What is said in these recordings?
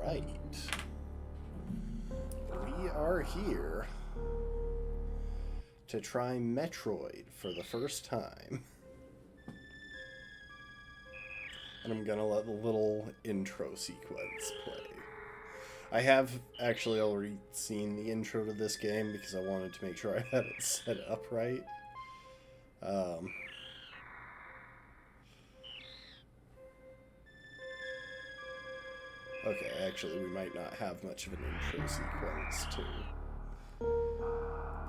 right. We are here to try Metroid for the first time. And I'm gonna let the little intro sequence play. I have actually already seen the intro to this game because I wanted to make sure I had it set up right. Okay, actually, we might not have much of an intro sequence to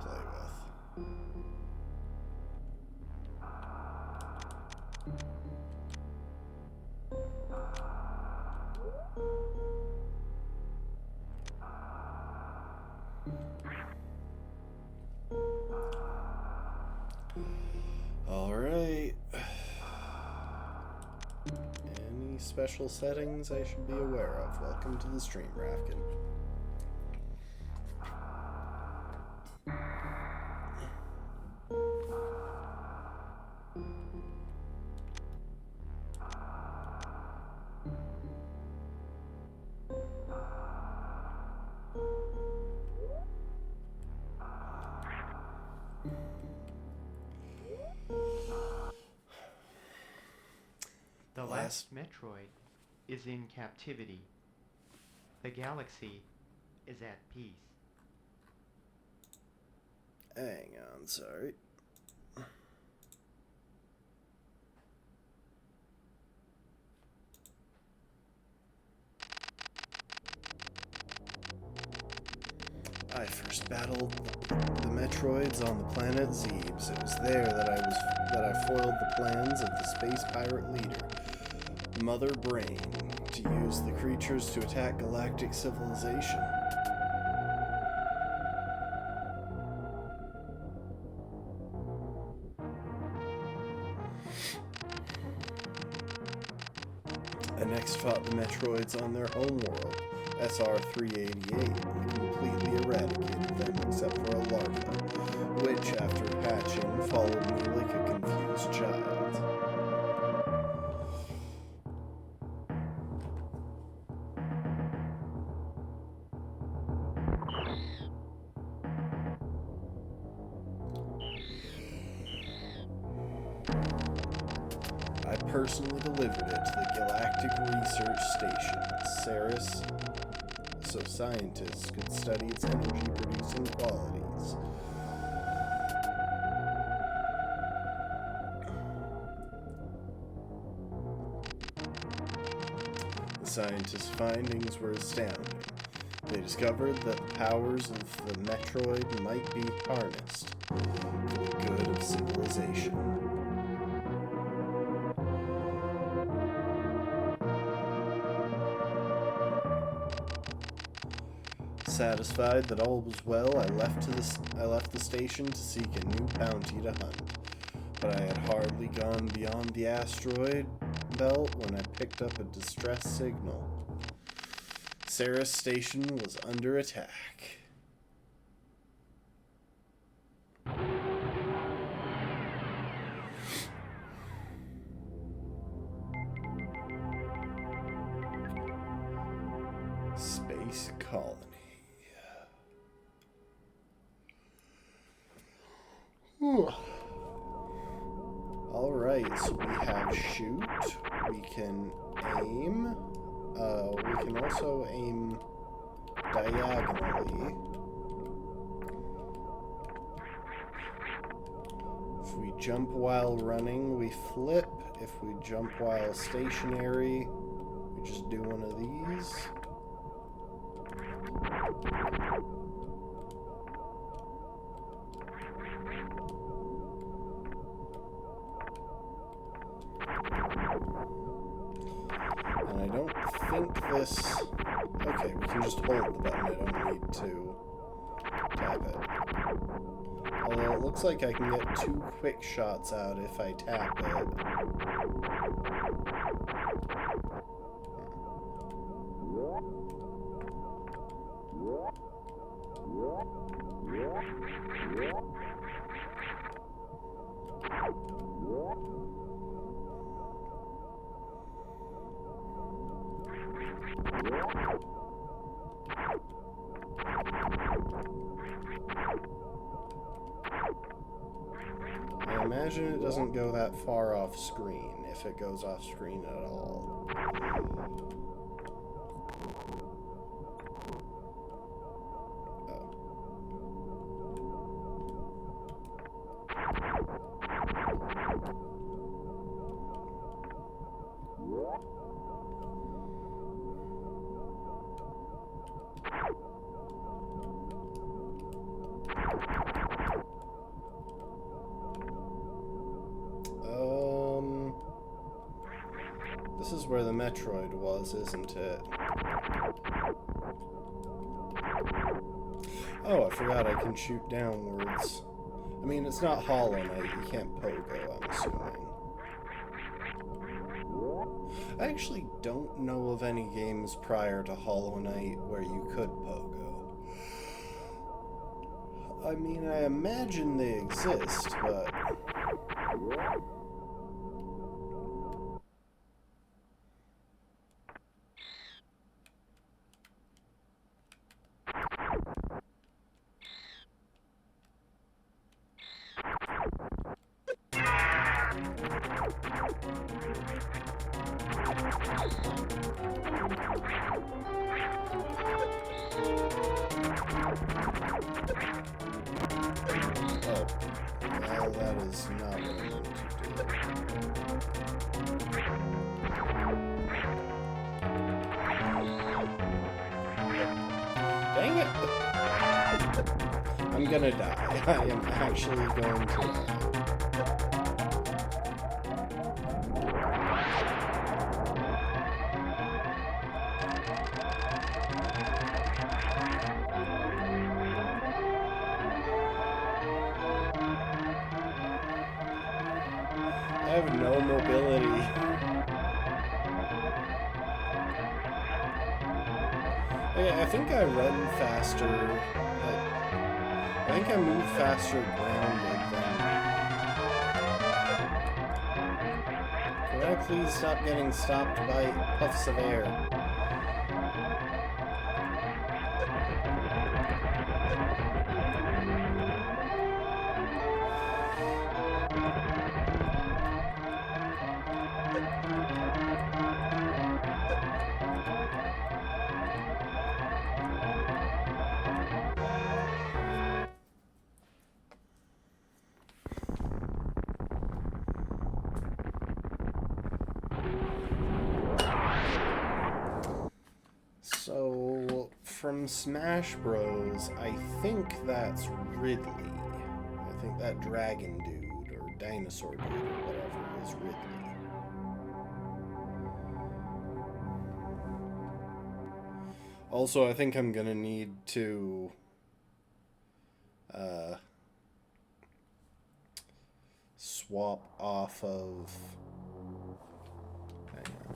play with. Alright. Any special settings I should be aware of? Welcome to the stream, Rafkin. The last Metroid is in captivity. The galaxy is at peace. Hang on, sorry. I first battled the Metroids on the planet Zebes. It was there that I foiled the plans of the space pirate leader, Mother Brain, to use the creatures to attack galactic civilization. I next fought the Metroids on their homeworld, SR-388, completely eradicated them except for a larva, which, after hatching, followed me like a confused child. I personally delivered it to the Galactic Research Station, Ceres, so scientists could study its energy-producing qualities. The scientists' findings were astounding. They discovered that the powers of the Metroid might be harnessed for the good of civilization. Satisfied that all was well, I left the station to seek a new bounty to hunt. But I had hardly gone beyond the asteroid belt when I picked up a distress signal. Ceres Station was under attack. Space colony. Alright, so we have shoot, we can aim, we can also aim diagonally. If we jump while running, we flip. If we jump while stationary, we just do one of these. And I don't think this... Okay, we can just hold the button. I don't need to tap it. Although it looks like I can get 2 quick shots out if I tap it. imagine it doesn't go that far off screen, if it goes off screen at all. This is where the Metroid was, isn't it? Oh, I forgot I can shoot downwards. I mean, it's not Hollow Knight, you can't pogo, I'm assuming. I actually don't know of any games prior to Hollow Knight where you could pogo. I mean, I imagine they exist, but... Oh, well, that is not what I meant to do. Dang it! I'm gonna die. I am actually going to die. I have no mobility. I think I run faster. I think I move faster grounded than... Can I please stop getting stopped by puffs of air? So, from Smash Bros, I think that's Ridley. I think that dragon dude, or dinosaur dude, or whatever, is Ridley. Also, I think I'm gonna need to swap off of... Hang on.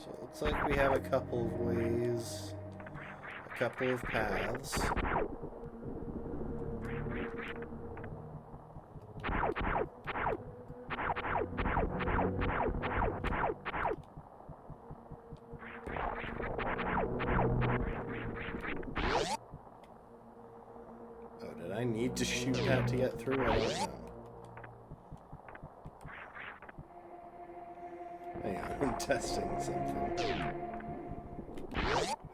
So it looks like we have a couple of ways, a couple of paths. Oh, did I need to shoot that to get through? I don't know. Hang on, I'm testing something.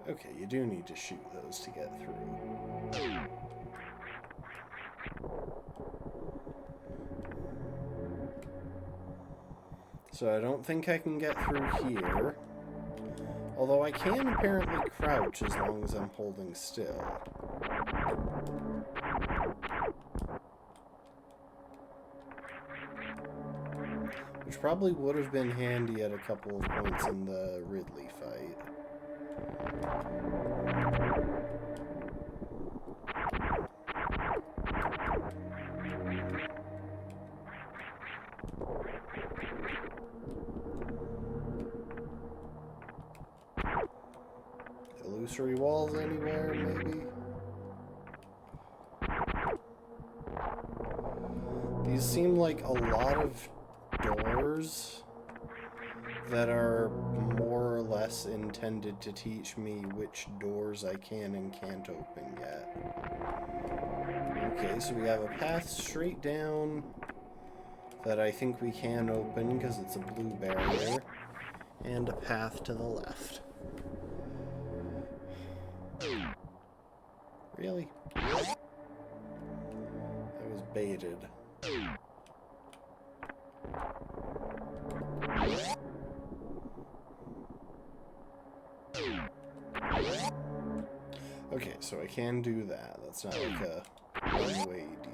Okay, you do need to shoot those to get through. So I don't think I can get through here. Although I can apparently crouch as long as I'm holding still. Which probably would have been handy at a couple of points in the Ridley fight. illusory walls anywhere, maybe? These seem like a lot of doors that are more or less intended to teach me which doors I can and can't open yet. Okay, so we have a path straight down that I think we can open because it's a blue barrier, and a path to the left. Really? I was baited. Okay, so I can do that. That's not like a one-way deal.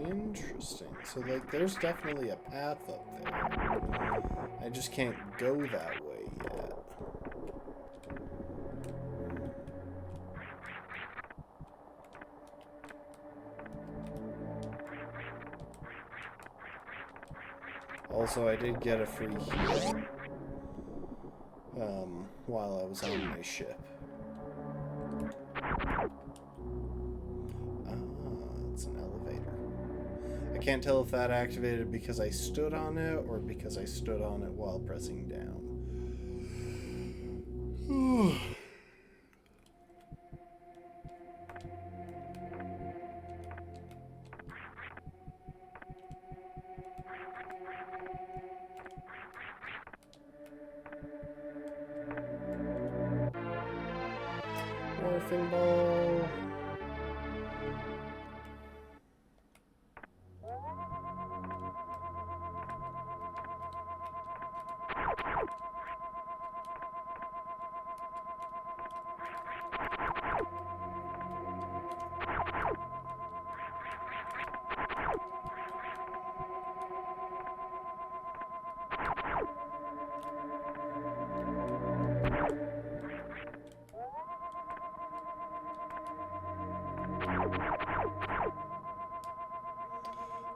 Interesting. So, like, there's definitely a path up there. I just can't go that way yet. Also, I did get a free heal while I was on my ship. It's an elevator. I can't tell if that activated because I stood on it or because I stood on it while pressing down. Morphing ball.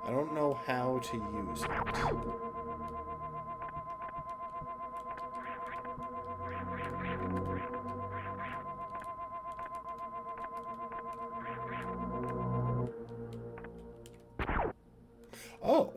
I don't know how to use it. Oh.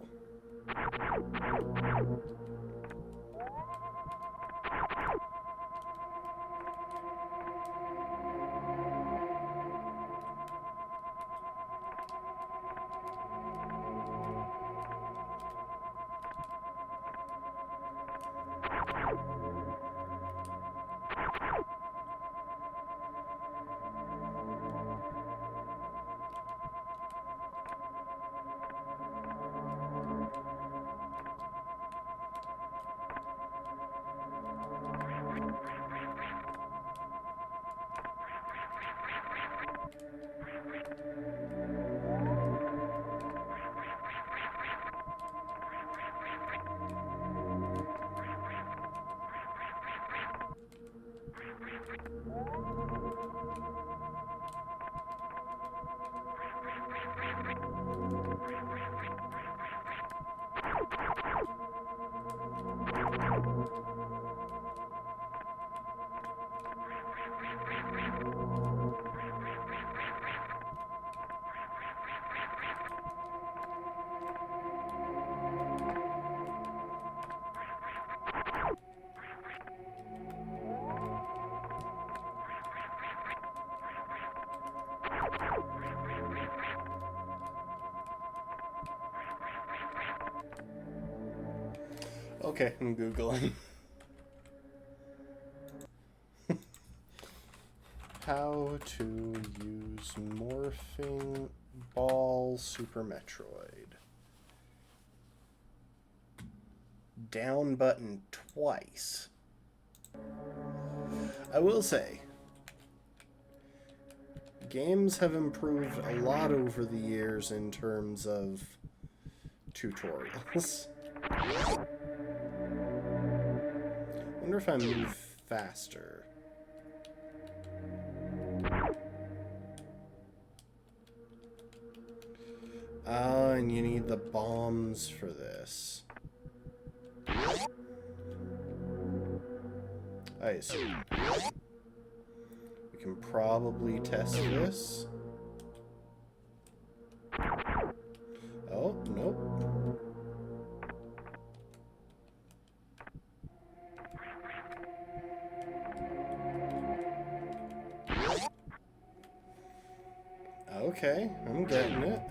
Okay, I'm Googling. How to use Morphing Ball Super Metroid. down button twice. I will say, games have improved a lot over the years in terms of tutorials. Wonder if I move faster. And you need the bombs for this. I see. We can probably test this. Oh, nope. Okay, I'm getting it.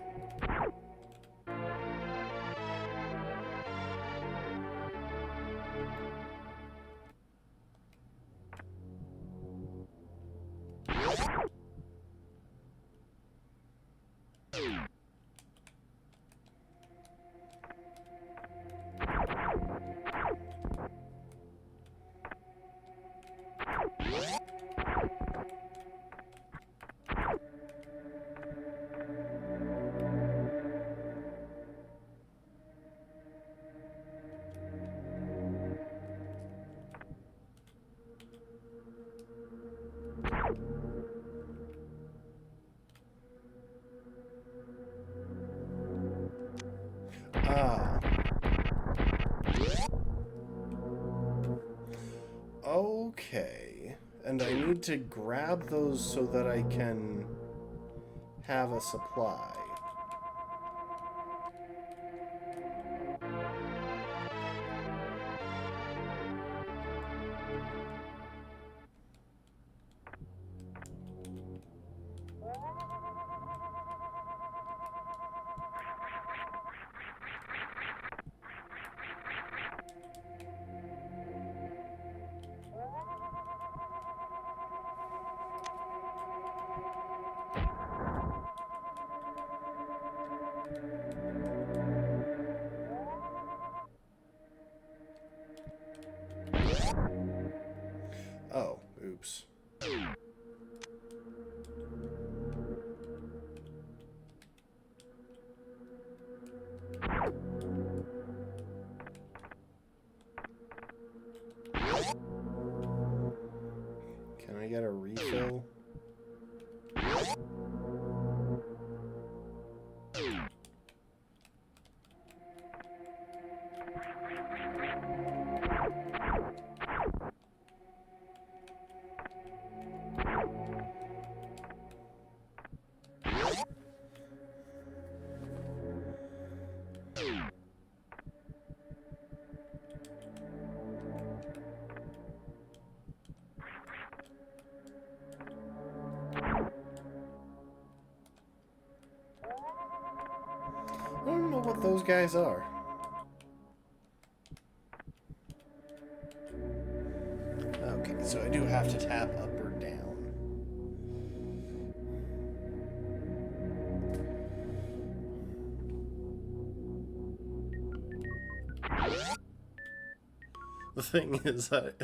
Ah. Okay. And I need to grab those so that I can have a supply. Oh, oops. Can I get a refill? I don't know what those guys are. Okay, so I do have to tap up or down. The thing is, at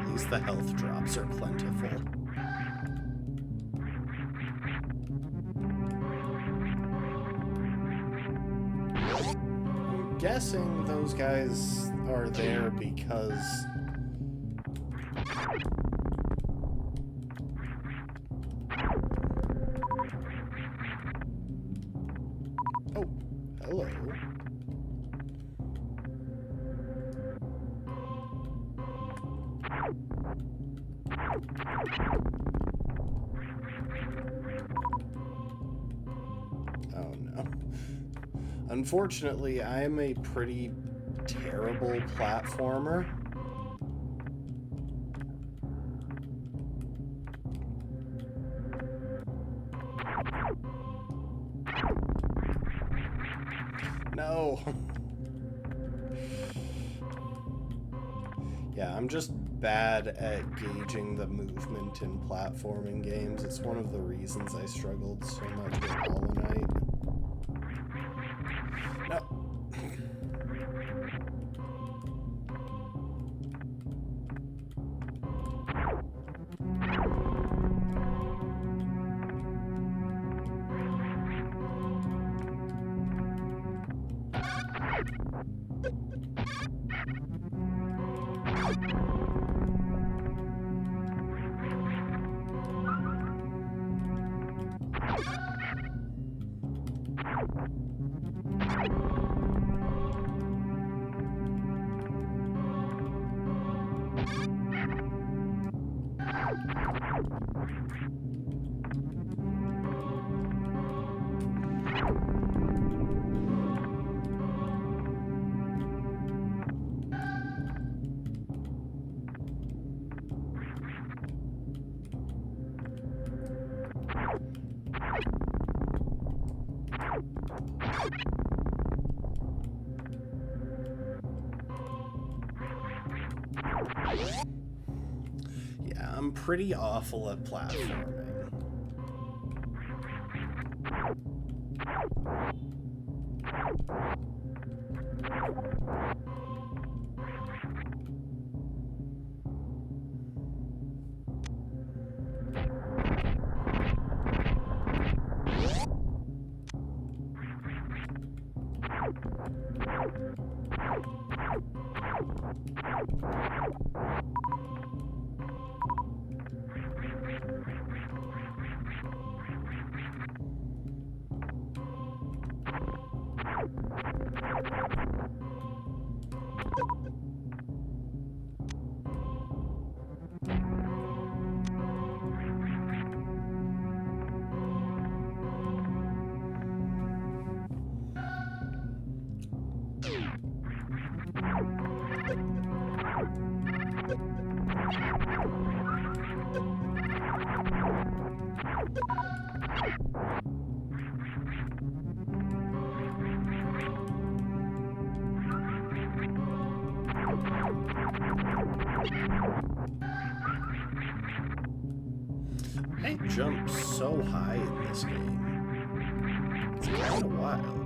least the health drops are plentiful. I'm guessing those guys are there because... Oh, hello. Oh no. Unfortunately, I'm a pretty terrible platformer. No! Yeah, I'm just bad at gauging the movement in platforming games. It's one of the reasons I struggled so much with Hollow Knight. No! Yeah, I'm pretty awful at platforming. I jump so high in this game. It's kind of wild.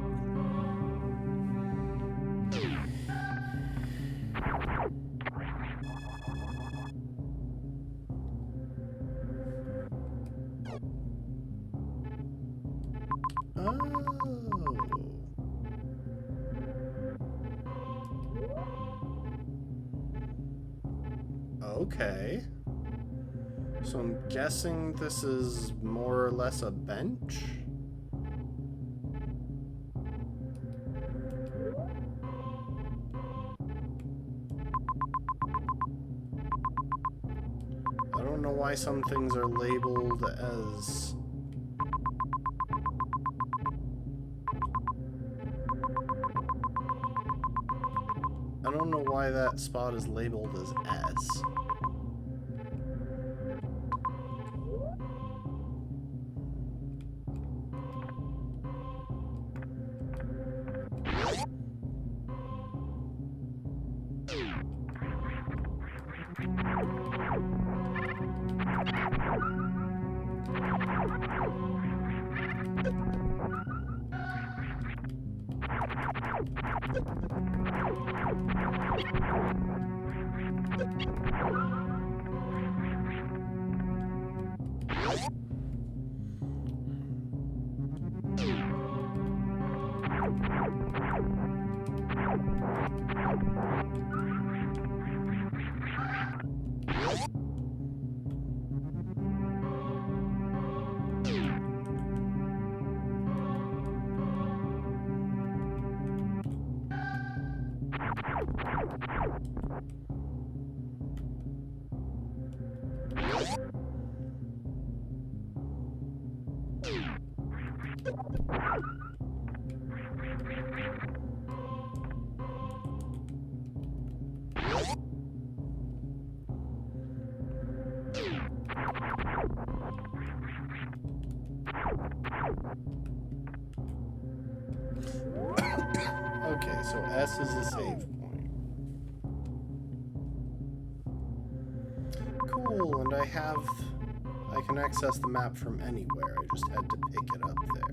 Oh. Okay. So I'm guessing this is more or less a bench? I don't know why some things are labeled as... I don't know why that spot is labeled as S. so S is a save point. Cool, and I can access the map from anywhere. I just had to pick it up there.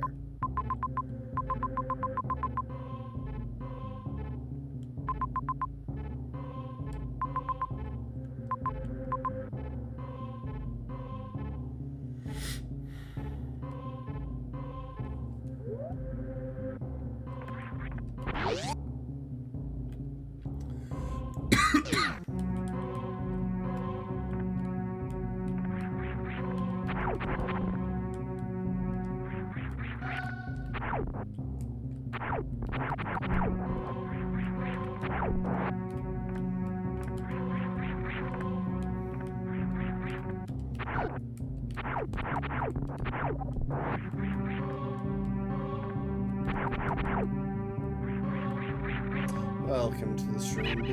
Welcome to the stream, B.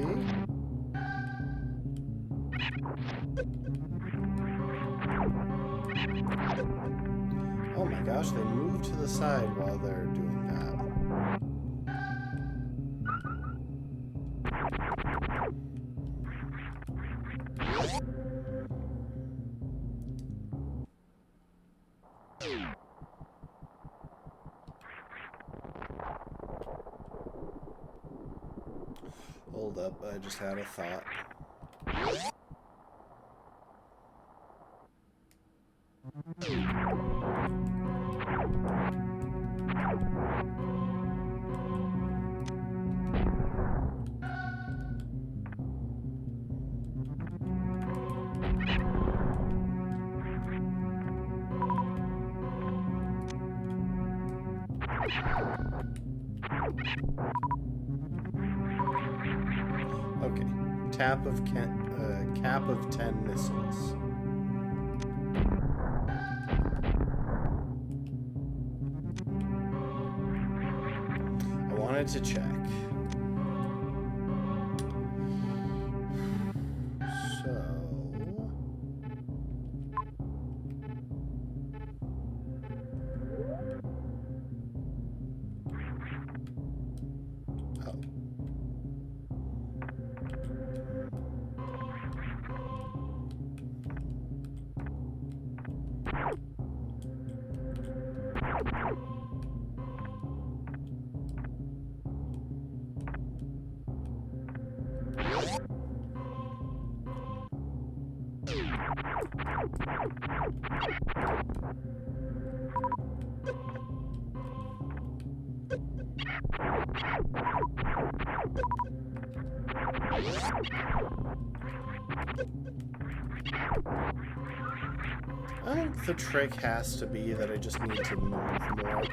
Oh my gosh, they move to the side while they're doing that. Hold up, I just had a thought. Okay, cap of 10 missiles. I wanted to check. I think the trick has to be that I just need to move more.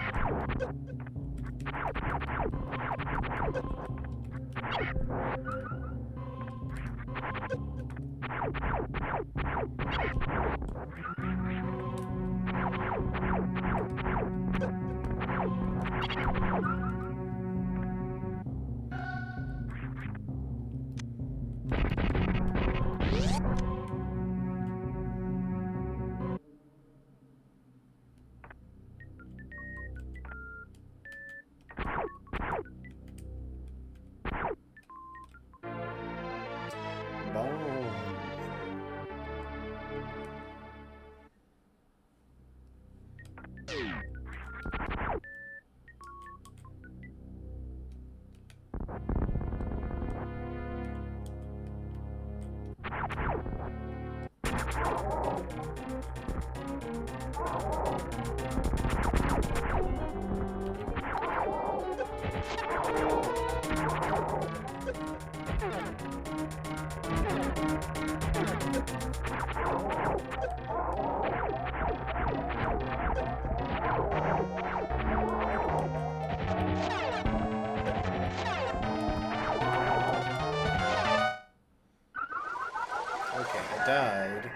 Died.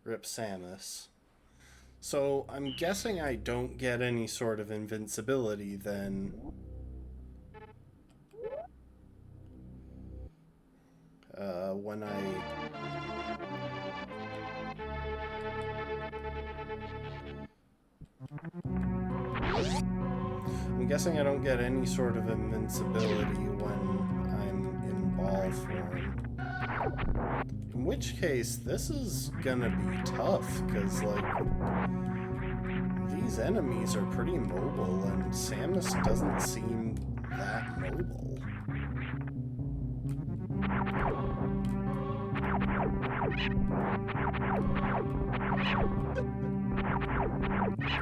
Rip Samus. So I'm guessing I don't get any sort of invincibility then. When I'm I'm guessing I don't get any sort of invincibility when I'm in ball form. In which case, this is gonna be tough, because, like, these enemies are pretty mobile, and Samus doesn't seem that mobile.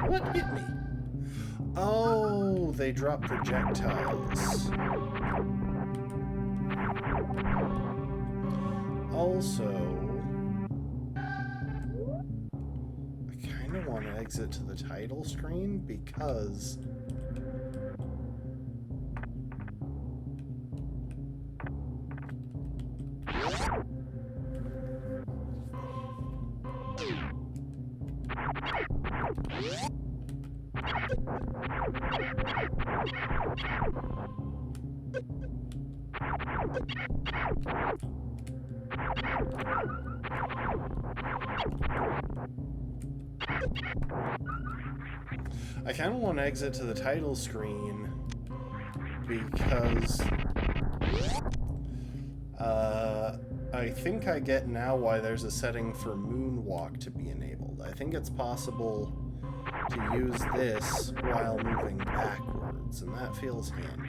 What hit me? Oh, they drop projectiles. Also, I kind of want to exit to the title screen because I kind of want to exit to the title screen because I think I get now why there's a setting for moonwalk to be enabled. I think it's possible to use this while moving backwards, and that feels handy.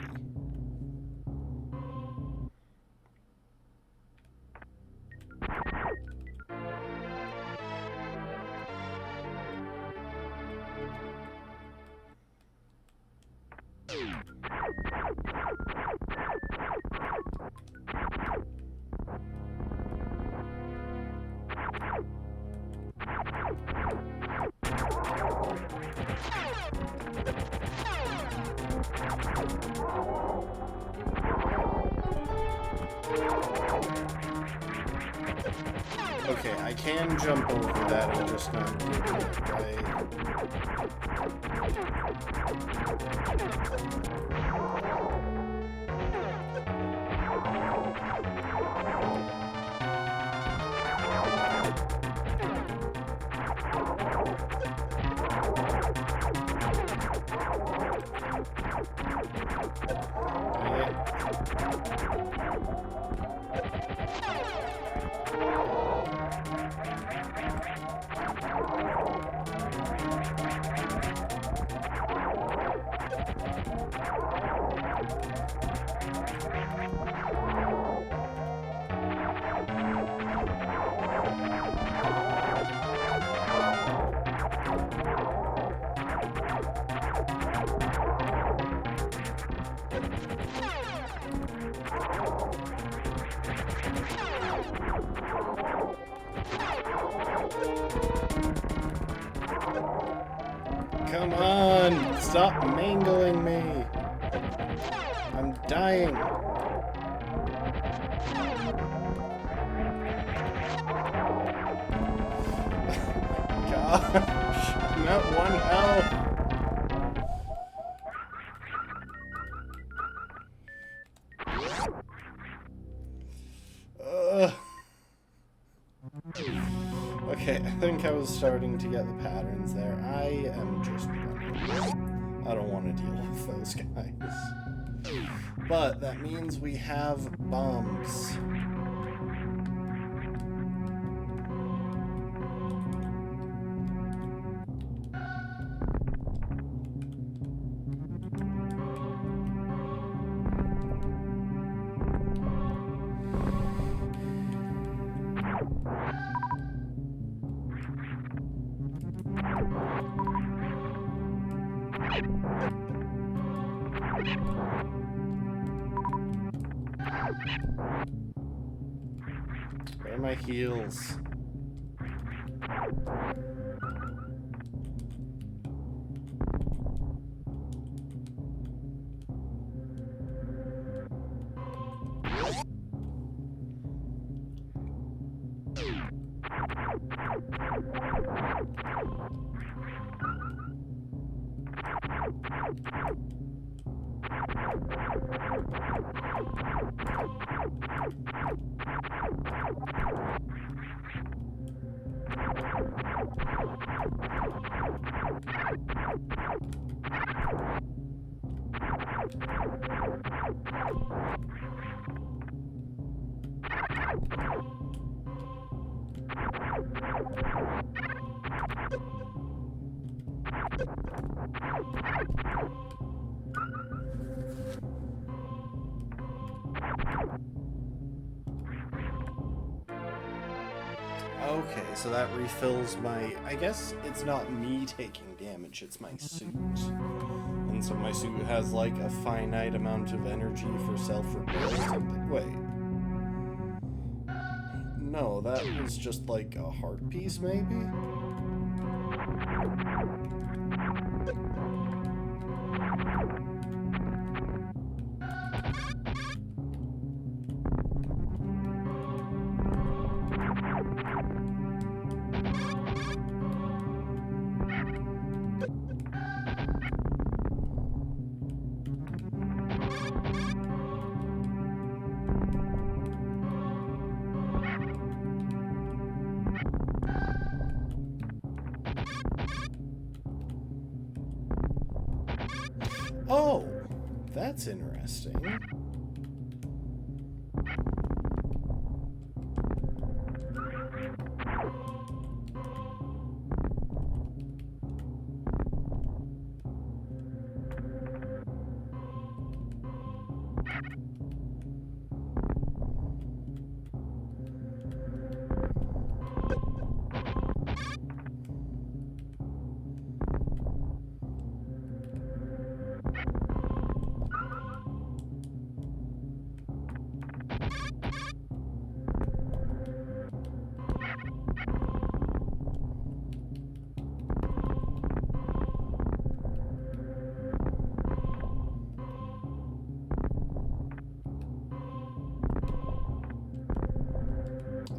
Okay, I can jump over that, I'm just not doing it right. Come on! Stop mangling me! I'm dying! Gosh! I'm at 1 health! Okay, I think I was starting to get the patterns there. I am just running. I don't want to deal with those guys. But that means we have bombs. Where are my heals? Okay, so that refills my... I guess it's not me taking damage, it's my suit. And so my suit has, like, a finite amount of energy for self-repair or something. Wait. No, that was just, like, a heart piece, maybe? Oh, that's interesting.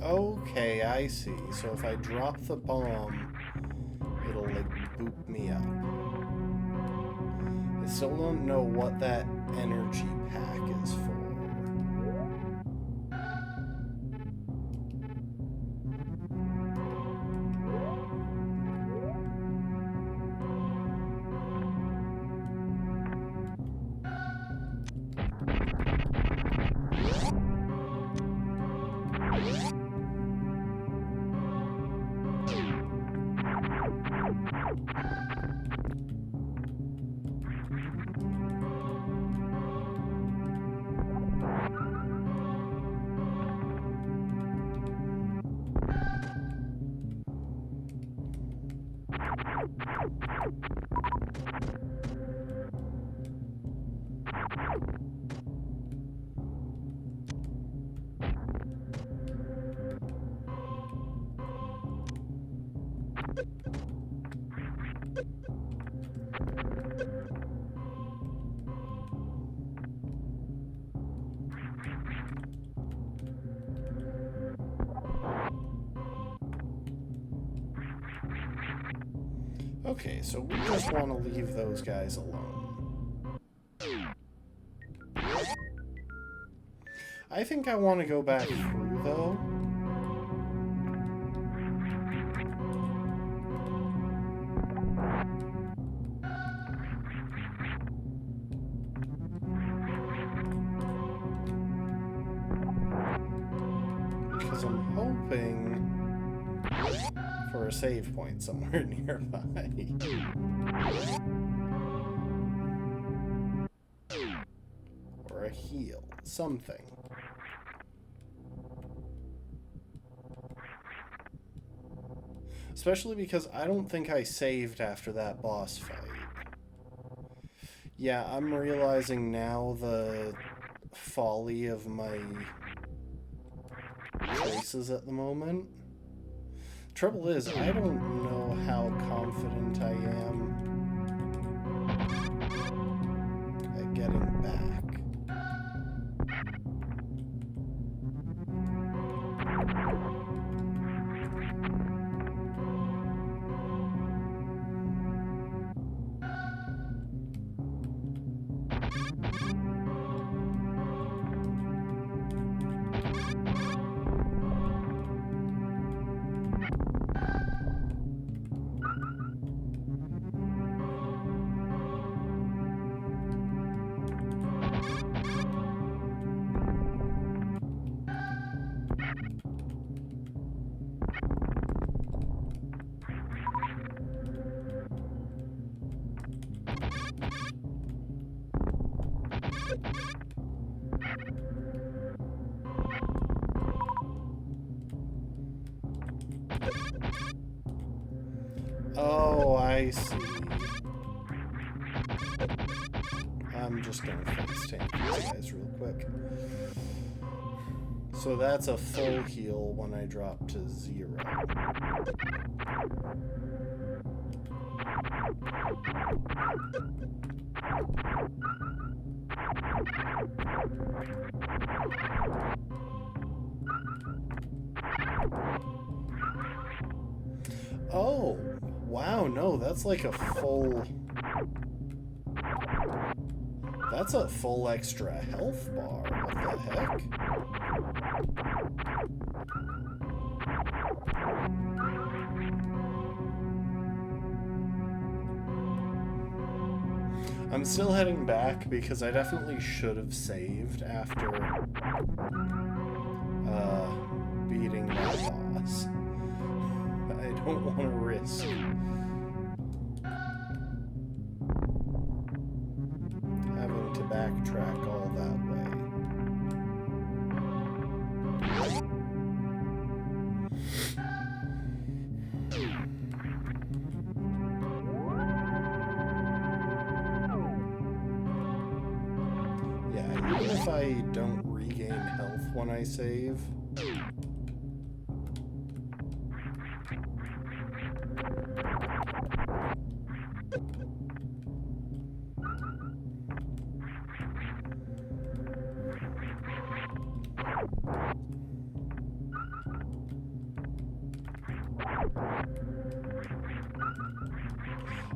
Okay, I see. So if I drop the bomb, it'll, like, boop me up. I still don't know what that energy pack is for. Okay, so we just want to leave those guys alone. I think I want to go back through, though. Because I'm hoping for a save point somewhere nearby. Or a heal. Something. Especially because I don't think I saved after that boss fight. Yeah, I'm realizing now the folly of my choices at the moment. Trouble is, I don't know how confident I am at getting back. Oh, I see. I'm just gonna face tank these guys real quick. So that's a full heal when I drop to 0. Oh, wow, no, that's like a full... That's a full extra health bar. What the heck? I'm still heading back because I definitely should have saved after beating that boss. I don't want to risk having to backtrack all that way. Yeah, even if I don't regain health when I save,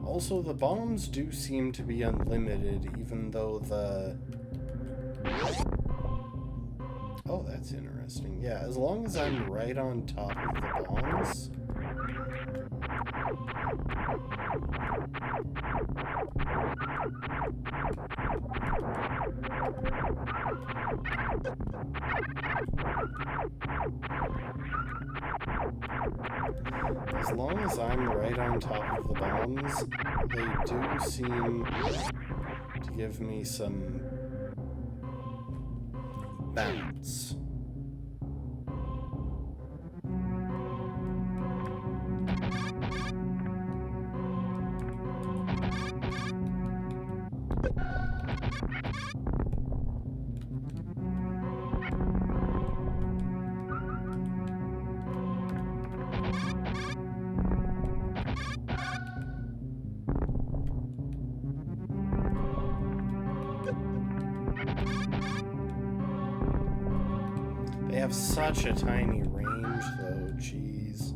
also, the bombs do seem to be unlimited, even though the... Oh, that's interesting. Yeah, as long as I'm right on top of the bombs... As long as I'm right on top of the bombs, they do seem to give me some bounce. They have such a tiny range, though, jeez.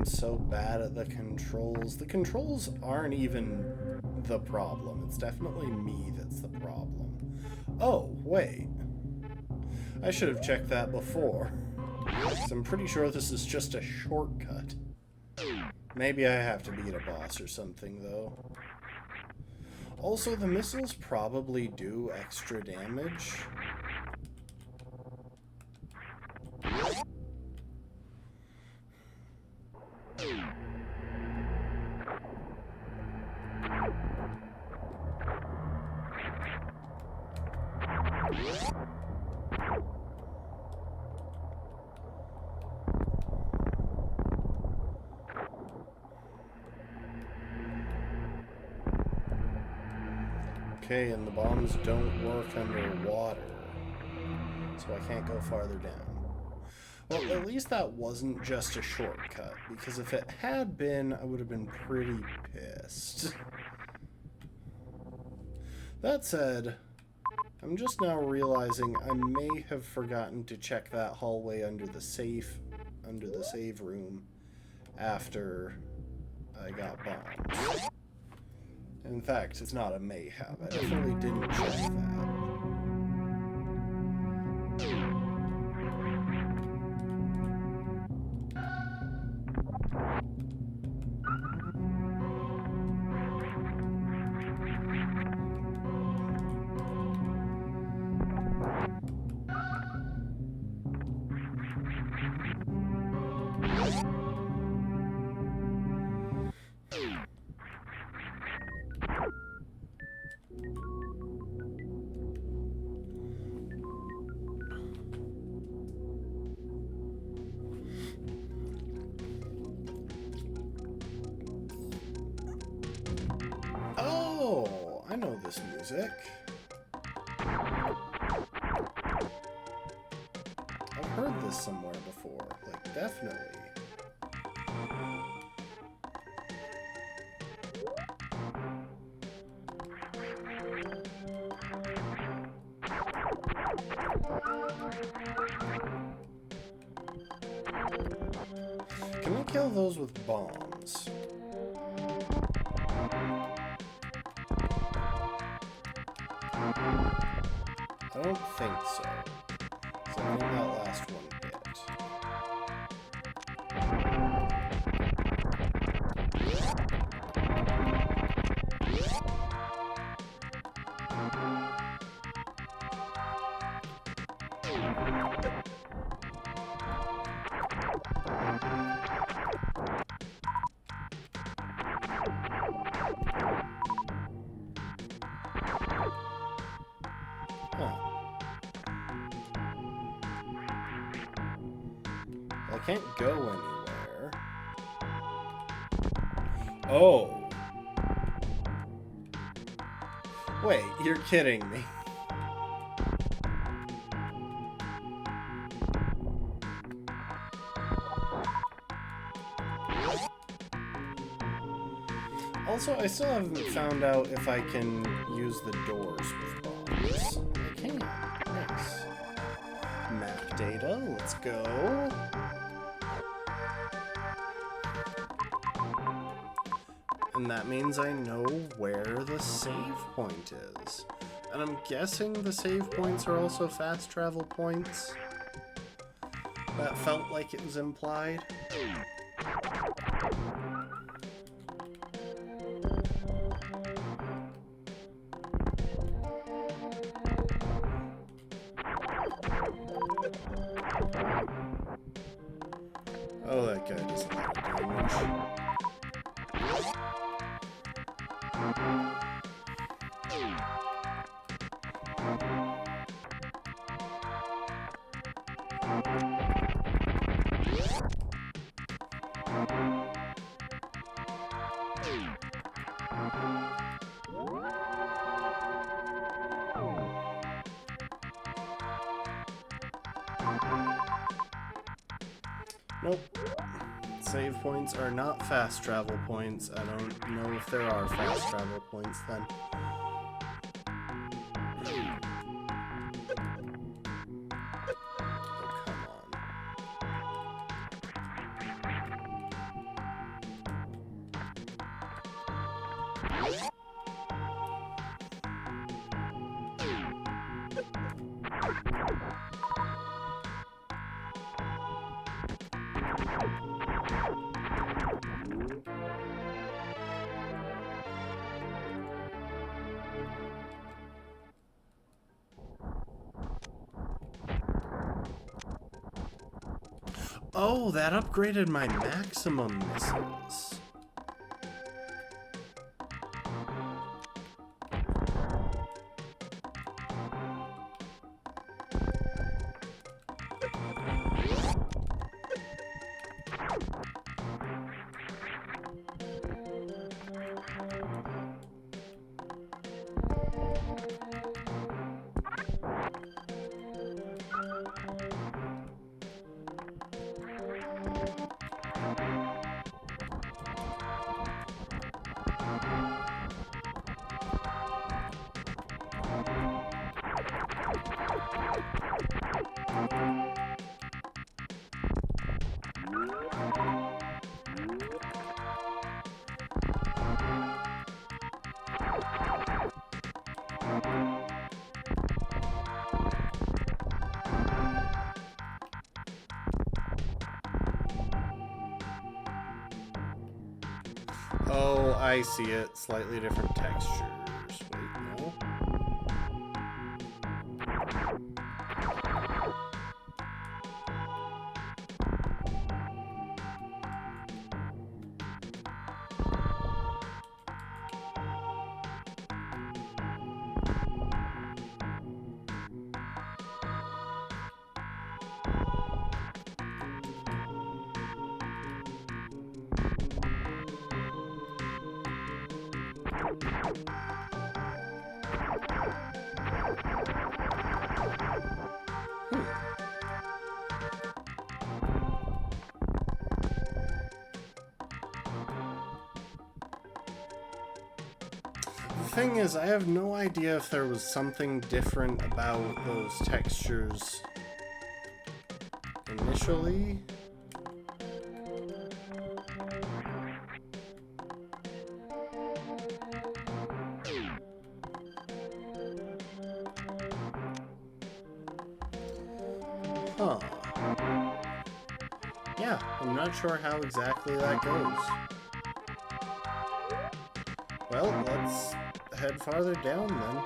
So bad at the controls. The controls aren't even the problem. It's definitely me that's the problem. Oh, wait. I should have checked that before. 'Cause I'm pretty sure this is just a shortcut. Maybe I have to beat a boss or something, though. Also, the missiles probably do extra damage. Okay, and the bombs don't work underwater, so I can't go farther down. Well, at least that wasn't just a shortcut, because if it had been, I would have been pretty pissed. That said, I'm just now realizing I may have forgotten to check that hallway under the save room after I got bombed. In fact, it's not a may have. I definitely didn't check that. this music. I've heard this somewhere before, like, definitely. Can we kill those with bombs? I don't think so. So I think that last one hit. I can't go anywhere. Oh. Wait, you're kidding me. Also, I still haven't found out if I can use the doors with bombs. I can. Nice. Map data, let's go. And that means I know where the save point is. And I'm guessing the save points are also fast travel points. That felt like it was implied. Oh, that guy doesn't have damage. Nope. Save points are not fast travel points. I don't know if there are fast travel points then. Oh, that upgraded my maximum misses. Oh, I see it. Slightly different textures. Wait, no. thing is, I have no idea if there was something different about those textures initially. Huh. Yeah, I'm not sure how exactly that goes. Well, let's head farther down then.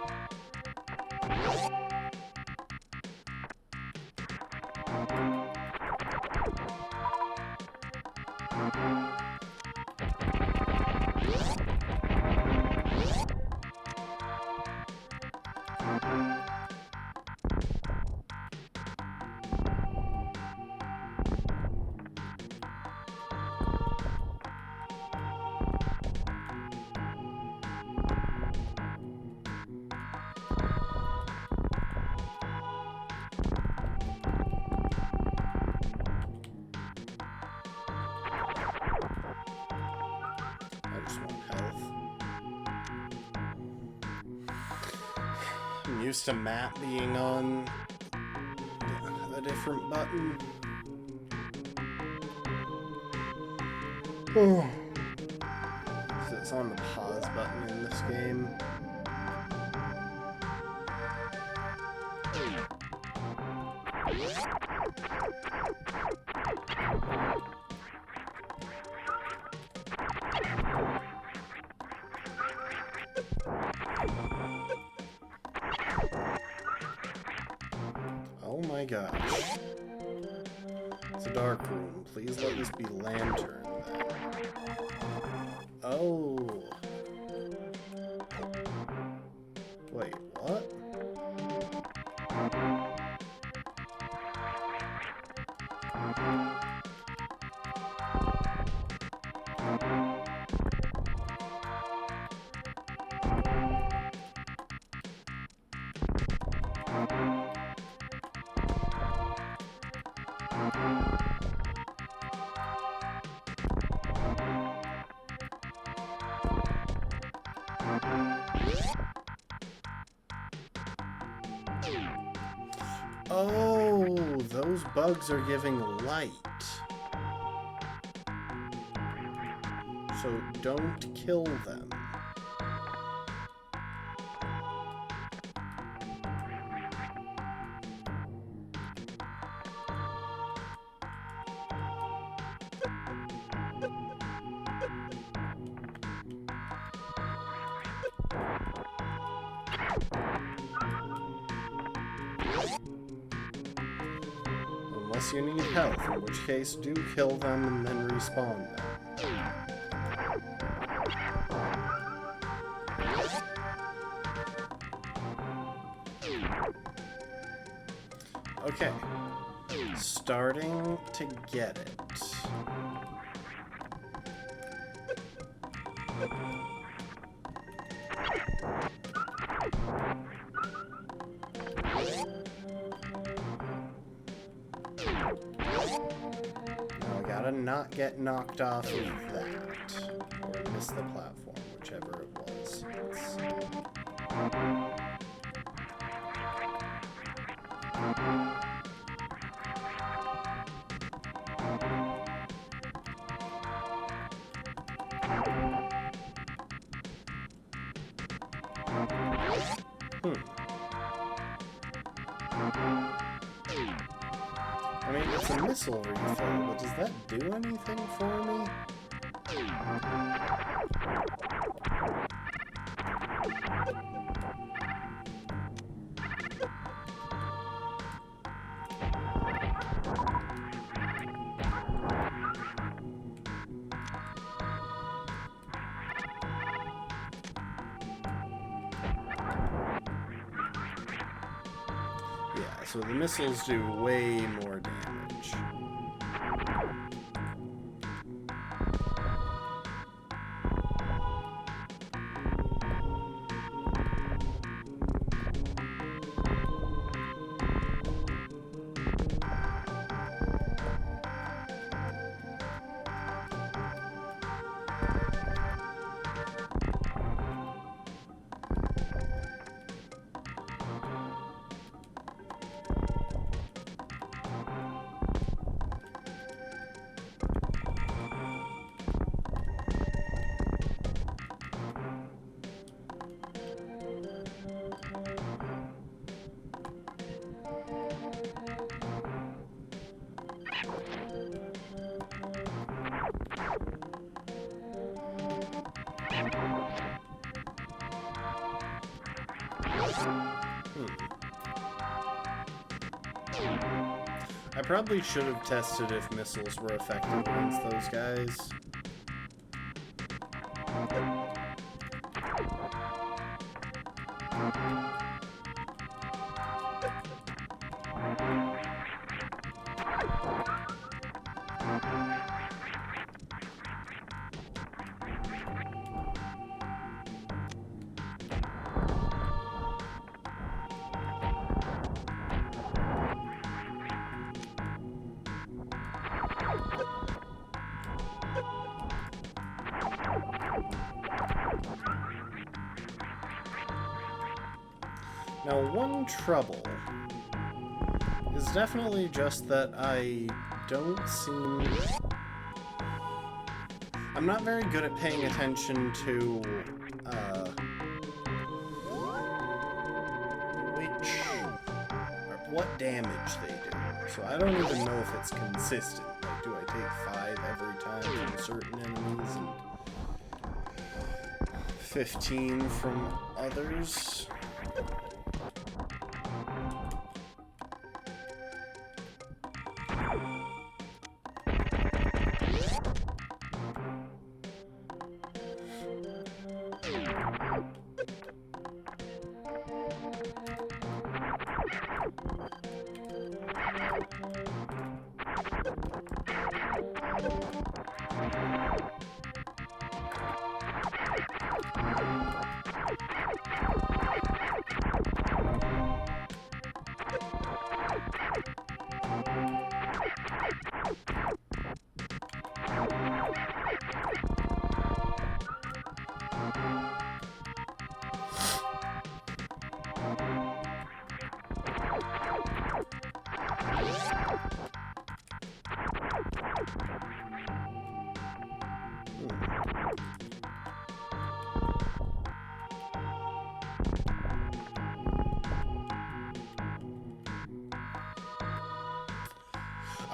I'm used to map being on a different button. Oh. So it's on the pause button in this game. Oh my gosh. It's a dark room. Please let this be lantern then. Oh. Wait, what? Oh, those bugs are giving light. So don't kill them. Unless you need health, in which case do kill them and then respawn them. Okay. Starting to get it. Now I gotta not get knocked off of that. Or miss the platform, whichever it was. Let's see. I mean, it's a missile refill, but does that do anything for me? Yeah, so the missiles do way more damage. I probably should have tested if missiles were effective against those guys. Now, one trouble is definitely just that I don't seem... I'm not very good at paying attention to, what damage they do. So I don't even know if it's consistent. Like, do I take 5 every time from certain enemies and 15 from others?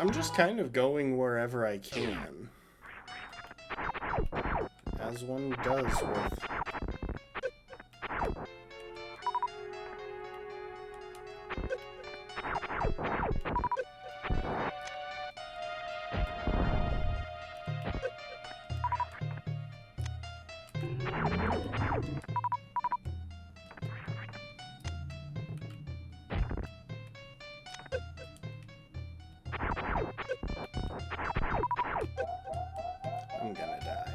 I'm just kind of going wherever I can, as one does with... I'm gonna die.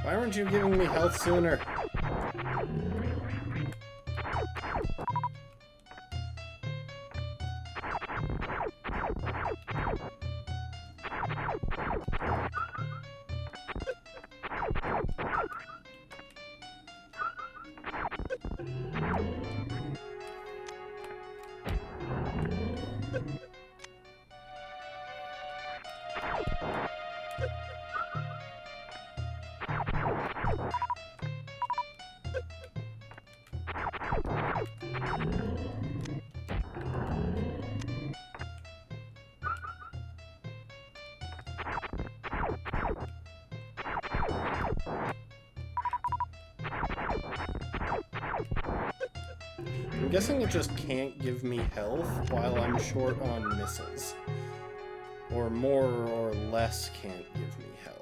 Why weren't you giving me health sooner? I'm guessing it just can't give me health while I'm short on missiles. Or more or less can't give me health.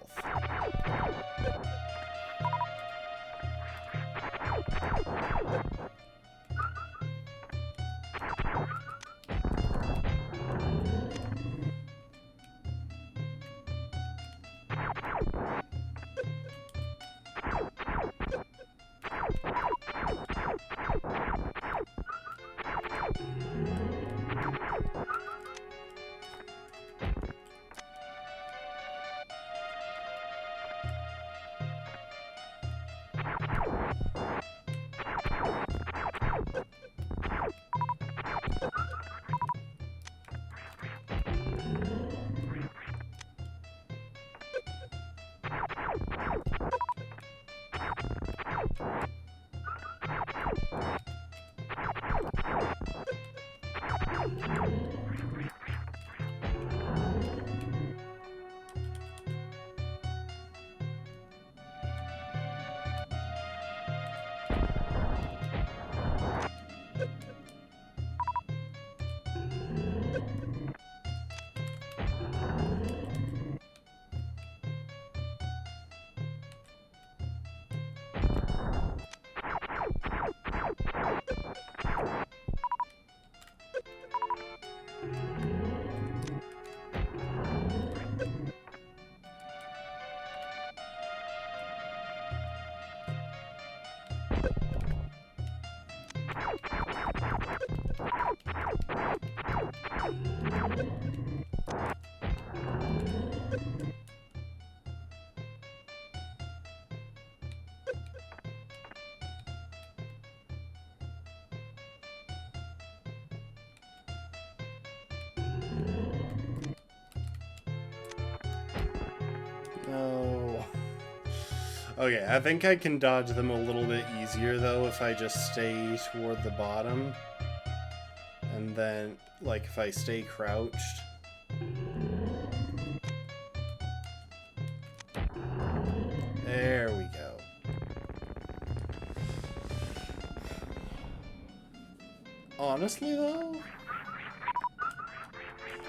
Okay, I think I can dodge them a little bit easier, though, if I just stay toward the bottom. And then, like, if I stay crouched. There we go. Honestly, though?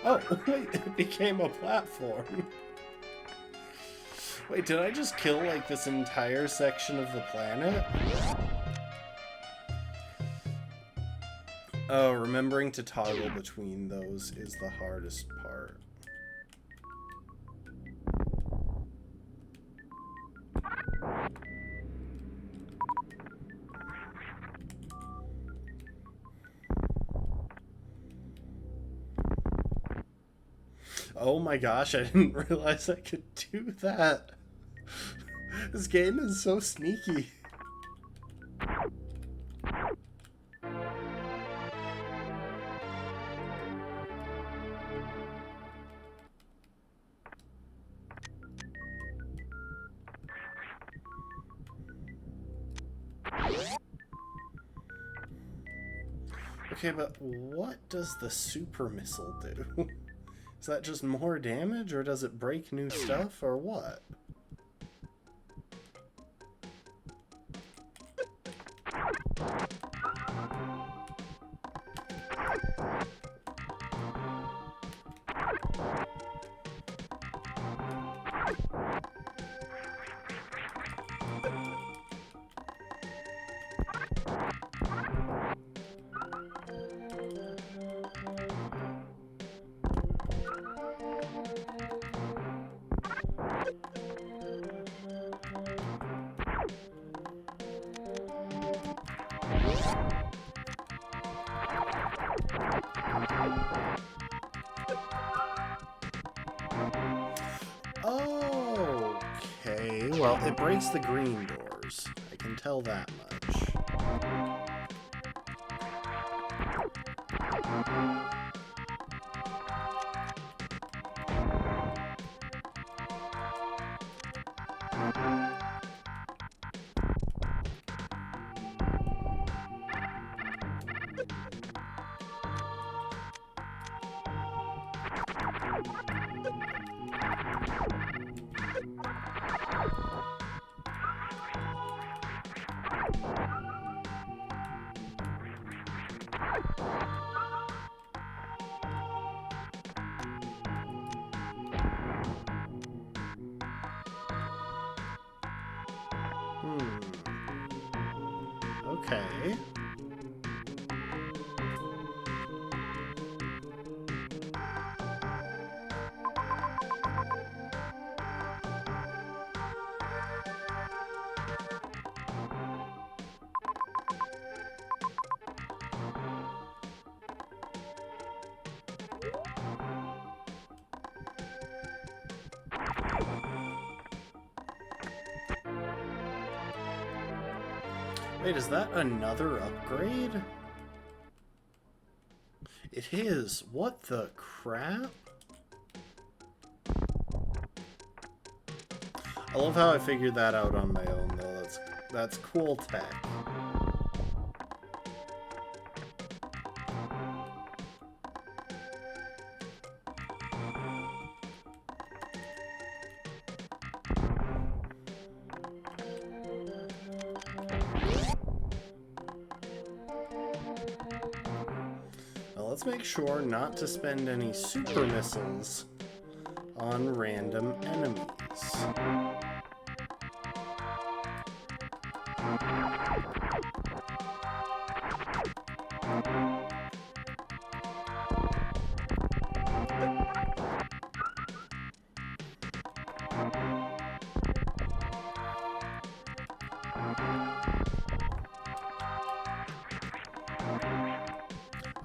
Oh, wait, it became a platform. Wait, did I just kill, like, this entire section of the planet? Oh, remembering to toggle between those is the hardest part. Oh my gosh, I didn't realize I could do that. This game is so sneaky. Okay, but what does the super missile do? Is that just more damage, or does it break new stuff, or what? Okay, well, it breaks the green doors. I can tell that much. Okay. Wait, is that another upgrade? It is. What the crap? I love how I figured that out on my own, though. That's cool tech. Let's make sure not to spend any super missiles on random enemies.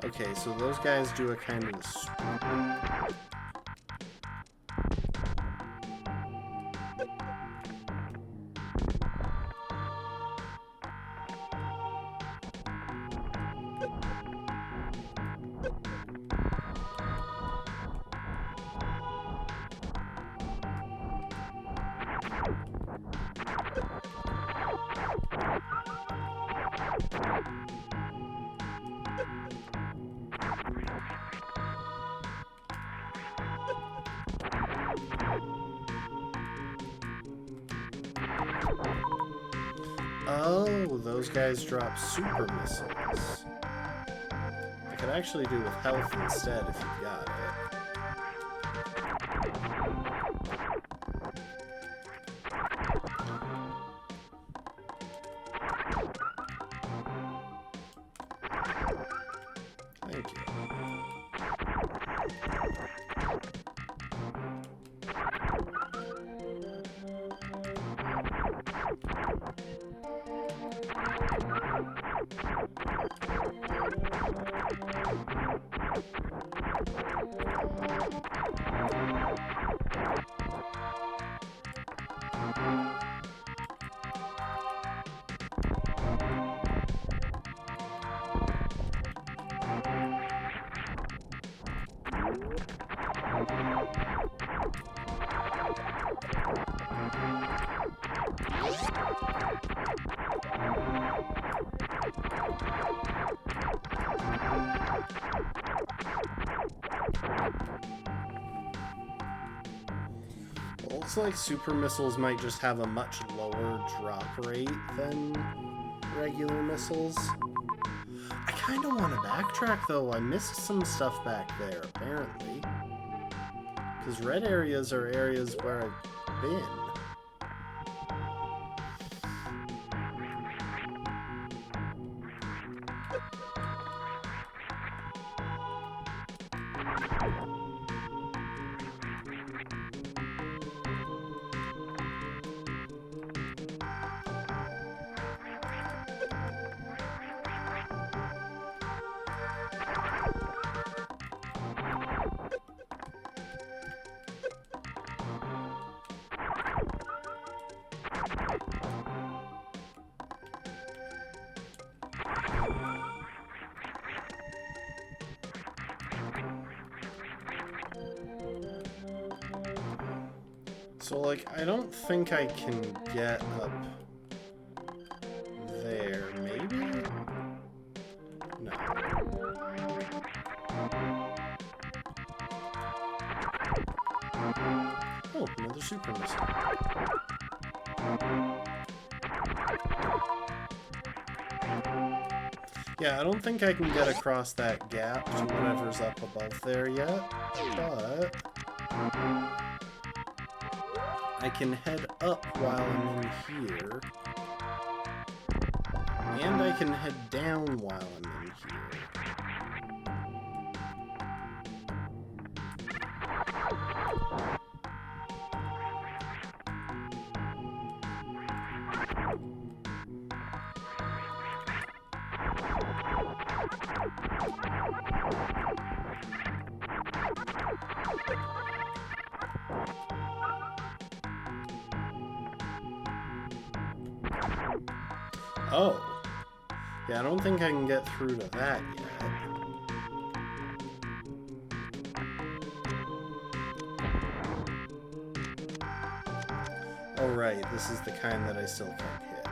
Okay, so those guys do a kind of Oh, those guys drop super missiles. I could actually do with health instead if you've got it. Thank you. Looks like super missiles might just have a much lower drop rate than regular missiles. I kind of want to backtrack though. I missed some stuff back there apparently. Because red areas are areas where I've been. So, like, I don't think I can get up there. Maybe? No. Oh, another super missile. Yeah, I don't think I can get across that gap to whatever's up above there yet, but I can head up while I'm in here, and I can head down while I'm in here. Oh. Yeah, I don't think I can get through to that yet. Oh, right. This is the kind that I still can't hit.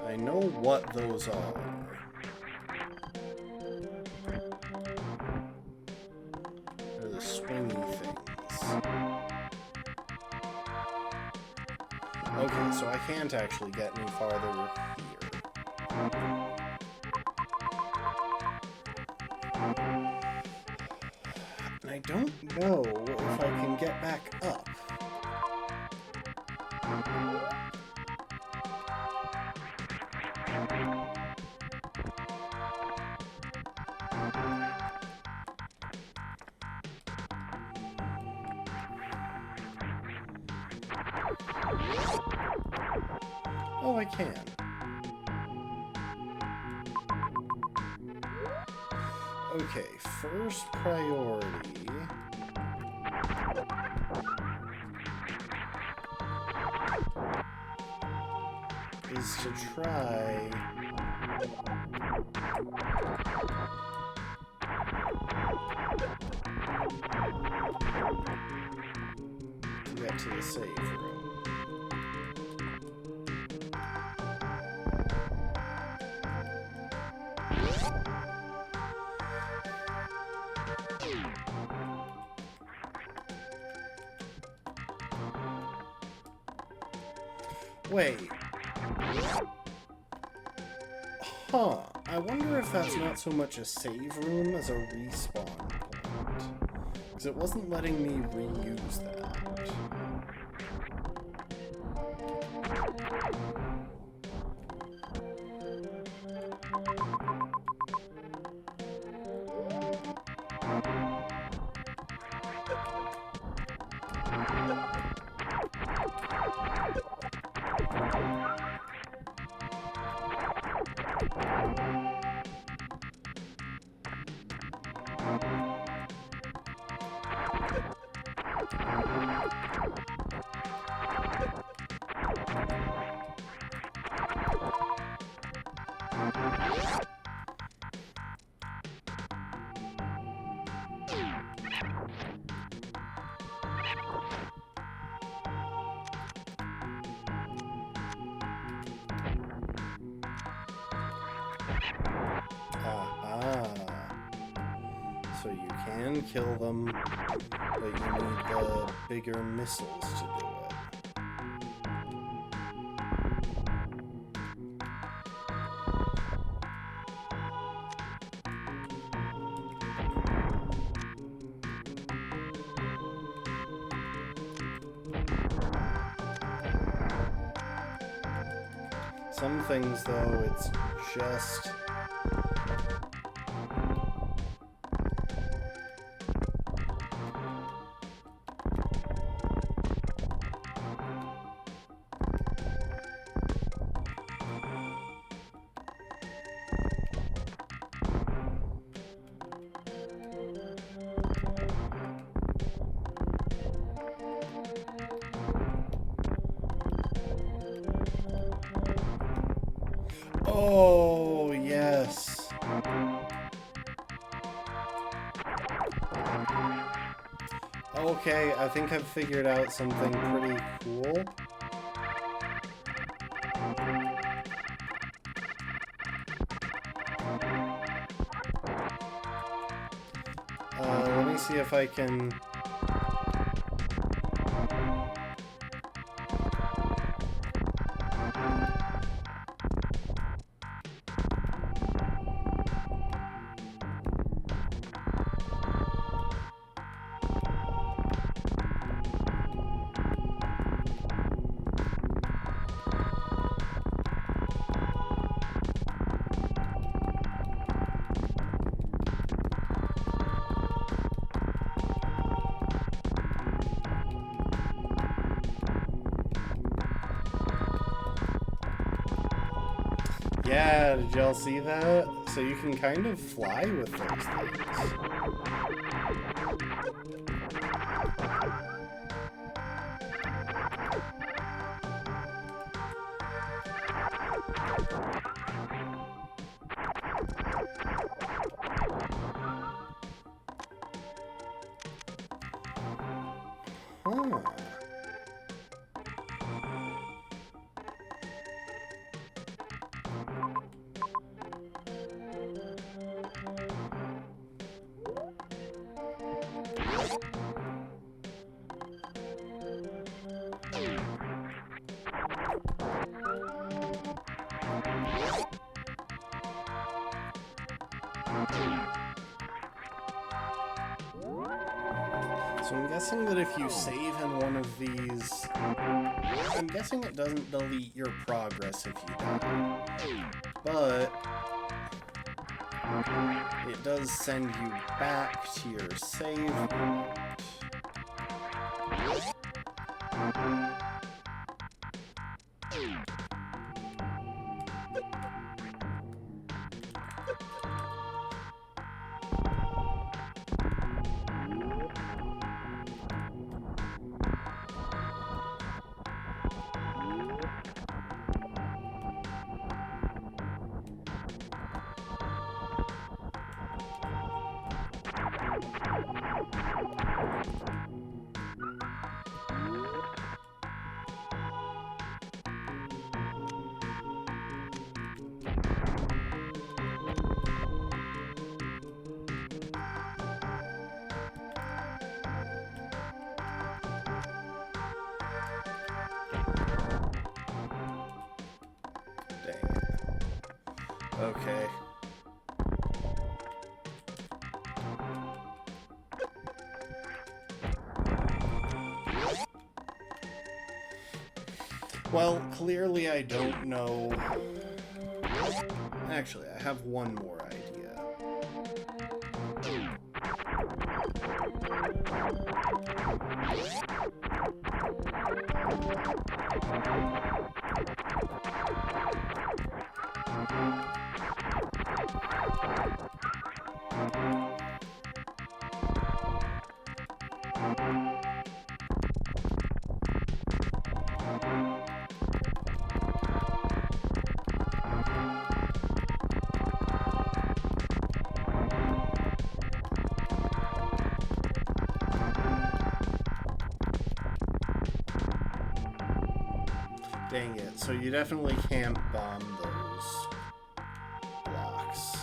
I know what those are. They're the swingy things. Okay, so I can't actually get any farther here. And I don't know if I can get back up. Oh, I can. Okay, first priority is to try to get to the save room. Wait. Huh. I wonder if that's not so much a save room as a respawn point. Because it wasn't letting me reuse that. So you can kill them, but you need the bigger missiles to do it. Some things, though, it's just... Oh, yes. Okay, I think I've figured out something pretty cool. Let me see if I can... Yeah, did y'all see that? So you can kind of fly with those things. Huh. So I'm guessing that if you save in one of these... I'm guessing it doesn't delete your progress if you die. But... it does send you back to your save point. Okay. Well, clearly I don't know. Actually, I have one more idea. Dang it, so you definitely can't bomb those blocks.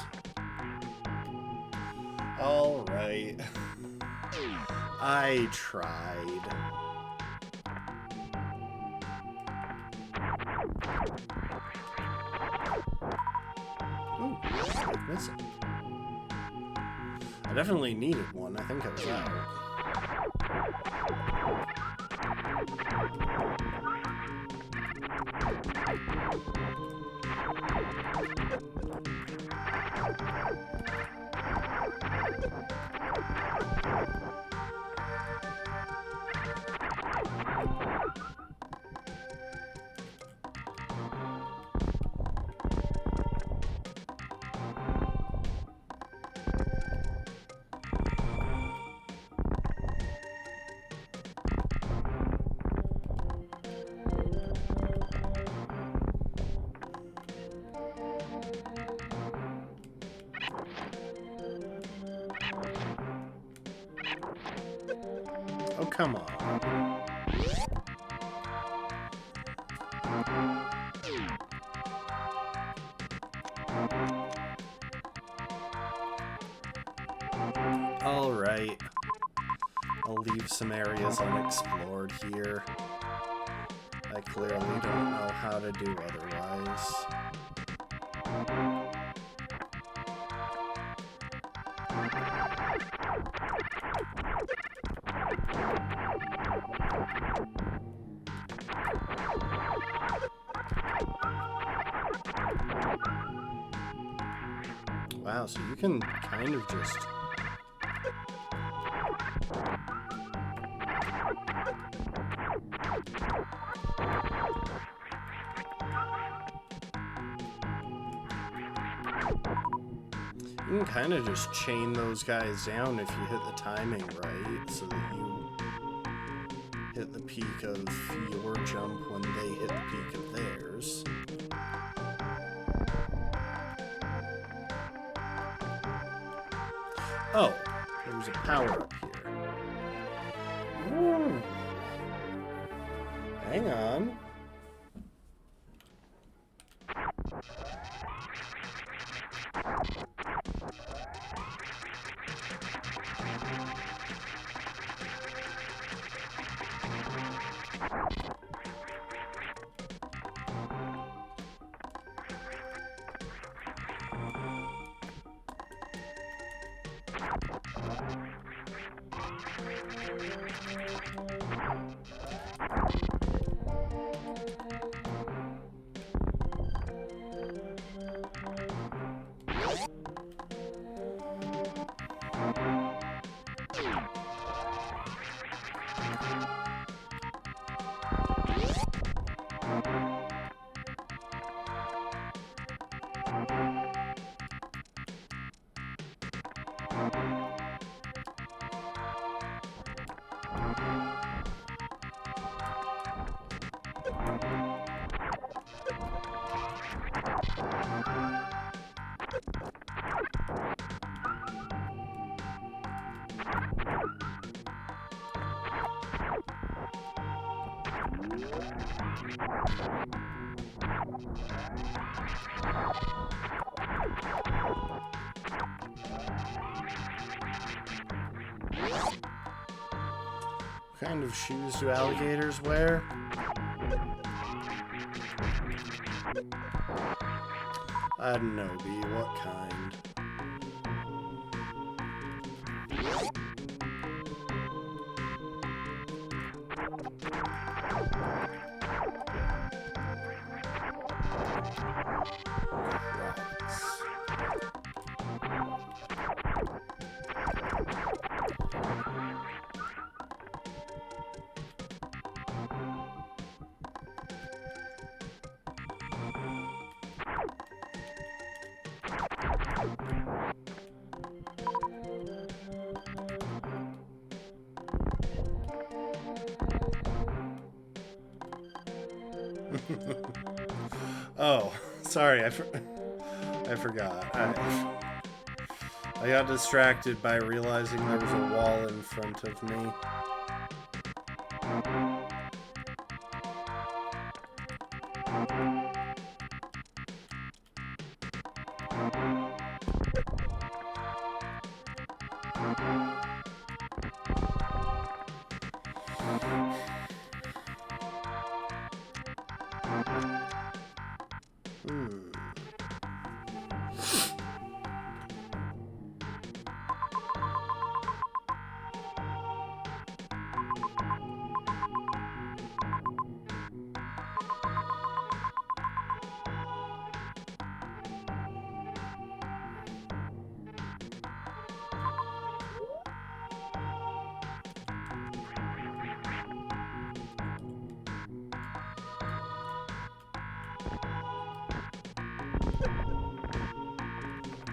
Alright. I tried. Ooh, like missing. I definitely needed one. I think I was out. Oh, come on. Alright. I'll leave some areas unexplored here. I clearly don't know how to do otherwise. Wow, so you can kind of just... You can kind of just chain those guys down if you hit the timing right, so that you hit the peak of your jump when they hit the peak of theirs. Oh, there's a power up here. Ooh. Hang on. What kind of shoes do alligators wear? Adenobi, what kind? Oh, sorry, I forgot. I got distracted by realizing there was a wall in front of me.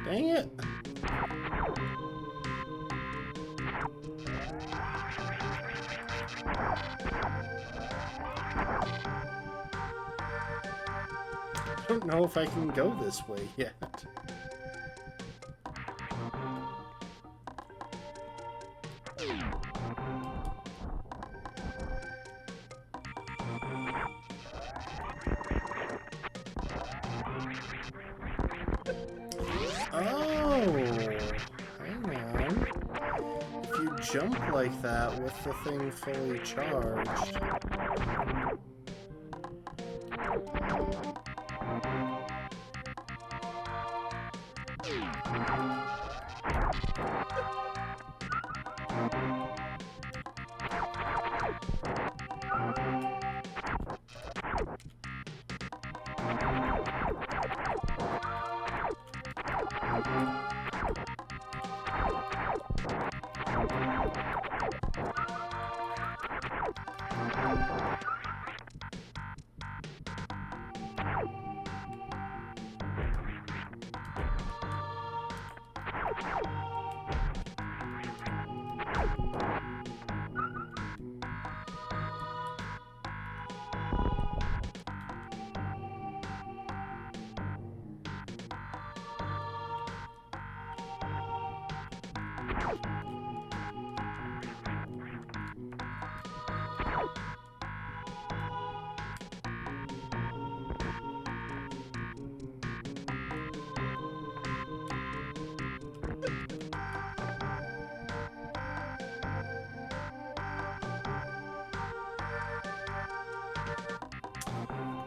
Dang it. I don't know if I can go this way yet. Jump like that with the thing fully charged.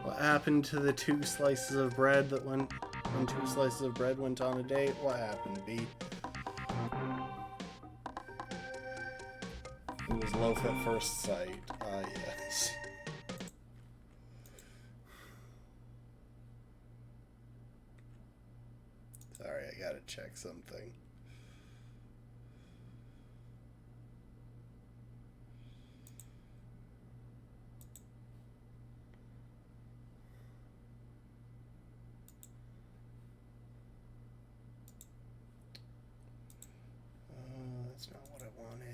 What happened to the 2 slices of bread that went when 2 slices of bread went on a date? What happened, B? It was loaf at first sight. Ah, yes. Sorry, I gotta check something. That's not what I wanted.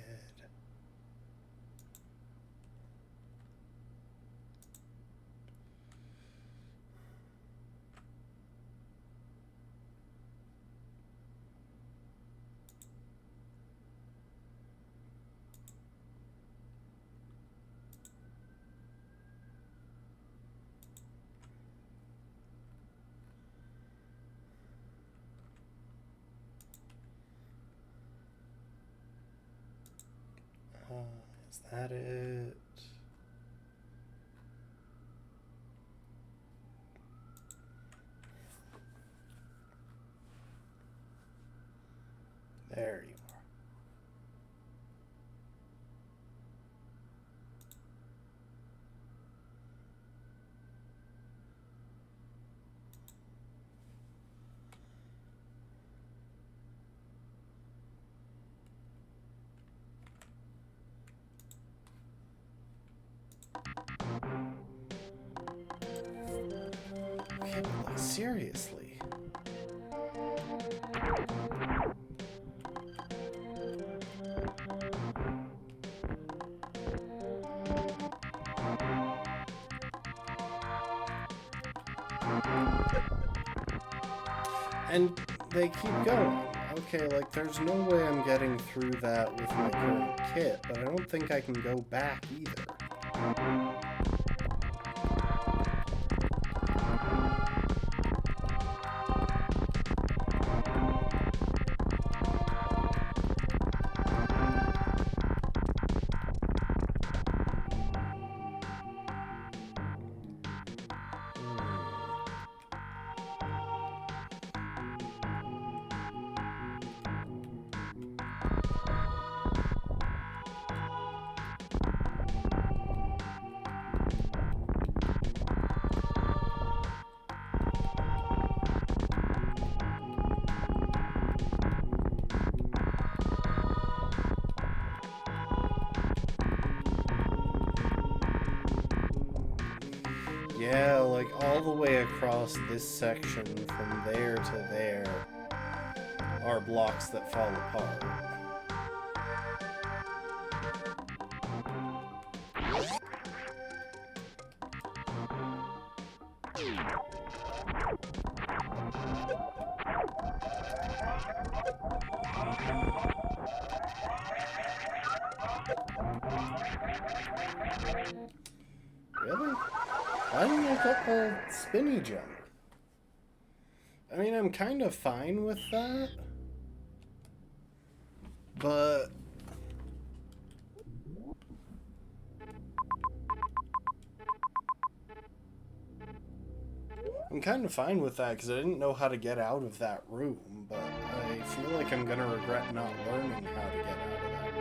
Is that it? There you are. Okay, but like, seriously. And they keep going. Okay, like, there's no way I'm getting through that with my current kit, but I don't think I can go back either. Yeah, like all the way across this section from there to there are blocks that fall apart. Really? Why didn't I get the spinny jump? I mean, I'm kind of fine with that, but I'm kind of fine with that because I didn't know how to get out of that room, but I feel like I'm gonna regret not learning how to get out of that room.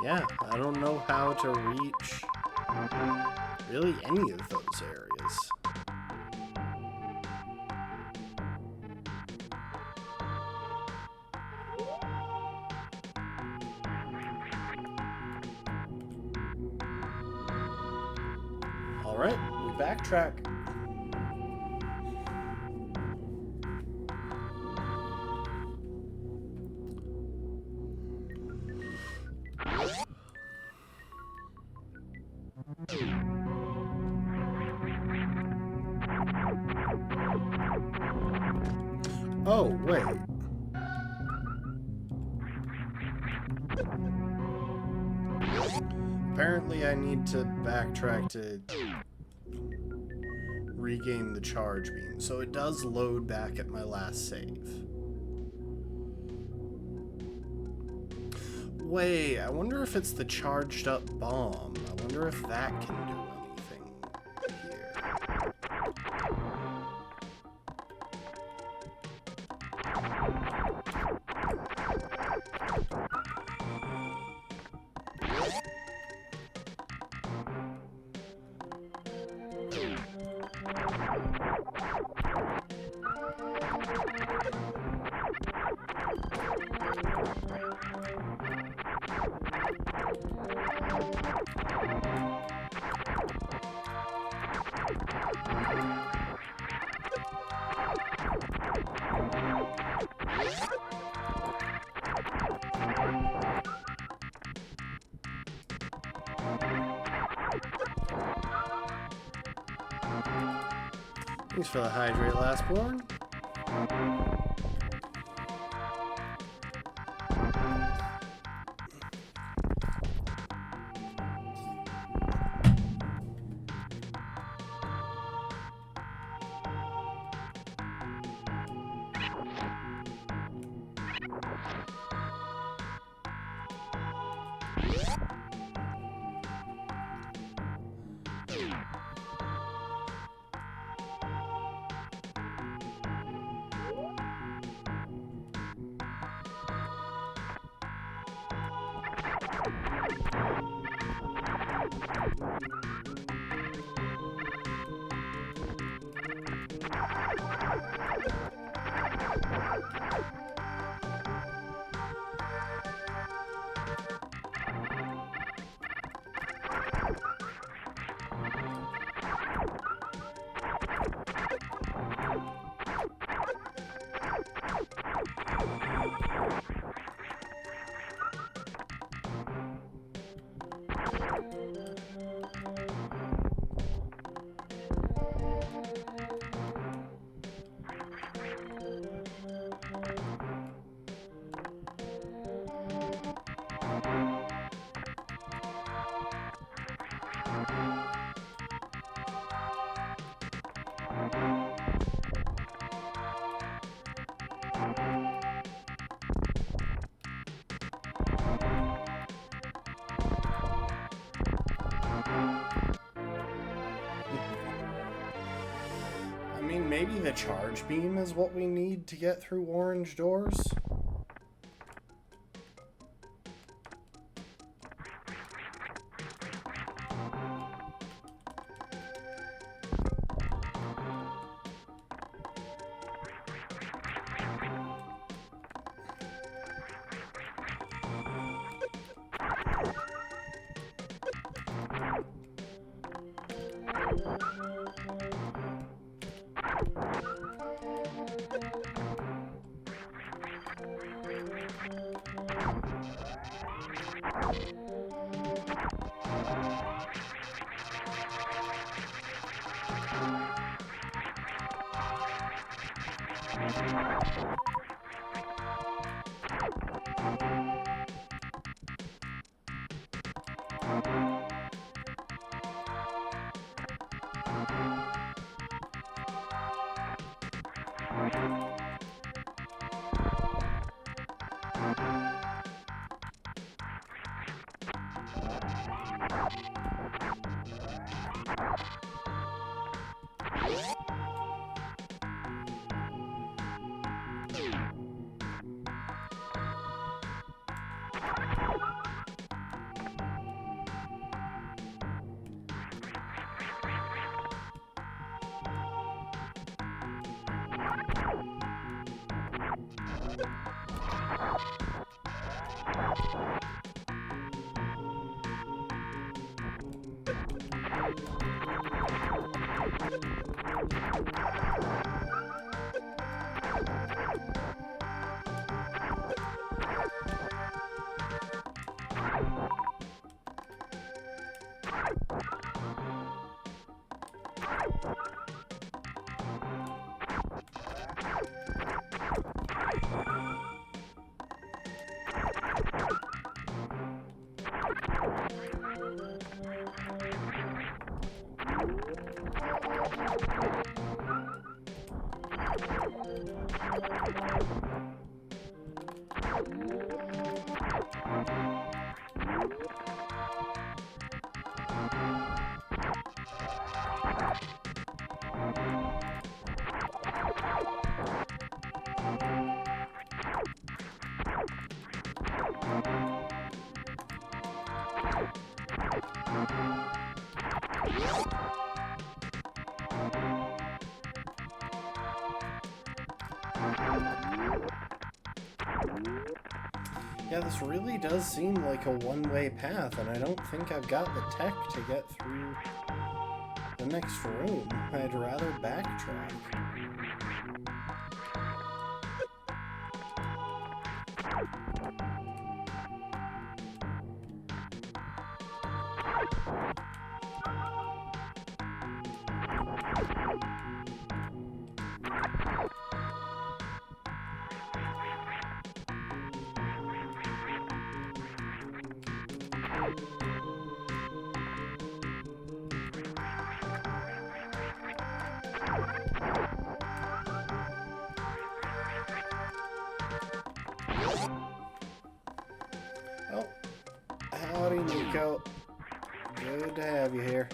Yeah, I don't know how to reach really any of those areas. Alright, we backtrack. Oh, wait. Apparently I need to backtrack to regain the charge beam. So it does load back at my last save. Wait, I wonder if it's the charged up bomb. I wonder if that can do anything here. Thanks for the hydrate, lastborn. I mean, maybe the charge beam is what we need to get through orange doors? Yeah, this really does seem like a one-way path, and I don't think I've got the tech to get through the next room. I'd rather backtrack. Oh, howdy, Nico. Good to have you here.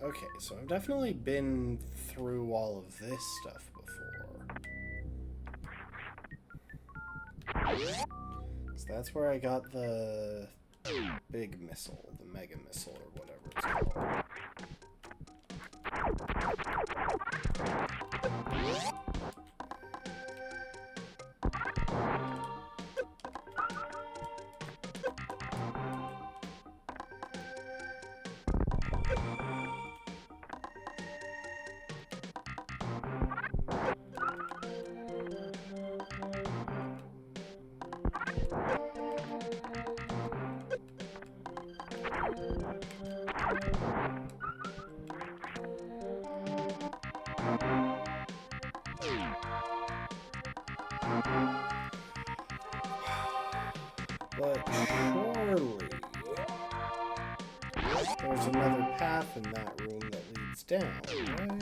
Okay, so I've definitely been through all of this stuff before. So that's where I got the big missile, the mega missile, or whatever it's called. down, right?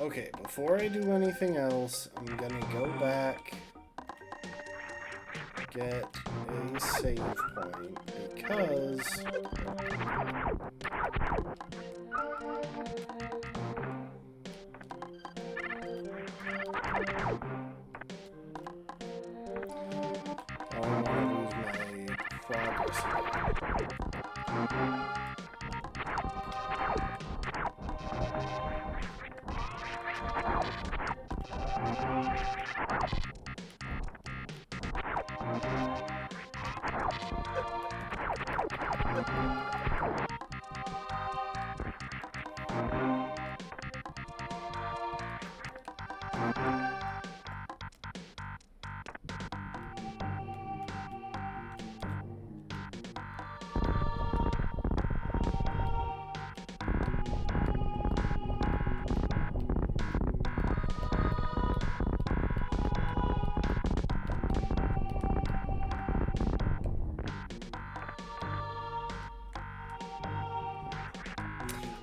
Okay, before I do anything else, I'm gonna go back, get a save point, because I don't want to lose my progress.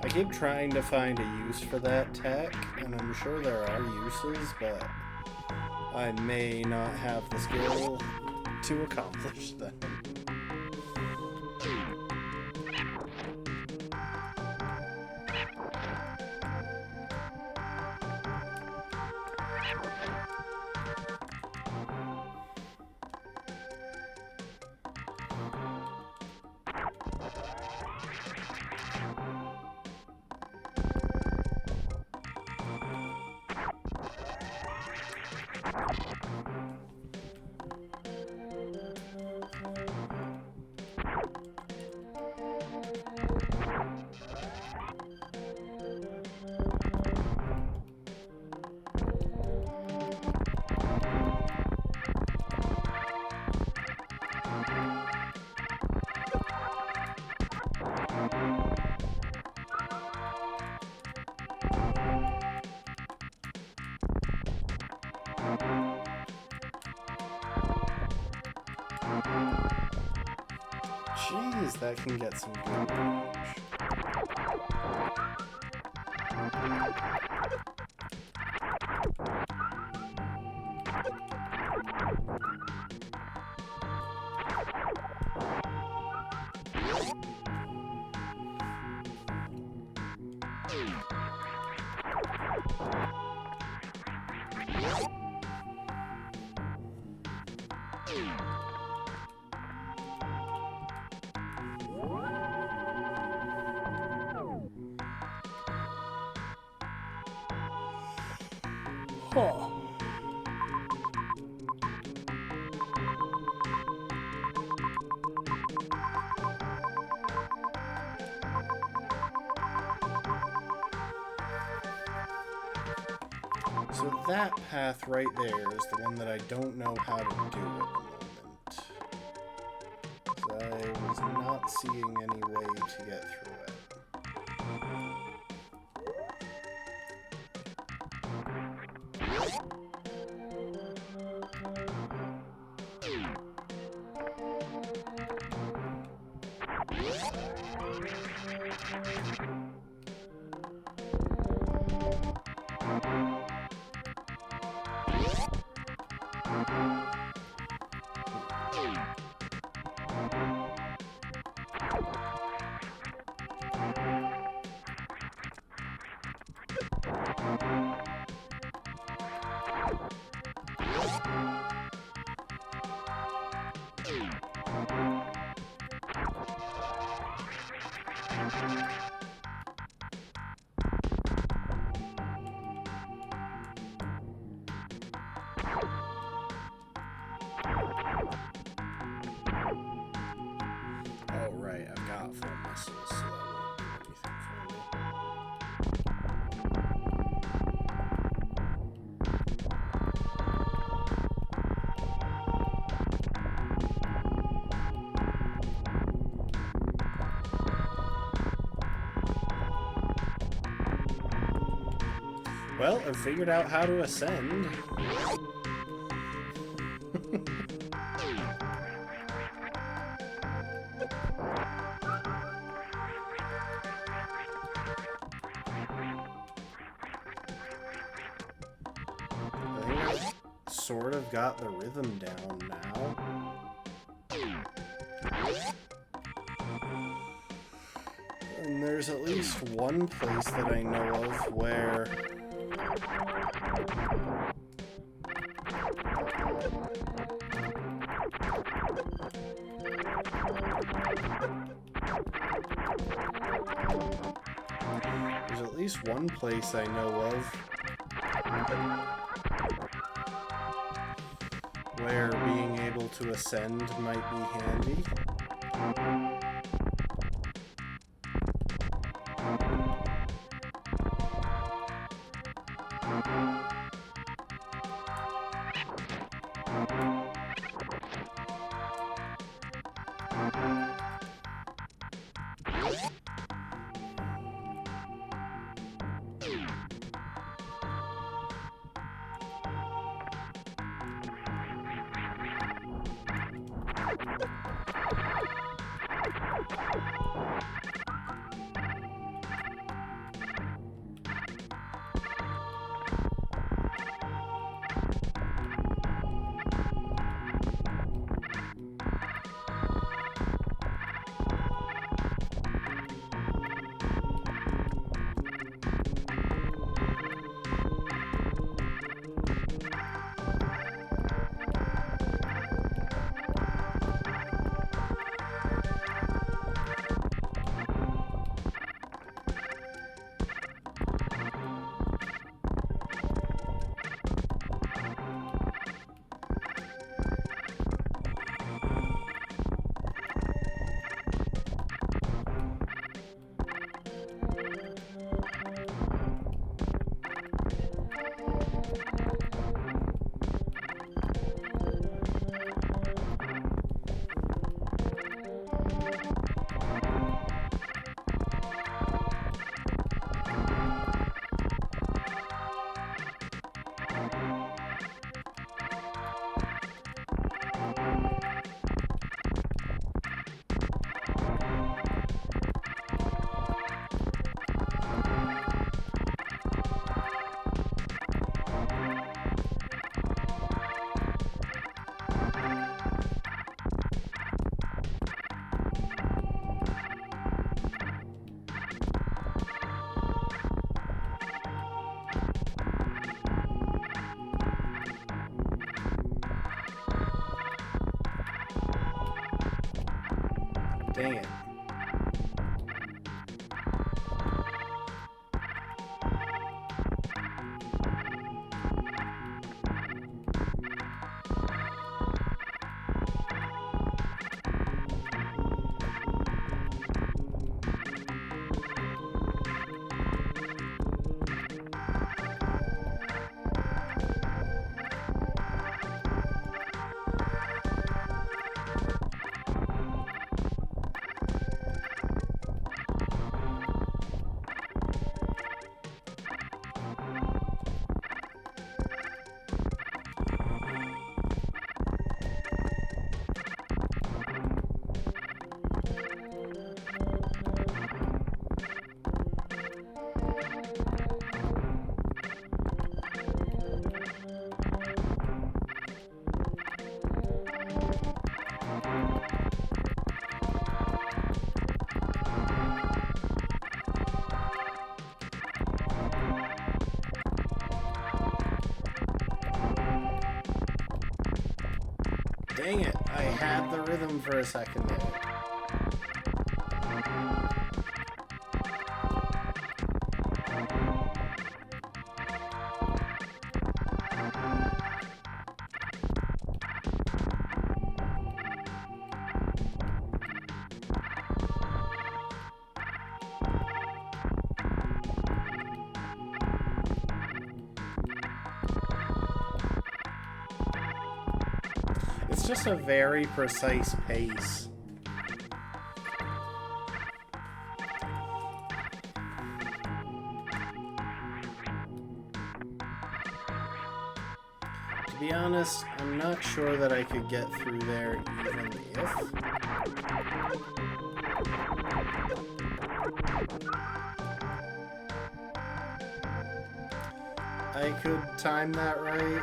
I keep trying to find a use for that tech, and I'm sure there are uses, but I may not have the skill to accomplish them. Jeez, that can get some good range. Huh. So that path right there is the one that I don't know how to do at the moment. So I was not seeing any way to get through it. Oh, right, I've got full missiles, so that won't do anything for me. Well, I've figured out how to ascend. Sort of got the rhythm down now. And there's at least one place that I know of where there's at least one place I know of where being able to ascend might be handy. Dang it. Dang it, I had the rhythm for a second there. It's just a very precise pace. To be honest, I'm not sure that I could get through there even if... I could time that right.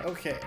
Okay.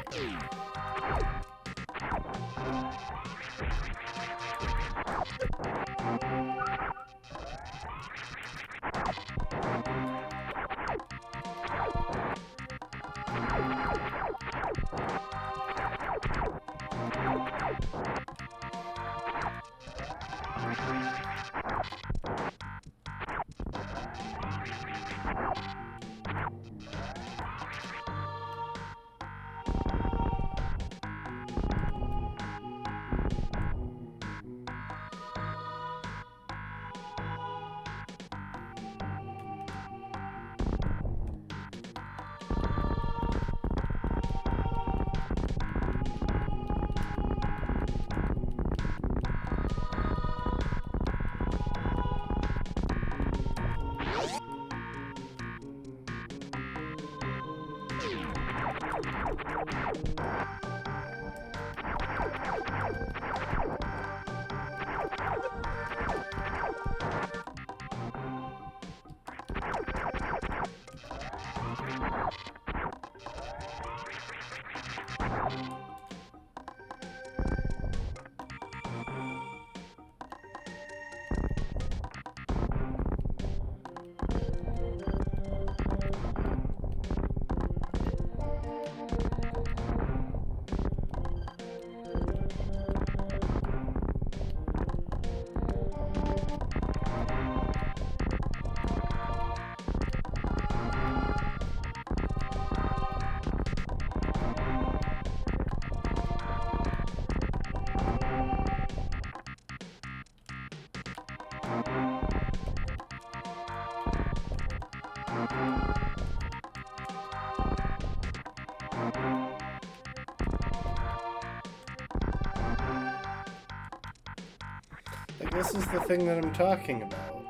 This is the thing that I'm talking about.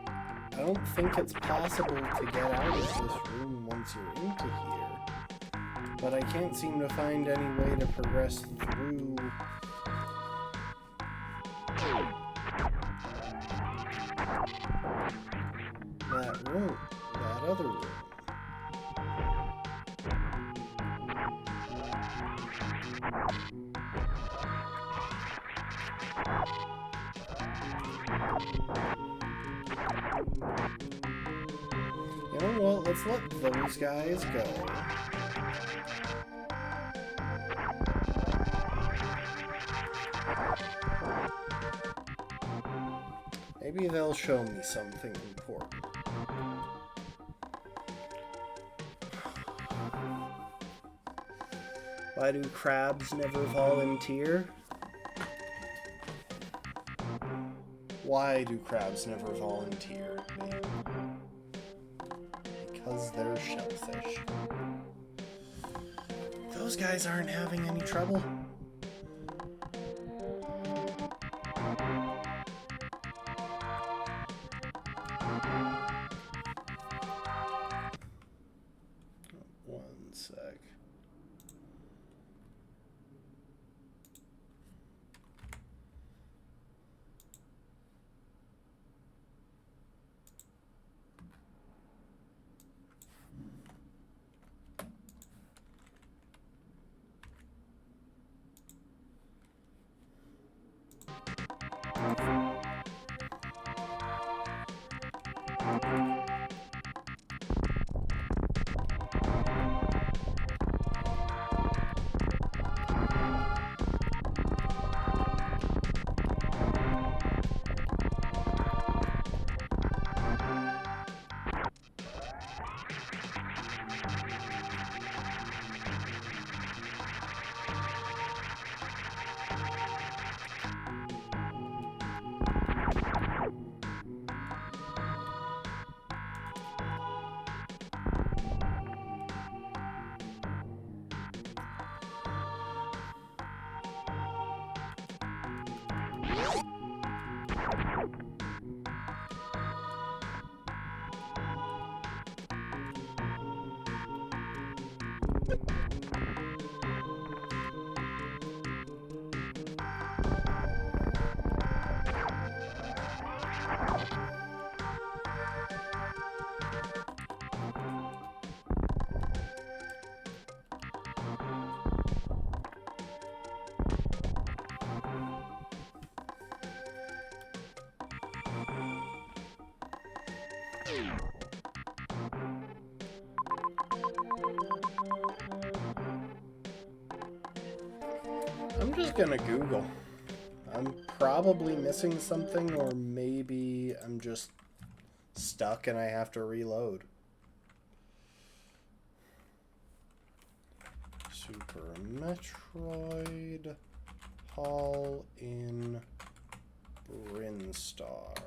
I don't think it's possible to get out of this room once you're into here. But I can't seem to find any way to progress through that room, that other room. You know what? Let's let those guys go. Maybe they'll show me something important. Why do crabs never volunteer? Why do crabs never volunteer? Because they're shellfish. Those guys aren't having any trouble. One sec. I'm just gonna Google. I'm probably missing something, or maybe I'm just stuck and I have to reload. Super Metroid Hall in Brinstar.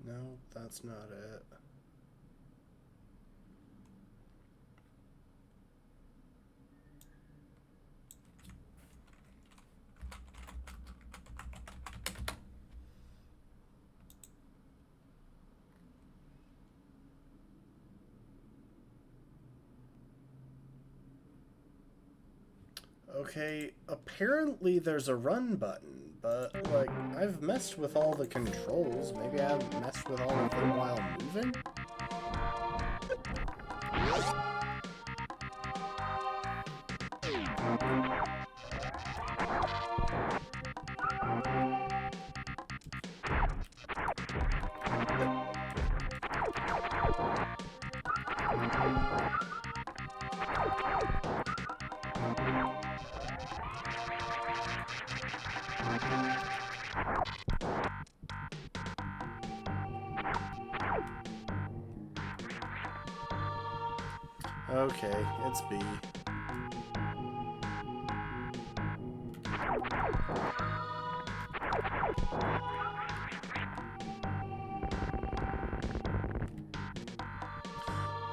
No, that's not it. Okay, apparently there's a run button, but, like, I've messed with all the controls. Maybe I haven't messed with all of them while moving? Okay, it's B.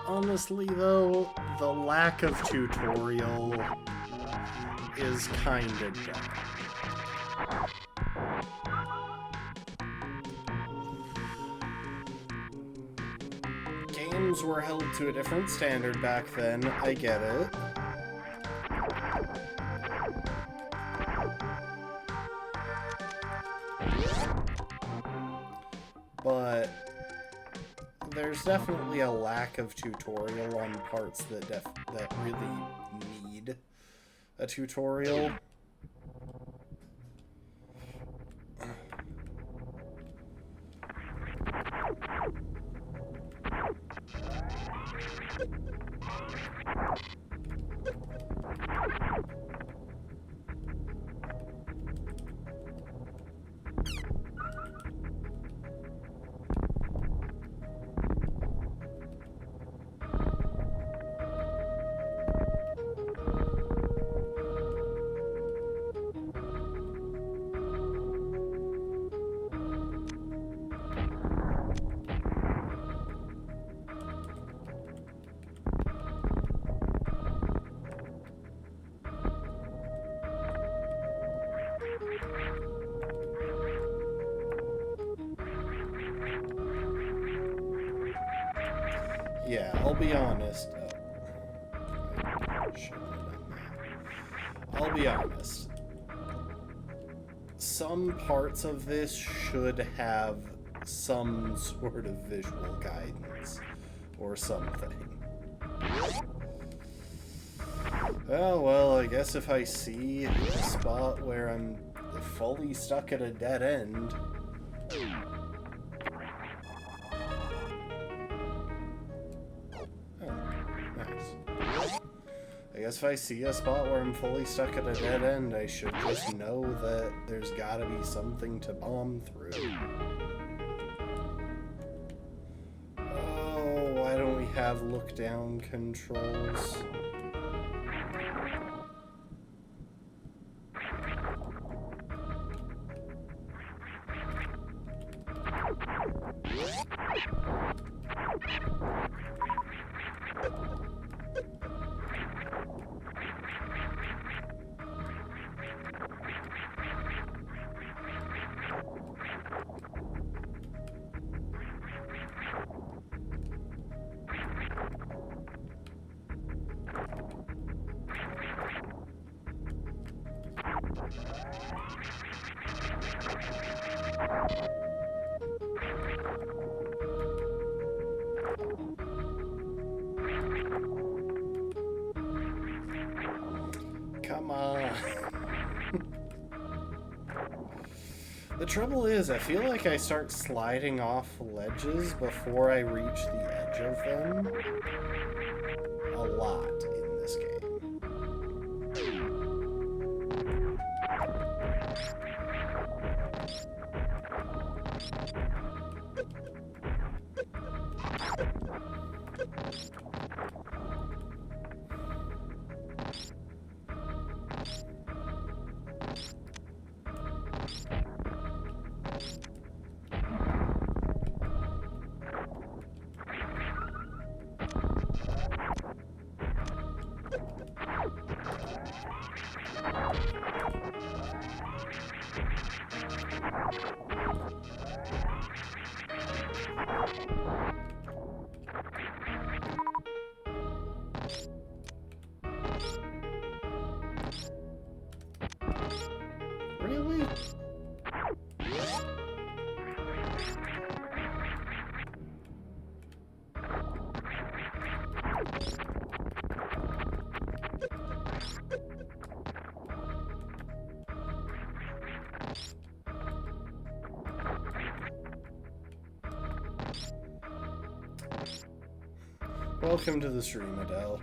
Honestly, though, the lack of tutorial is kinda dumb. Games were held to a different standard back then, I get it. But there's definitely a lack of tutorial on parts that really need a tutorial. Yeah, I'll be honest. I'll be honest. Some parts of this should have some sort of visual guidance or something. Oh, well, I guess if I see a spot where I'm fully stuck at a dead end... I guess if I see a spot where I'm fully stuck at a dead end, I should just know that there's gotta be something to bomb through. Oh, why don't we have look-down controls? Come on. The trouble is, I feel like I start sliding off ledges before I reach the edge of them a lot in this game. Really? Welcome to the stream, Adele.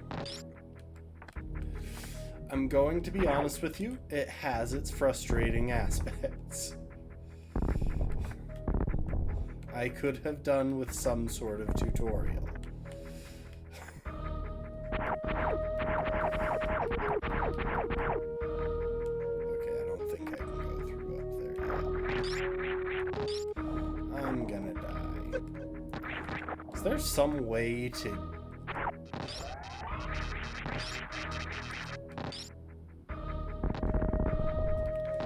I'm going to be honest with you, it has its frustrating aspects. I could have done with some sort of tutorial. Okay, I don't think I can go through up there yet. I'm gonna die. Is there some way to...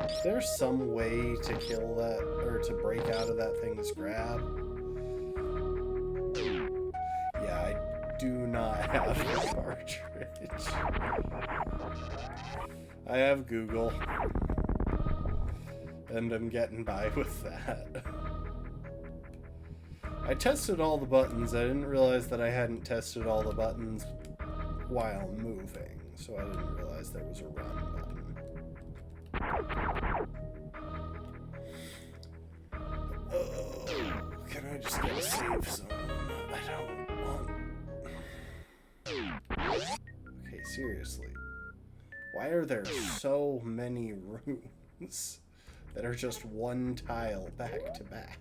Is there some way to kill that, or to break out of that thing's grab? Yeah, I do not have a cartridge. I have Google, and I'm getting by with that. I tested all the buttons. I didn't realize that I hadn't tested all the buttons while moving, so I didn't realize there was a run button. Oh, can I just get a save zone? I don't want... Okay, seriously. Why are there so many rooms that are just one tile back to back?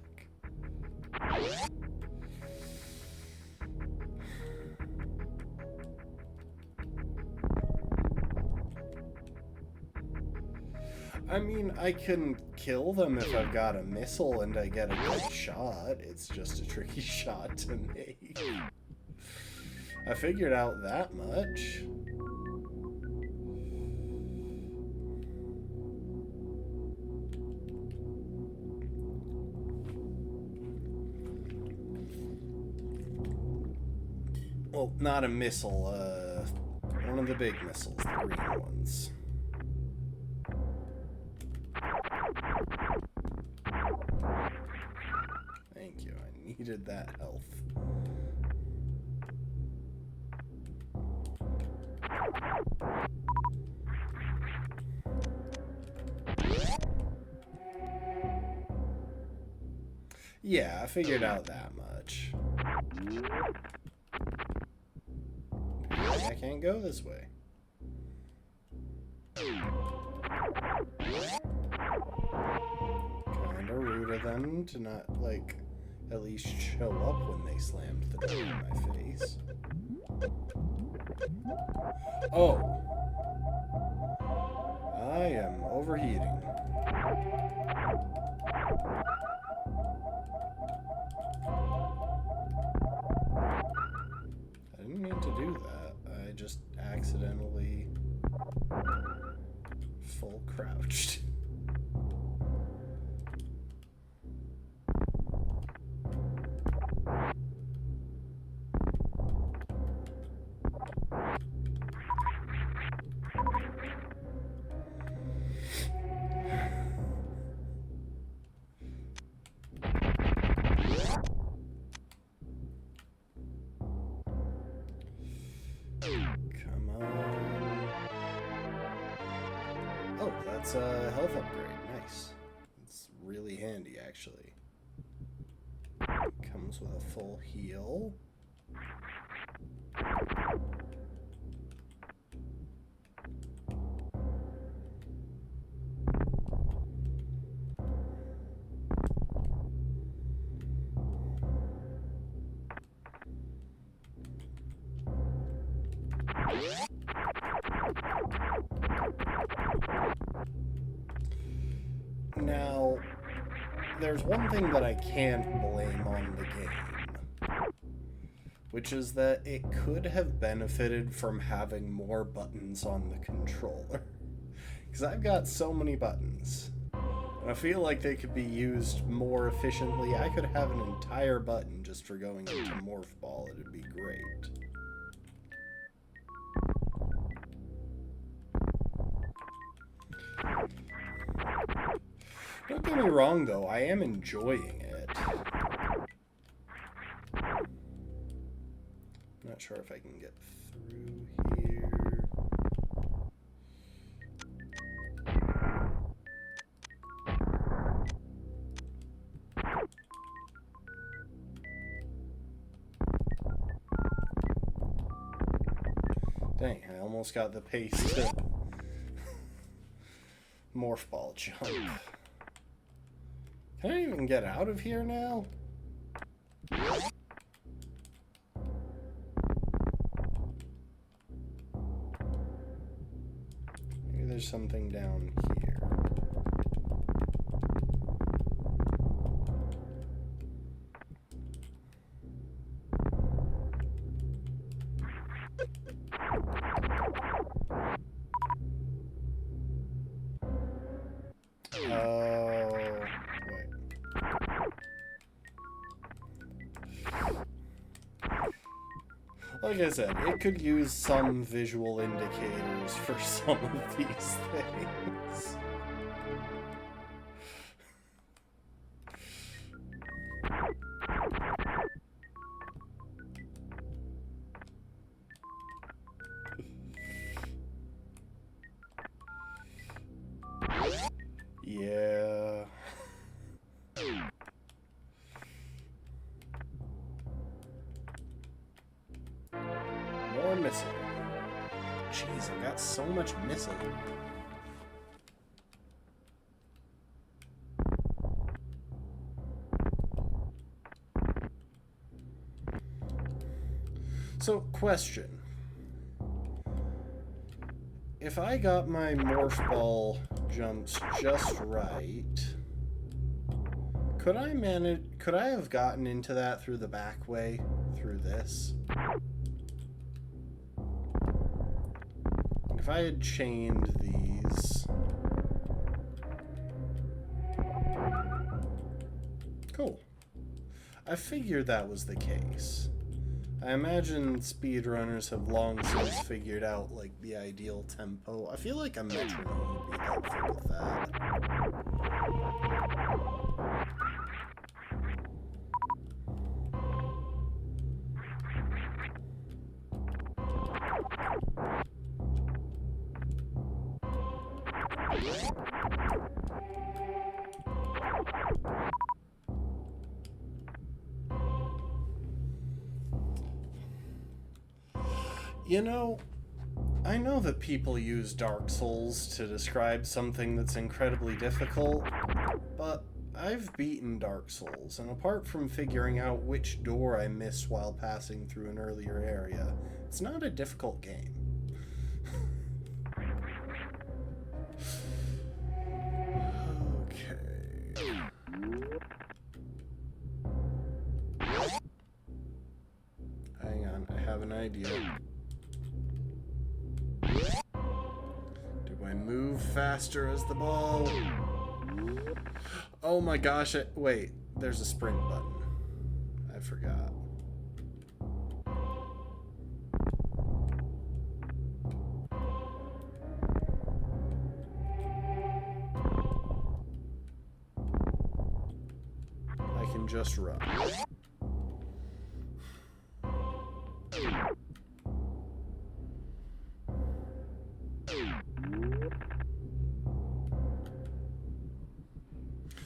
I mean, I can kill them if I've got a missile and I get a good shot. It's just a tricky shot to make. I figured out that much. Well, not a missile, one of the big missiles, the green ones. Thank you, I needed that health. Yeah, I figured out that much. I can't go this way. Kinda rude of them to not, like, at least show up when they slammed the door in my face. Oh! I am overheating. I didn't mean to do that. I just accidentally full crouched. Come on. Oh, that's a health upgrade. Nice. It's really handy, actually. Comes with a full heal. Now, there's one thing that I can't blame on the game, which is that it could have benefited from having more buttons on the controller. Because I've got so many buttons, and I feel like they could be used more efficiently. I could have an entire button just for going into Morph Ball. It'd be great. Don't get me wrong, though. I am enjoying it. Not sure if I can get through here. Dang, I almost got the pace to morph ball jump. Can I even get out of here now? Maybe there's something down here. Like I said, it could use some visual indicators for some of these things. Yeah. More missile. Jeez, I got so much missile. So, question. If I got my morph ball jumps just right, could I have gotten into that through the back way, through this? If I had chained these... Cool. I figured that was the case. I imagine speedrunners have long since figured out, like, the ideal tempo. I feel like a metronome would be helpful with that. You know, I know that people use Dark Souls to describe something that's incredibly difficult, but I've beaten Dark Souls, and apart from figuring out which door I missed while passing through an earlier area, it's not a difficult game. Okay. Hang on, I have an idea. Do I move faster as the ball? Oh my gosh, wait, there's a sprint button. I forgot. I can just run.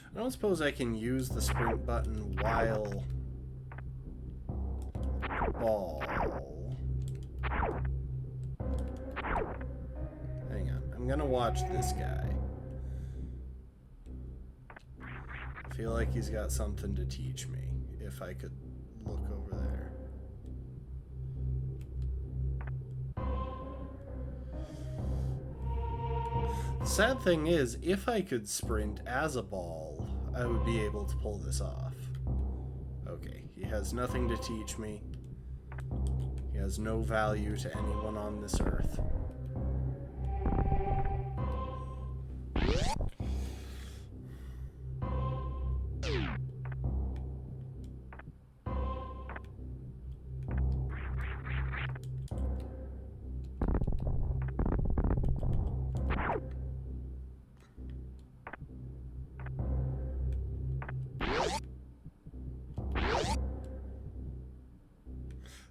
I don't suppose I can use the sprint button while ball. Hang on, I'm gonna watch this guy. I feel like he's got something to teach me, if I could look over there. The sad thing is, if I could sprint as a ball, I would be able to pull this off. Okay, he has nothing to teach me. He has no value to anyone on this earth.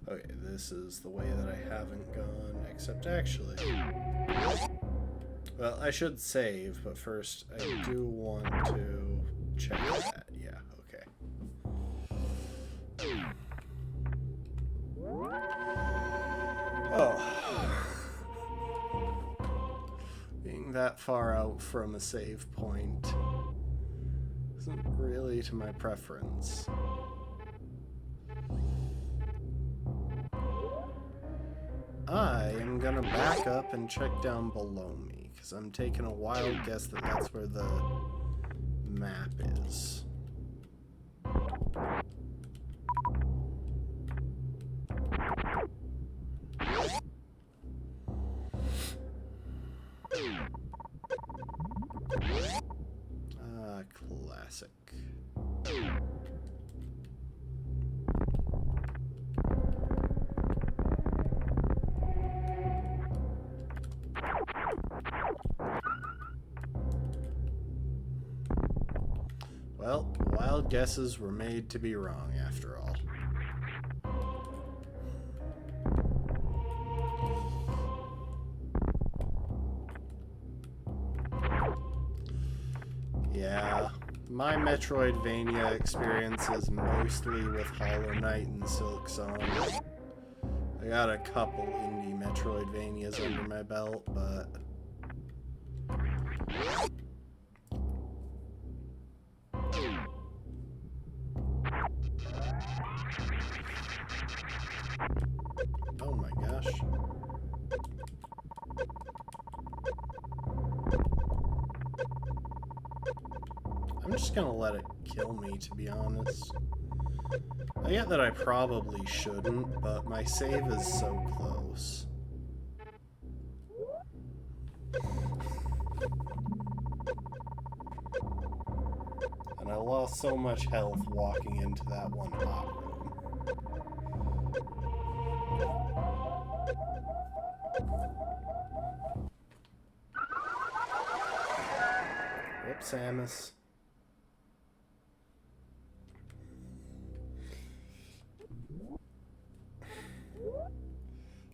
Okay, this is the way that I haven't gone, except actually... Well, I should save, but first I do want to check that. Yeah, okay. Oh. Being that far out from a save point isn't really to my preference. I am gonna back up and check down below me, because I'm taking a wild guess that that's where the map is. Classic. Well, wild guesses were made to be wrong after all. Yeah, my Metroidvania experience is mostly with Hollow Knight and Silk Song. I got a couple indie Metroidvanias under my belt, but... Oh my gosh. I'm just gonna let it kill me, to be honest. I get that I probably shouldn't, but my save is so close. And I lost so much health walking into that one hot room. Whoops, Samus.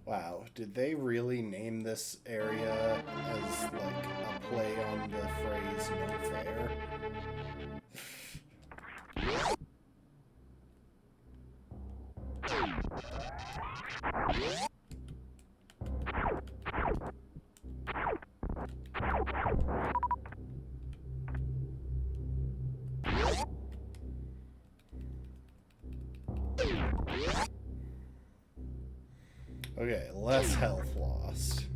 Wow, did they really name this area as, like, a play on the phrase no fair? Okay, less health lost.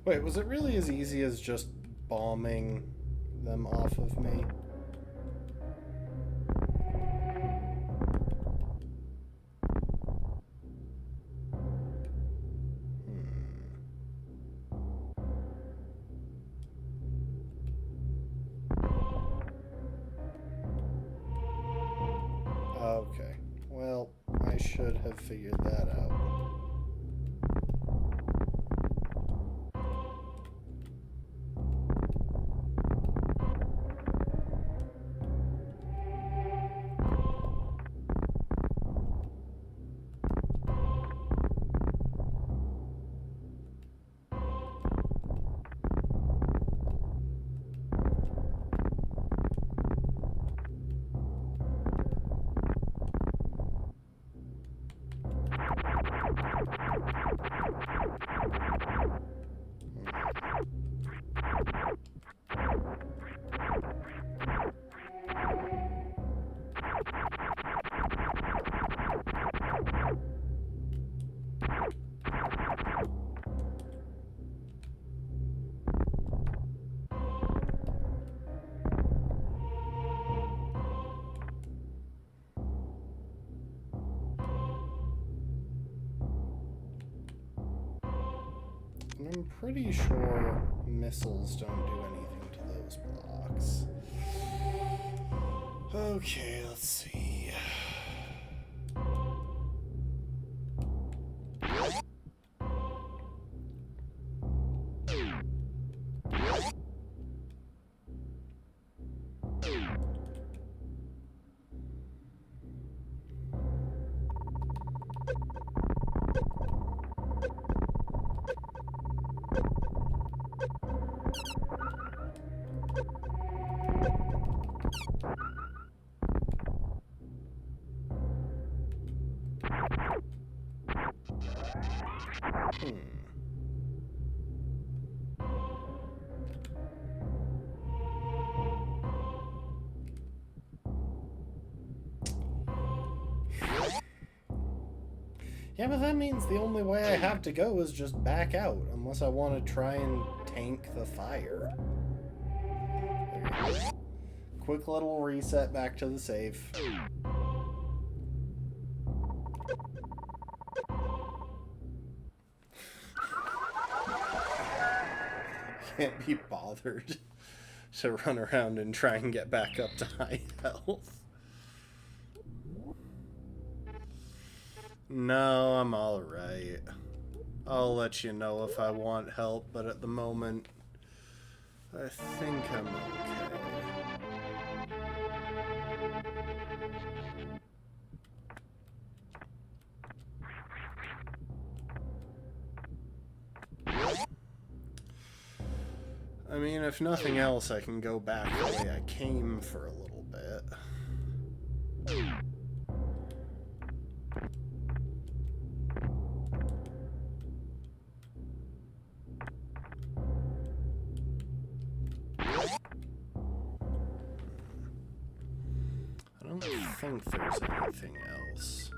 Wait, was it really as easy as just bombing them off of me? Okay, well, I should have figured that out. And I'm pretty sure missiles don't do anything to those blocks. Okay, let's see. Yeah, but that means the only way I have to go is just back out, unless I want to try and tank the fire. Quick little reset back to the safe. Can't be bothered to run around and try and get back up to high health. No, I'm alright. I'll let you know if I want help, but at the moment, I think I'm okay. I mean, if nothing else, I can go back the way I came for a little bit. I don't think there's anything else.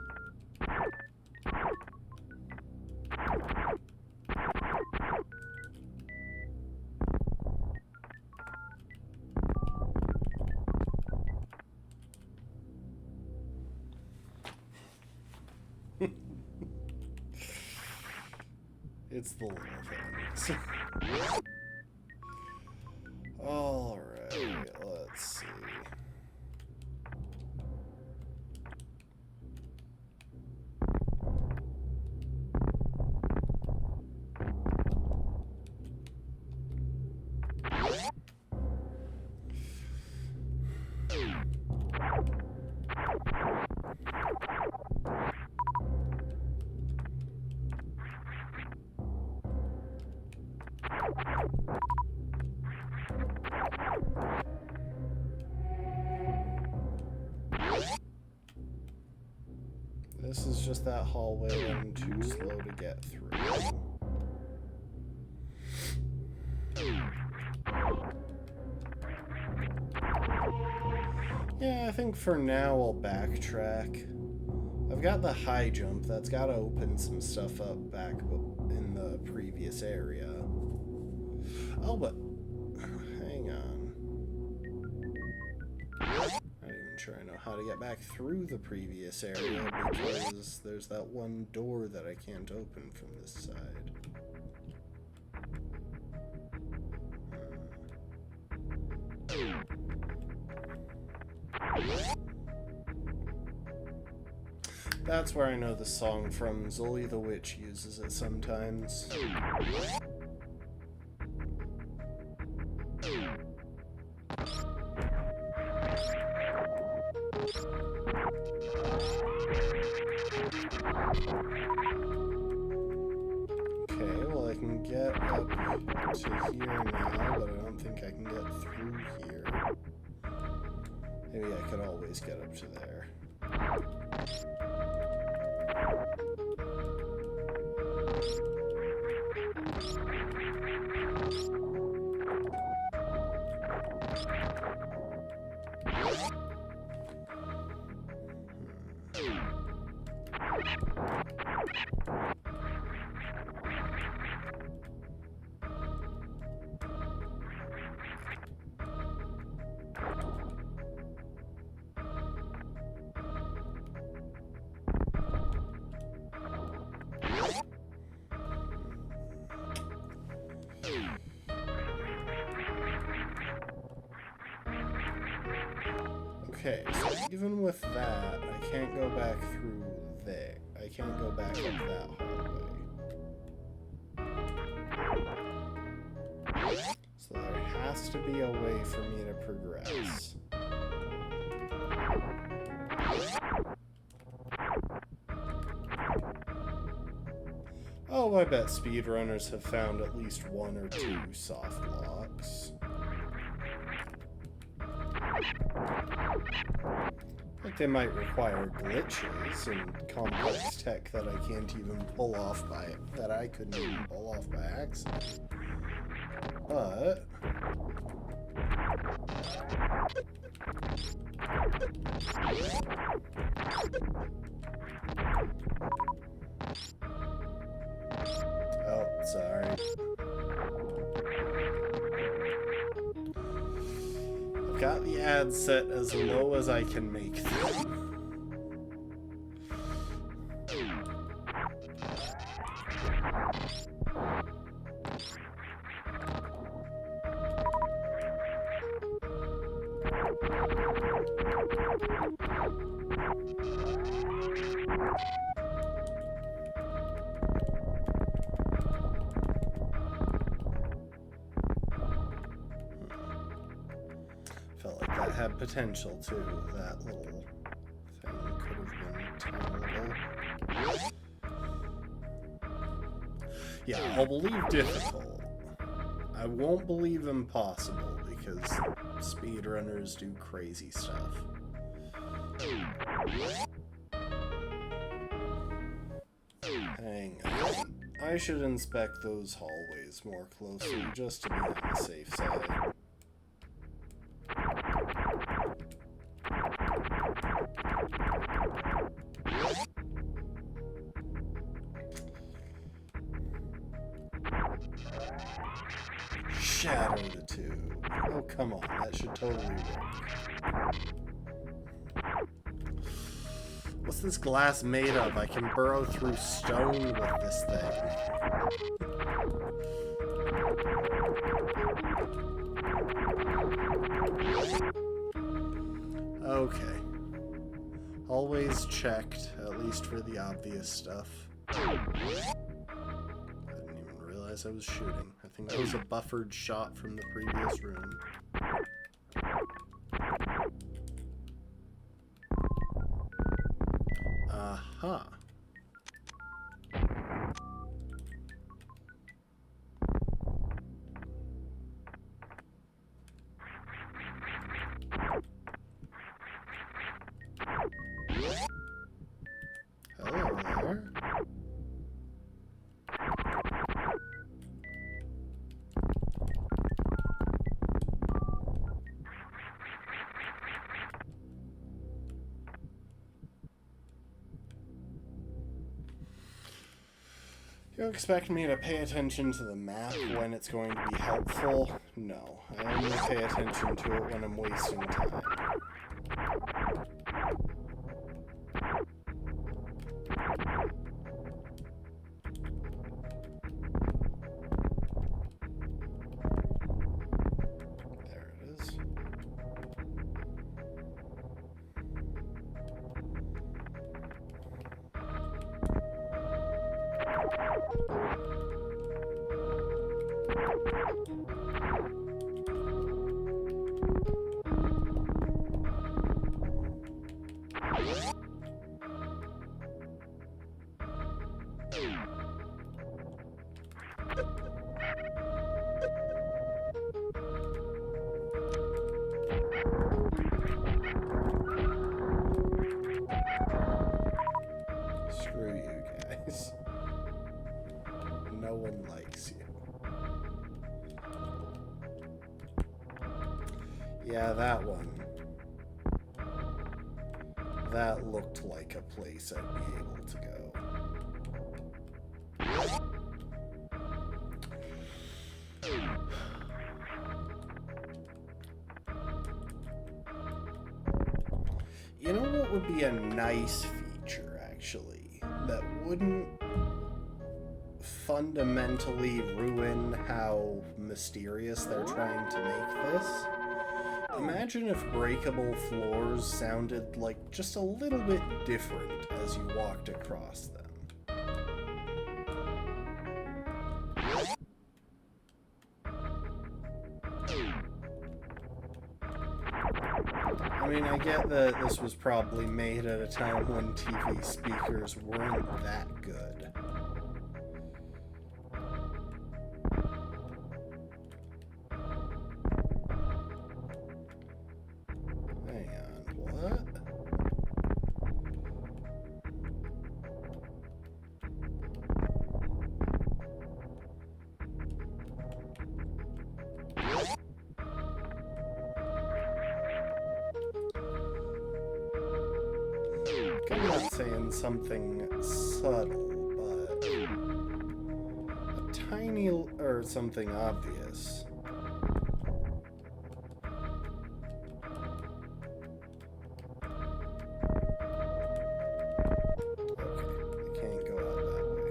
It's the little things. Alright, let's see. This is just that hallway I'm too slow to get through. Yeah, I think for now I'll backtrack. I've got the high jump. That's got to open some stuff up back in the previous area. Oh, but hang on. I'm not even sure I know how to get back through the previous area because there's that one door that I can't open from this side. That's where I know the song from. Zully the Witch uses it sometimes. Okay, well I can get up to here now, but I don't think I can get through here. Maybe I could always get up to there. Okay, so even with that, I can't go back through there. I can't go back up that hallway. So there has to be a way for me to progress. Oh, I bet speedrunners have found at least 1 or 2 soft locks. Like they might require glitches and complex tech that I can't even pull off that I couldn't even pull off by accident. But oh, sorry. I've got the ads set as low as I can make them. Felt like that had potential too. That little thing could have been terrible. Yeah, I'll believe difficult. I won't believe impossible because speedrunners do crazy stuff. Hang on. I should inspect those hallways more closely just to be on the safe side. Shadow the 2. Oh, come on. That should totally work. What's this glass made of? I can burrow through stone with this thing. Okay. Always checked, at least for the obvious stuff. I didn't even realize I was shooting. I think that was a buffered shot from the previous room. Aha. Hello there. You expect me to pay attention to the map when it's going to be helpful? No, I only pay attention to it when I'm wasting time. There it is. Screw you guys. No one likes you. Yeah, that one. That looked like a place I'd be able to go. You know what would be a nice feature, actually, that wouldn't fundamentally ruin how mysterious they're trying to make this? Imagine if breakable floors sounded like just a little bit different as you walked across them. I mean, I get that this was probably made at a time when TV speakers weren't that good. Hang on, what? I'm not saying something subtle, but a tiny or something obvious. Okay, I can't go out that way.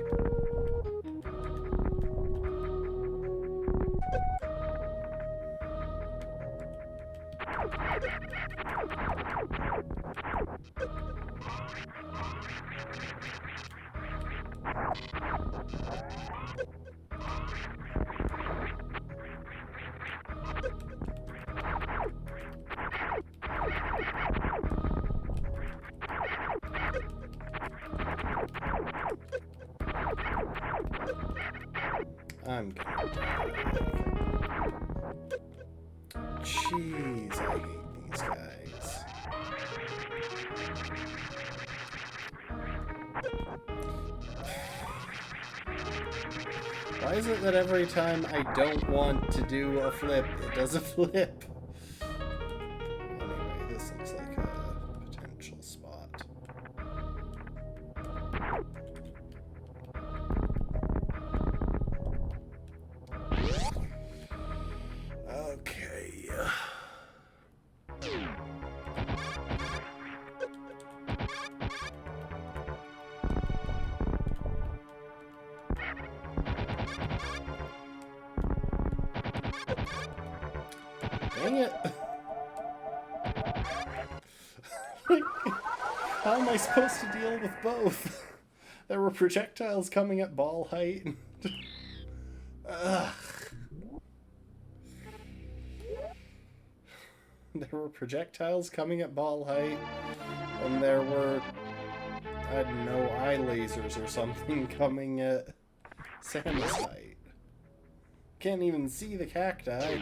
I'm gonna die. Jeez, I hate these guys. Why is it that every time I don't want to do a flip, it does a flip? Anyway, this looks like a potential spot. Okay. Dang it. How am I supposed to deal with both? There were projectiles coming at ball height. Ugh. There were projectiles coming at ball height, and there were, I don't know, eye lasers or something coming at Samus height. Can't even see the cacti.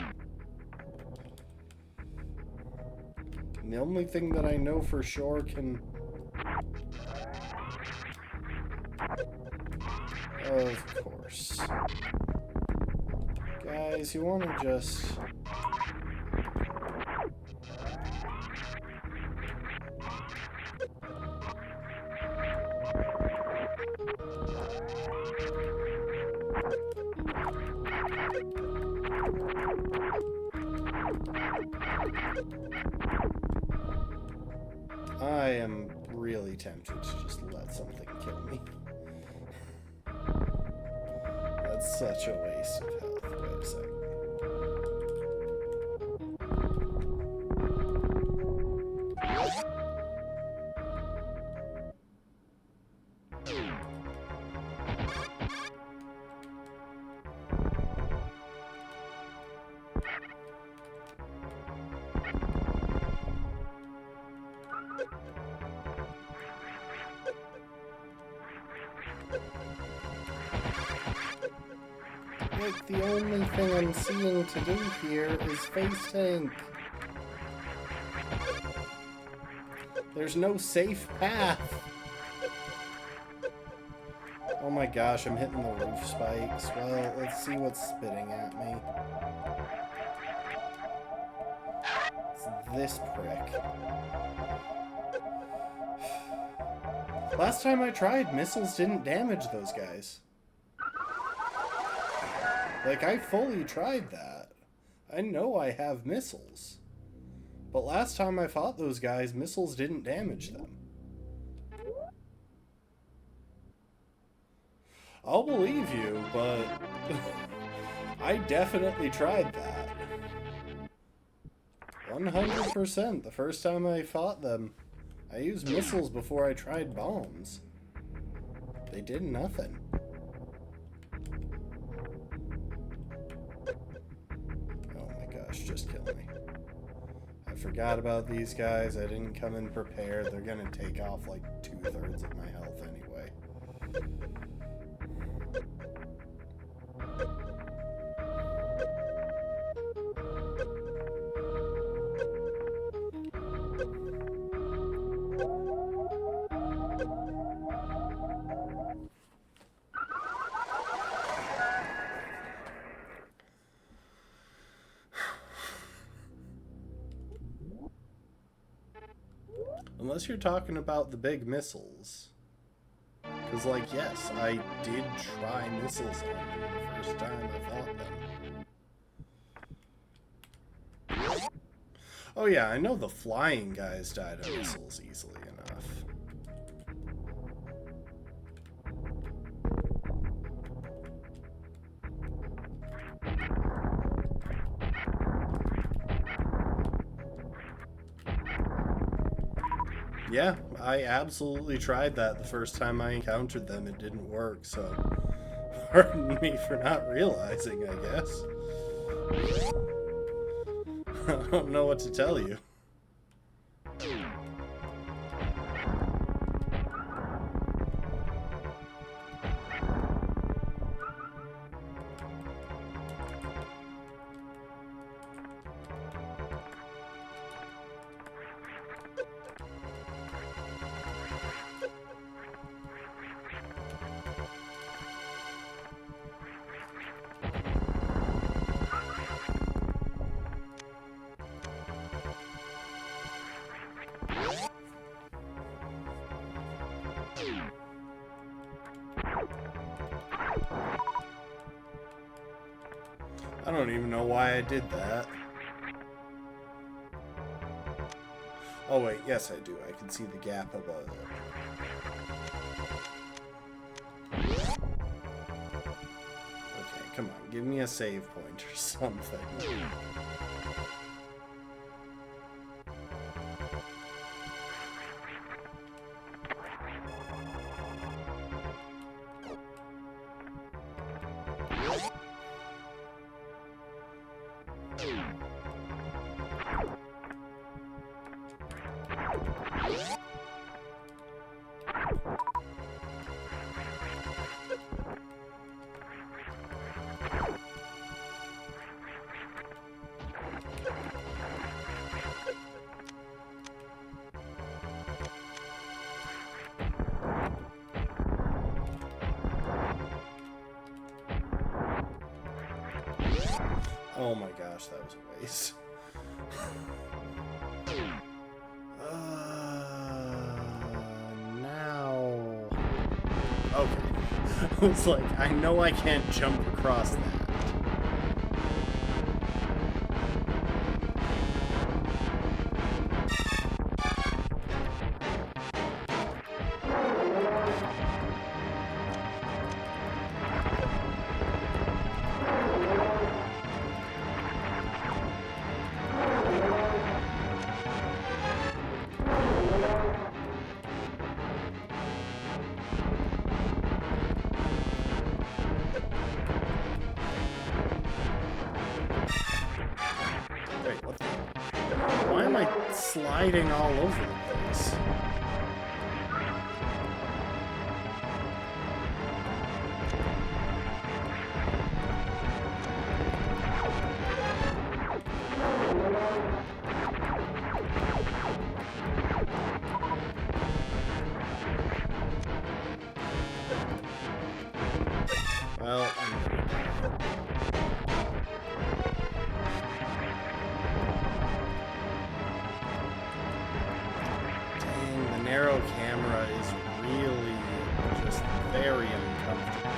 And the only thing that I know for sure can... Of course. Guys, you want to just... I am really tempted to just let something kill me. That's such a waste of health. Wait a second. Like, the only thing I'm seeing to do here is face tank. There's no safe path. Oh my gosh, I'm hitting the roof spikes. Well, let's see what's spitting at me. It's this prick. Last time I tried, missiles didn't damage those guys. Like, I fully tried that. I know I have missiles. But last time I fought those guys, missiles didn't damage them. I'll believe you, but I definitely tried that. 100%. The first time I fought them, I used missiles before I tried bombs. They did nothing. Oh my gosh, just kill me. I forgot about these guys. I didn't come in prepared. They're gonna take off like 2/3 of my health anyway. Unless you're talking about the big missiles. Because, like, yes, I did try missiles on them the first time I fought them. Oh yeah, I know the flying guys died of missiles easily enough. Yeah, I absolutely tried that the first time I encountered them. It didn't work, so pardon me for not realizing, I guess. I don't know what to tell you. I don't even know why I did that. Oh wait, yes I do. I can see the gap above it. Okay, come on. Give me a save point or something. Oh my gosh, that was a waste. Now... Okay. I was like, I know I can't jump across that. Wait, what the... Why am I sliding all over the place? Well, dang, the narrow camera is really just very uncomfortable.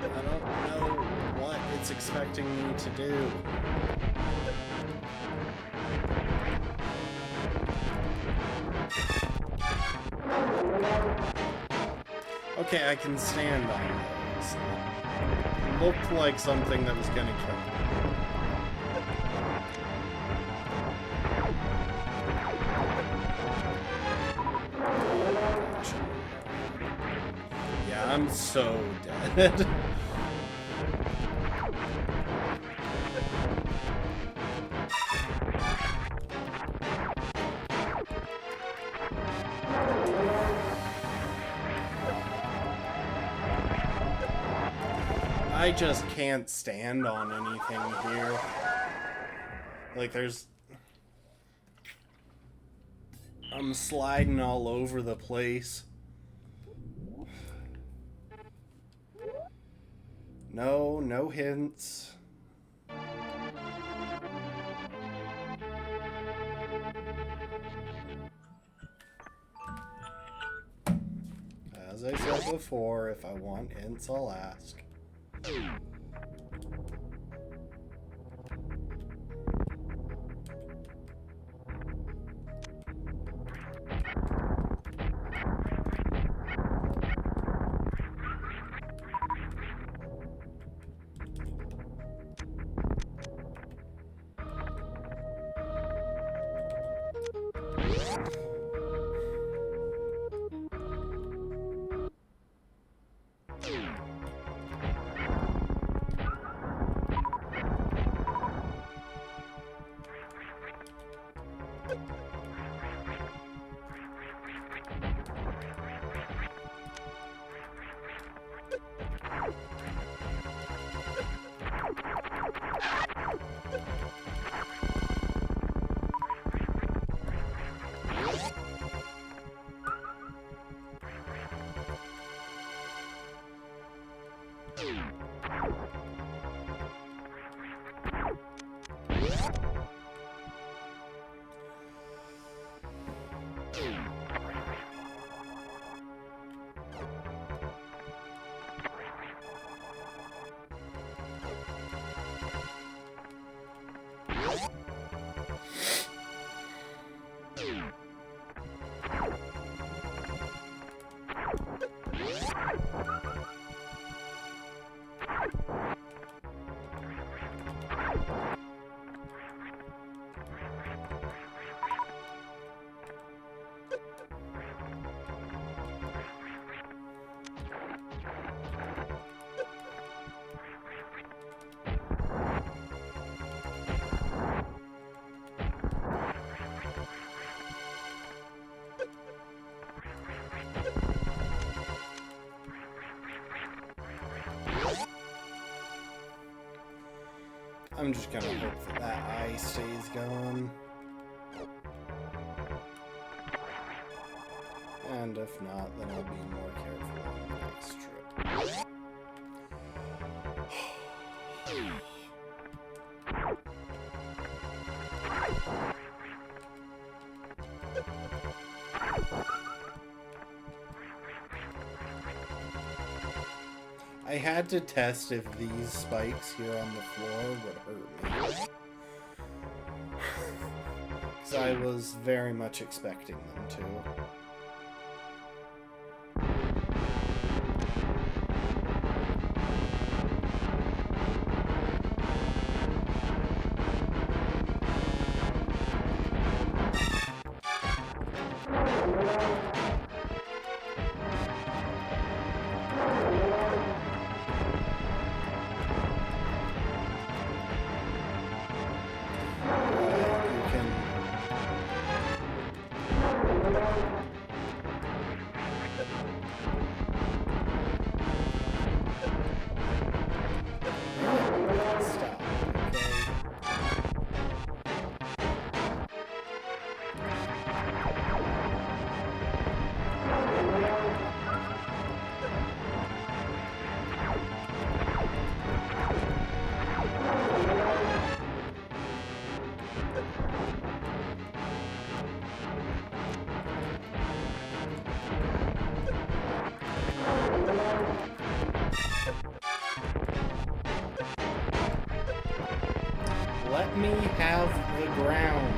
I don't know what it's expecting me to do. Okay, I can stand on those. It looked like something that was gonna kill me. I'm so dead. I just can't stand on anything here. Like, I'm sliding all over the place. No hints. As I said before, if I want hints, I'll ask. I'm just gonna hope that that eye stays going. And if not, then I'll be more careful on the next trip. I had to test if these spikes here on the floor would hurt me. Because I was very much expecting them to. Let me have the ground.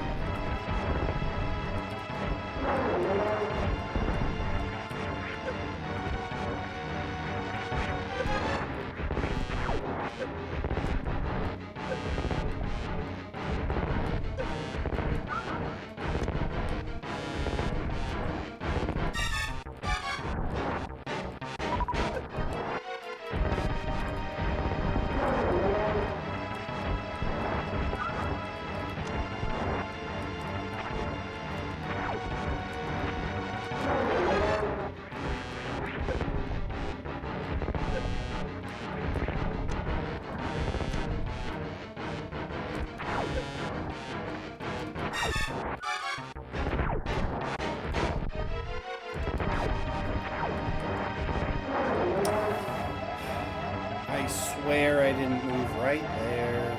I swear I didn't move right there.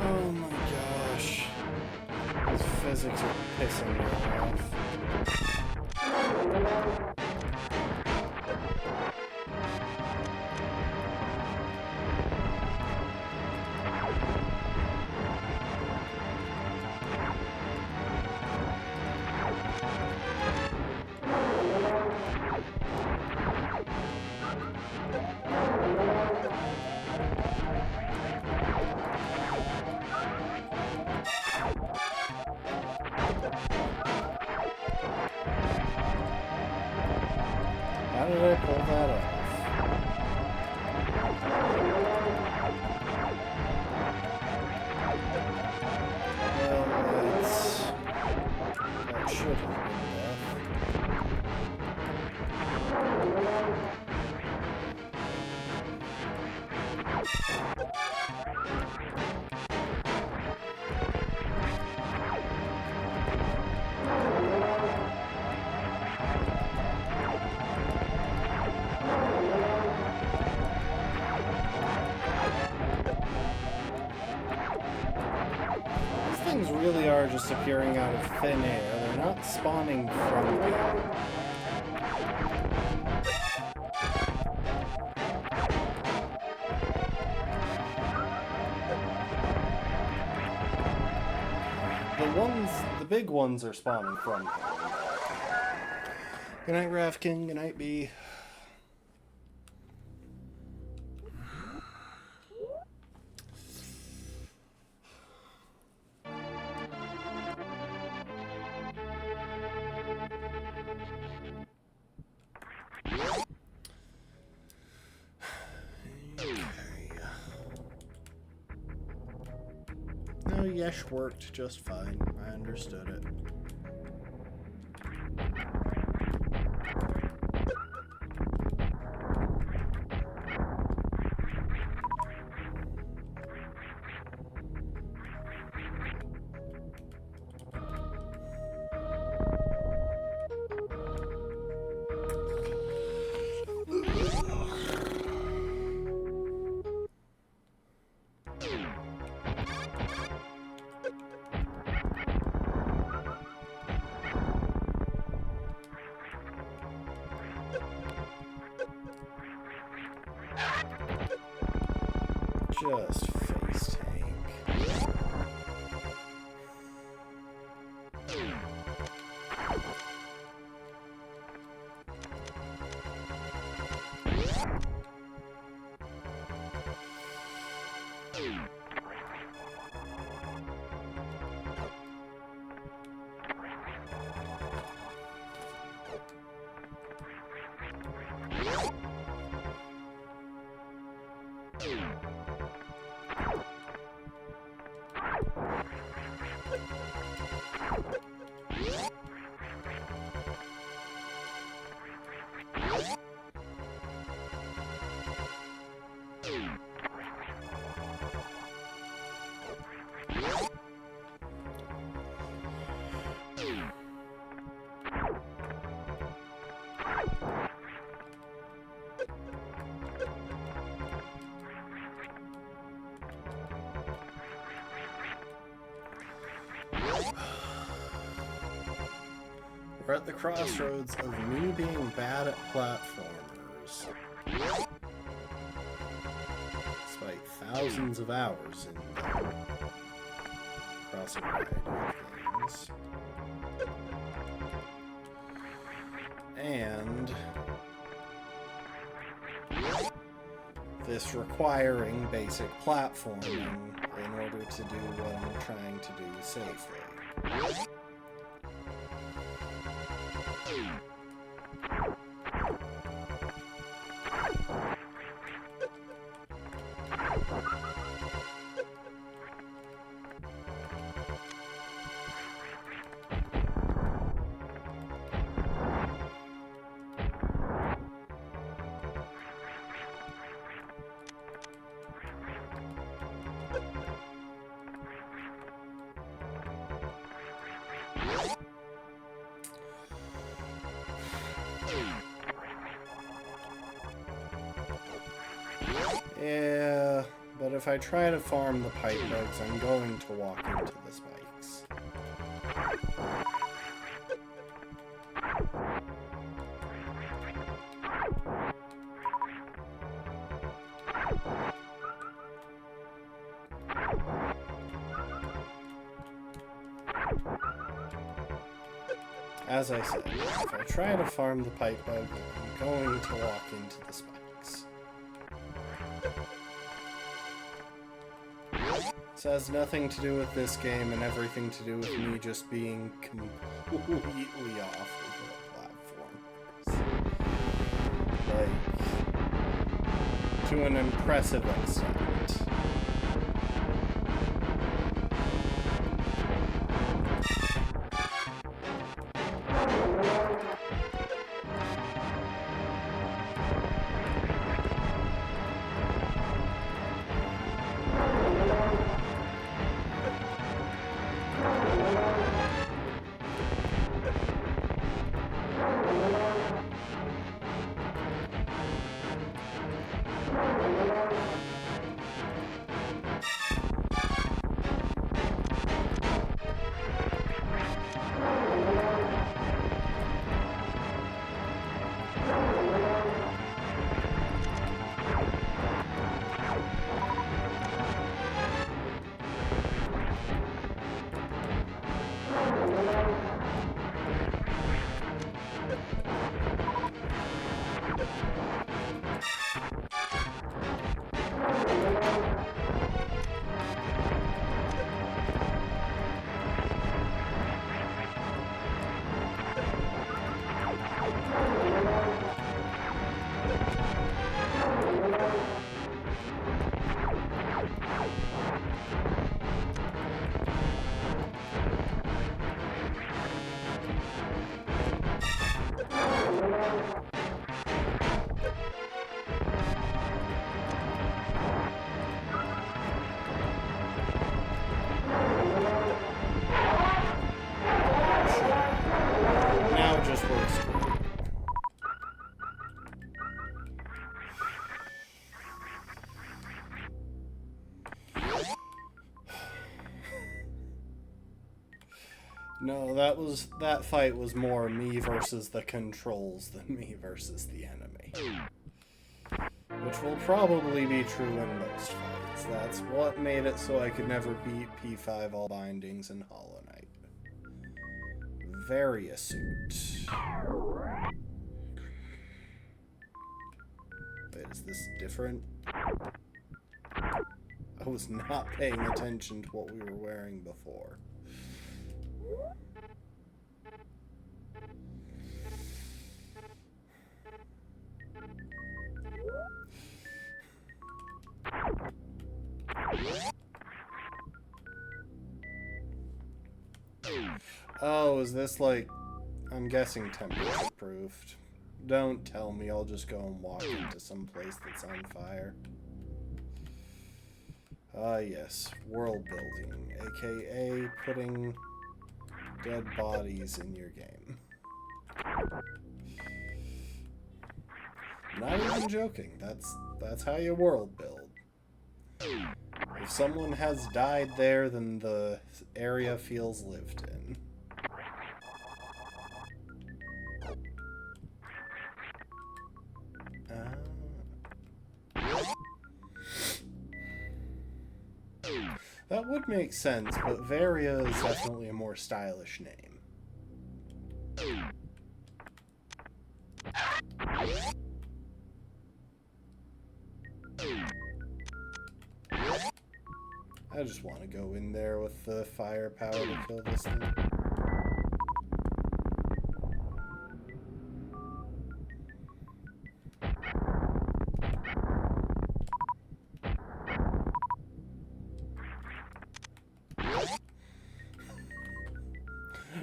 Oh my gosh. These physics are pissing me off. How did I pull that off? Well, that should have been death. These things really are just appearing out of thin air. They're not spawning from there. The big ones are spawning from there. Good night, Rafkin. Good night, B. No, Yesh worked just fine. I understood it. Just face tank. We're at the crossroads of me being bad at platformers. Despite thousands of hours in across a variety of things. And this requiring basic platforming in order to do what I'm trying to do safely. Yeah, but if I try to farm the pipe bugs, I'm going to walk into the spikes. As I said, if I try to farm the pipe bug, I'm going to walk into the spikes. This has nothing to do with this game and everything to do with me just being completely off of the platforms. Like, to an impressive extent. No, that fight was more me versus the controls than me versus the enemy. Which will probably be true in most fights. That's what made it so I could never beat P5 all bindings in Hollow Knight. Very astute. Wait, is this different? I was not paying attention to what we were wearing before. Oh, is this like... I'm guessing temperature proofed. Don't tell me, I'll just go and walk into some place that's on fire. Ah, yes. World building, aka putting dead bodies in your game. Not even joking. That's how you world build. If someone has died there, then the area feels lived in. That would make sense, but Varia is definitely a more stylish name. I just want to go in there with the firepower to kill this thing.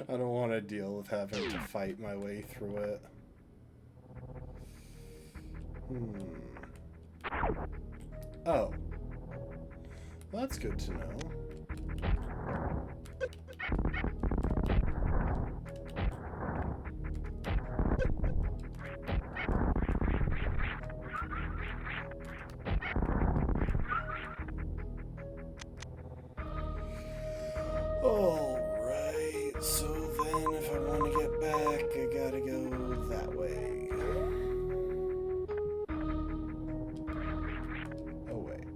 I don't want to deal with having to fight my way through it. Oh. Well, that's good to know. Alright, so then if I want to get back, I gotta go that way. Oh, wait.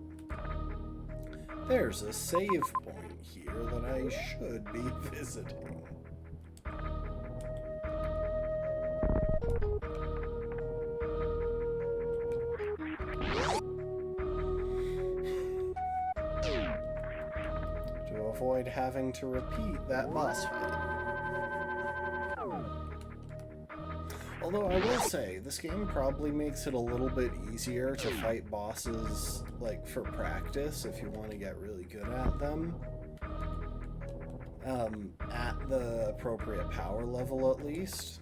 There's a save point here that I should be visiting. To avoid having to repeat that boss fight. Although I will say, this game probably makes it a little bit easier to fight bosses, like, for practice, if you want to get really good at them. At the appropriate power level, at least.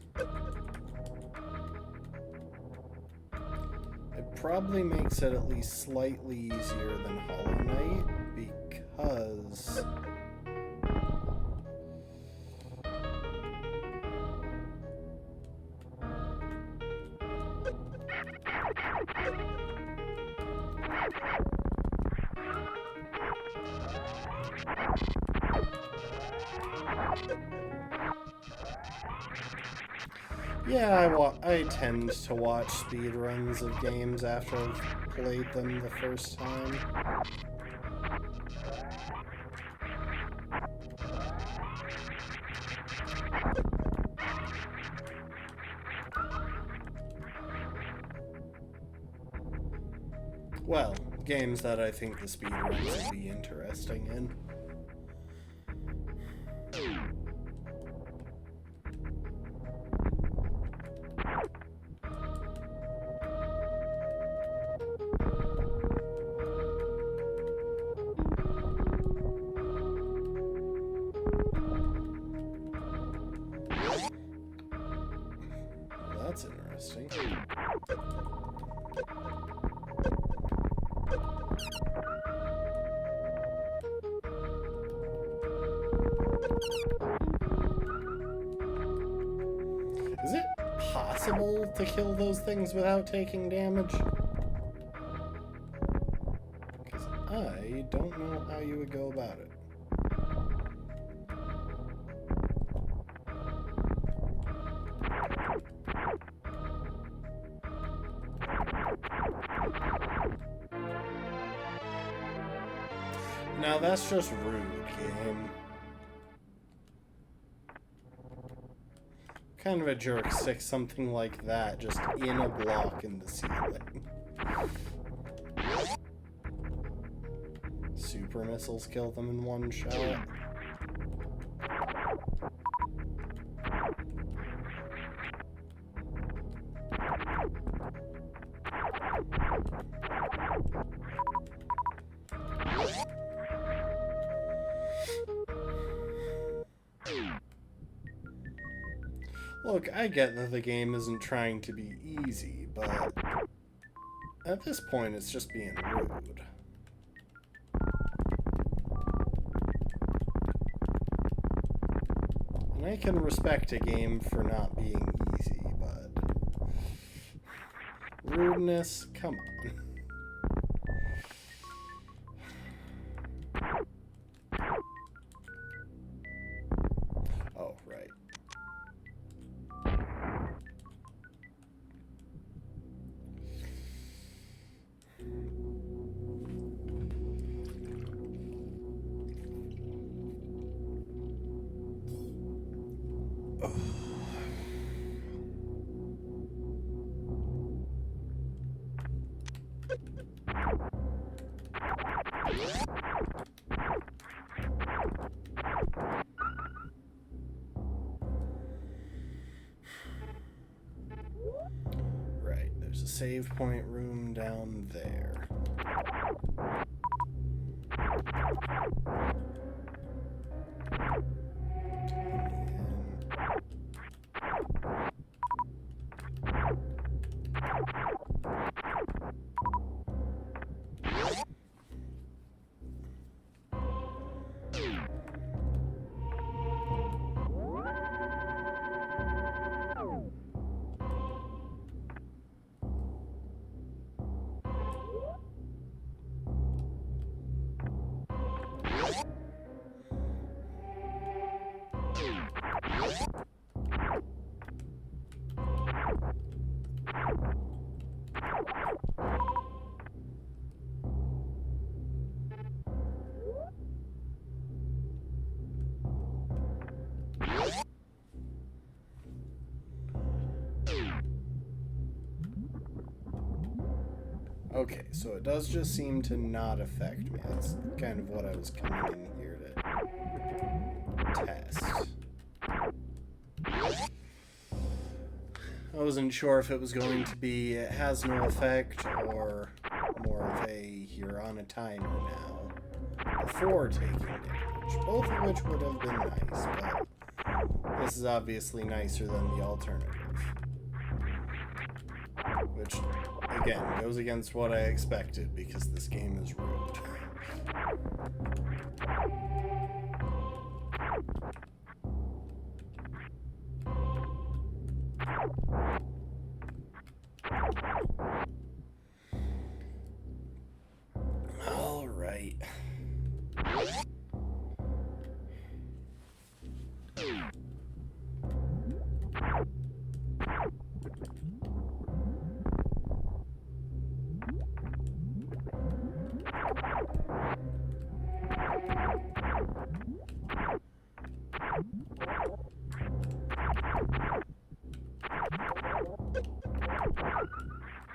It probably makes it at least slightly easier than Hollow Knight, because... Yeah, I tend to watch speedruns of games after I've played them the first time. Well, games that I think the speedruns will be interesting in. That's interesting. Is it possible to kill those things without taking damage? Because I don't know how you would go about it. Now that's just rude, game. Kind of a jerk sticks something like that just in a block in the ceiling. Super missiles kill them in one shot. Look, I get that the game isn't trying to be easy, but at this point it's just being rude. And I can respect a game for not being easy, but rudeness, come on. Oh, right. Right, there's a save point room down there. Okay, so it does just seem to not affect me. That's kind of what I was coming in here to test. I wasn't sure if it was going to be it has no effect or more of a you're on a timer now before taking damage. Both of which would have been nice, but this is obviously nicer than the alternative. Which, again, goes against what I expected because this game is rude. All right.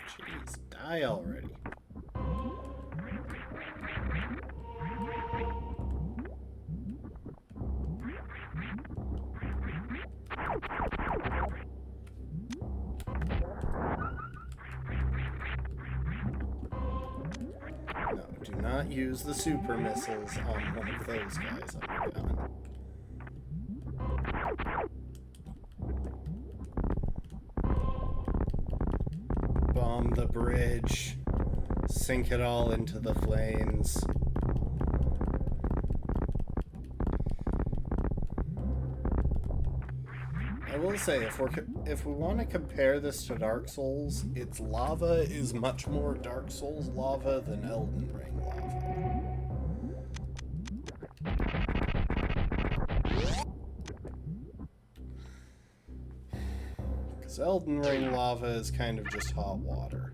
Jeez, die already. No, do not use the super missiles on one of those guys. I'm done. Bomb the bridge. Sink it all into the flames. I will say, if we want to compare this to Dark Souls, its lava is much more Dark Souls lava than Elden Ring lava. Because Elden Ring lava is kind of just hot water.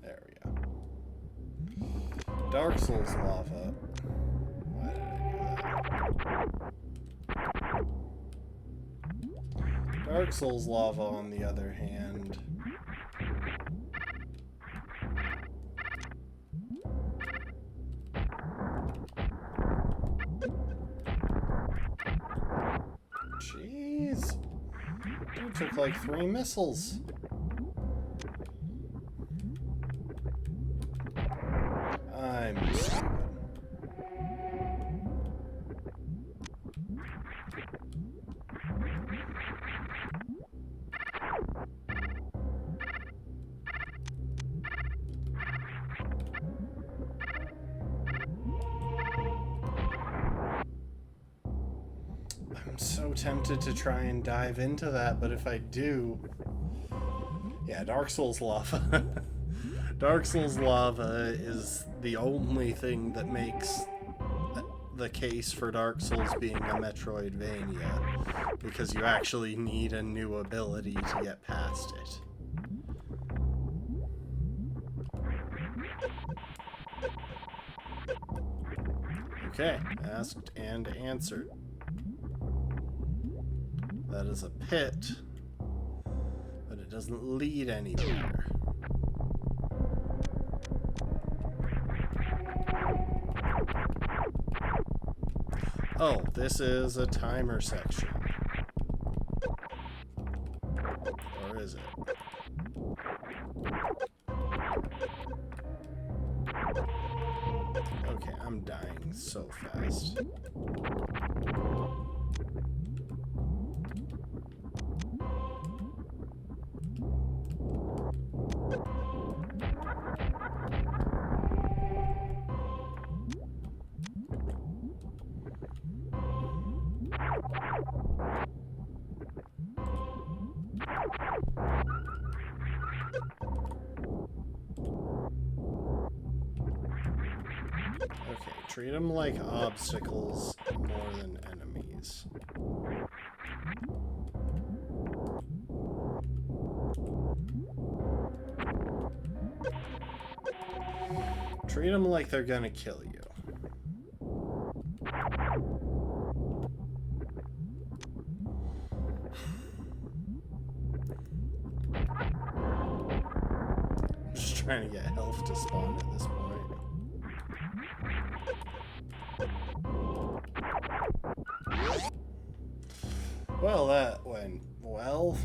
There we go. Dark Souls lava. Why did I do that? Dark Souls lava, on the other hand, jeez, dude took like 3 missiles. I'm stupid. I'm so tempted to try and dive into that, but if I do... Yeah, Dark Souls lava. Dark Souls lava is the only thing that makes the case for Dark Souls being a Metroidvania, because you actually need a new ability to get past it. Okay, asked and answered. That is a pit, but it doesn't lead anywhere. Oh, this is a timer section. Or is it? Okay, I'm dying so fast. Okay, treat them like obstacles more than enemies. Treat them like they're gonna kill you. I'm just trying to get health to spawn at this point. Well, that went well.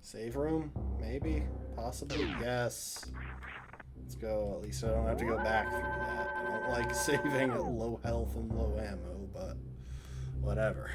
Save room? Maybe? Possibly? Yes. Let's go. At least I don't have to go back through that. I don't like saving at low health and low ammo, but whatever.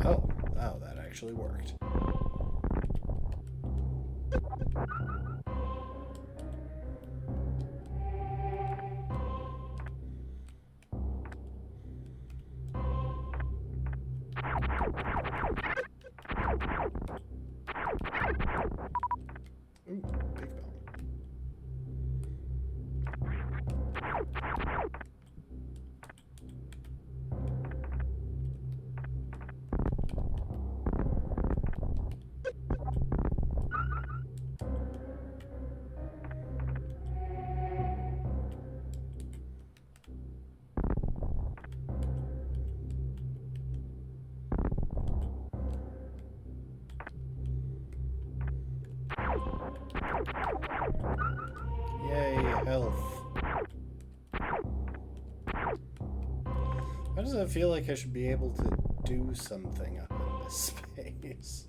Oh, wow, that actually worked. Ooh, big bell. Yay, health. Why does it feel like I should be able to do something up in this space?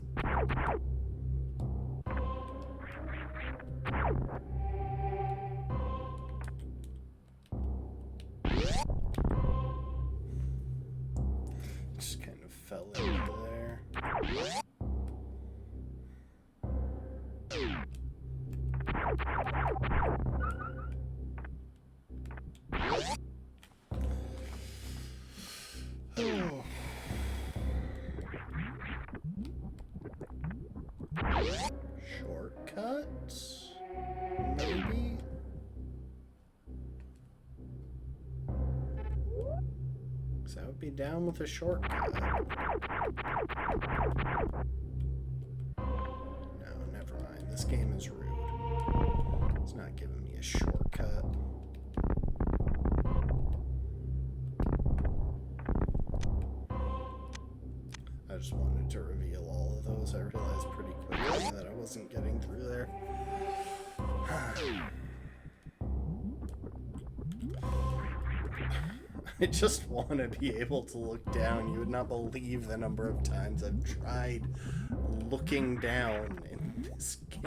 Just kind of fell into there. Shortcuts? Maybe? Because I would be down with a shortcut. No, never mind. This game is rude. It's not giving me a shortcut. I just wanted to reveal all of those. I realized pretty quickly that I wasn't getting through there. I just want to be able to look down. You would not believe the number of times I've tried looking down in this game.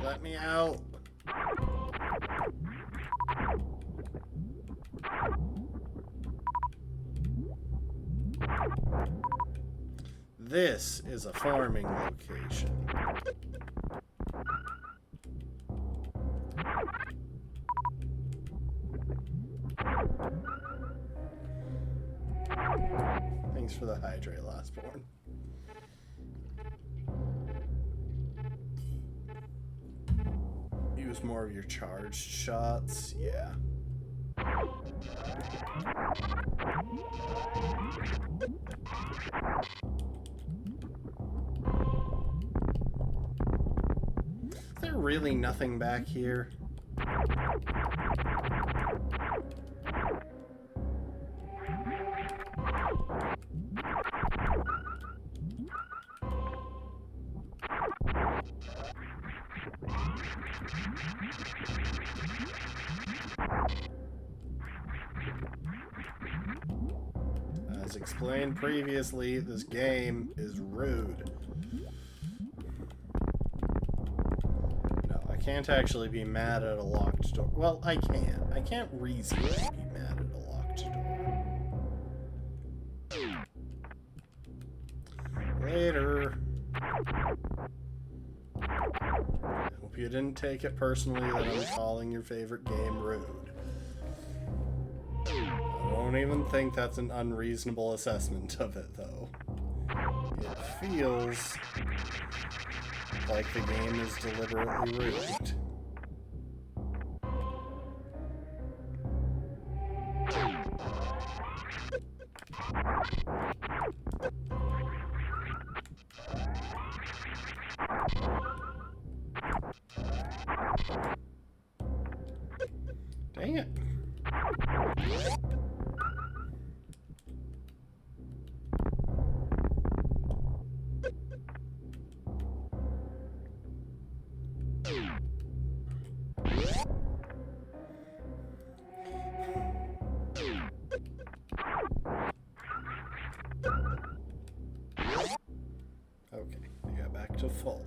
Let me out. This is a farming location. Thanks for the hydrate, Lastborn. Use more of your charged shots, yeah. Is there really nothing back here? As explained previously, this game is rude. No, I can't actually be mad at a locked door. Well, I can. I can't reasonably be mad at a locked door. Later. I hope you didn't take it personally that I'm calling your favorite game rude. I don't even think that's an unreasonable assessment of it, though. It feels like the game is deliberately rude. Dang it. Okay, we got back to full.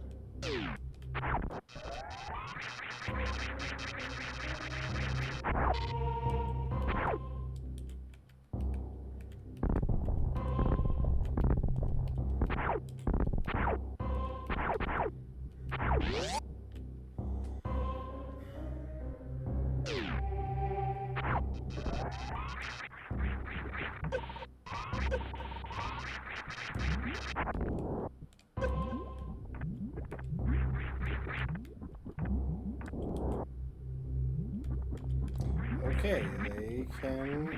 Okay, they can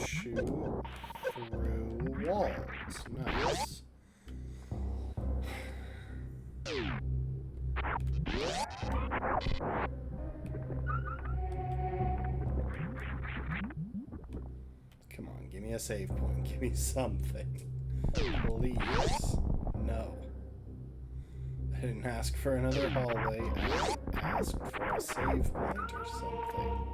shoot through walls. Nice. Come on, give me a save point. Give me something. Please. No. I didn't ask for another hallway. I asked for a save point or something.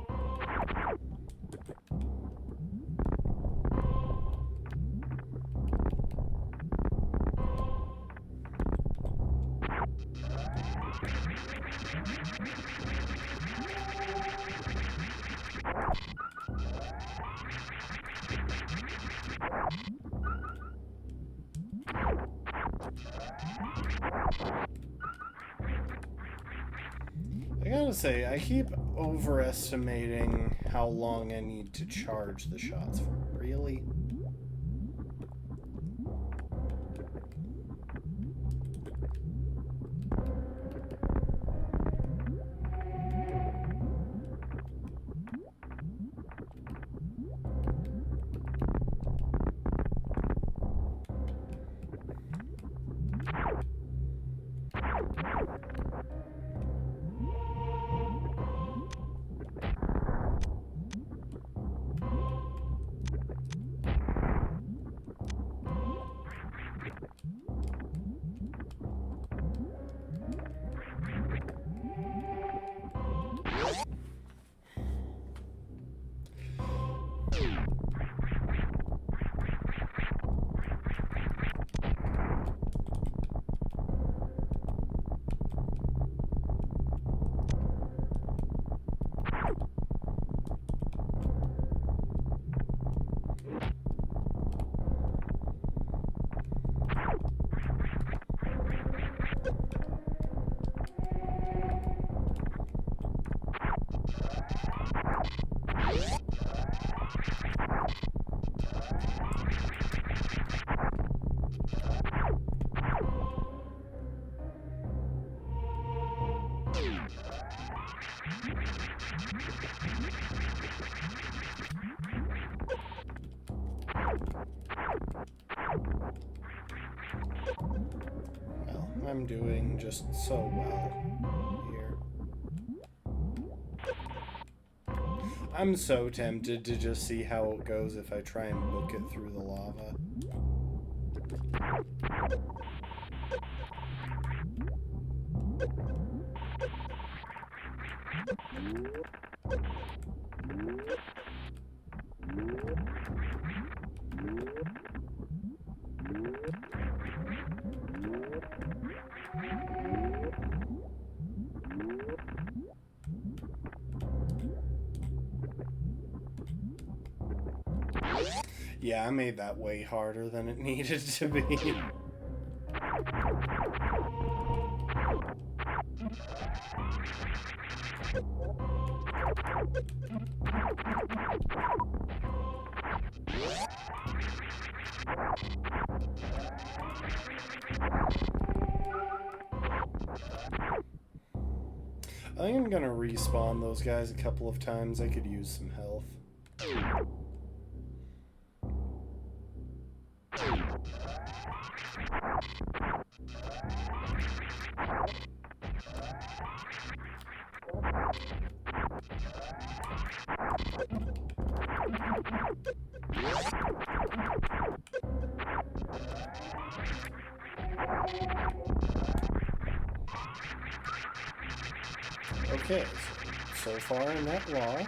I gotta say, I keep overestimating how long I need to charge the shots for. Really? Well, I'm doing just so well here. I'm so tempted to just see how it goes if I try and book it through the lava. Yeah, I made that way harder than it needed to be. I think I'm gonna respawn those guys a couple of times. I could use some health. Okay, so far net loss.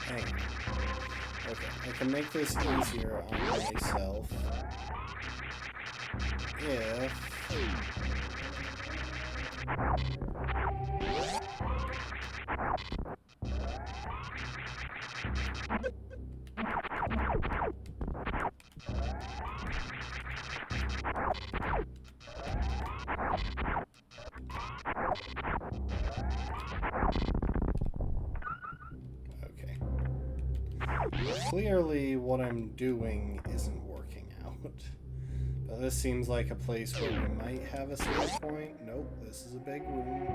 Hang on. Okay, I can make this easier on myself if clearly what I'm doing isn't working out. But this seems like a place where we might have a save point. Nope, this is a big room.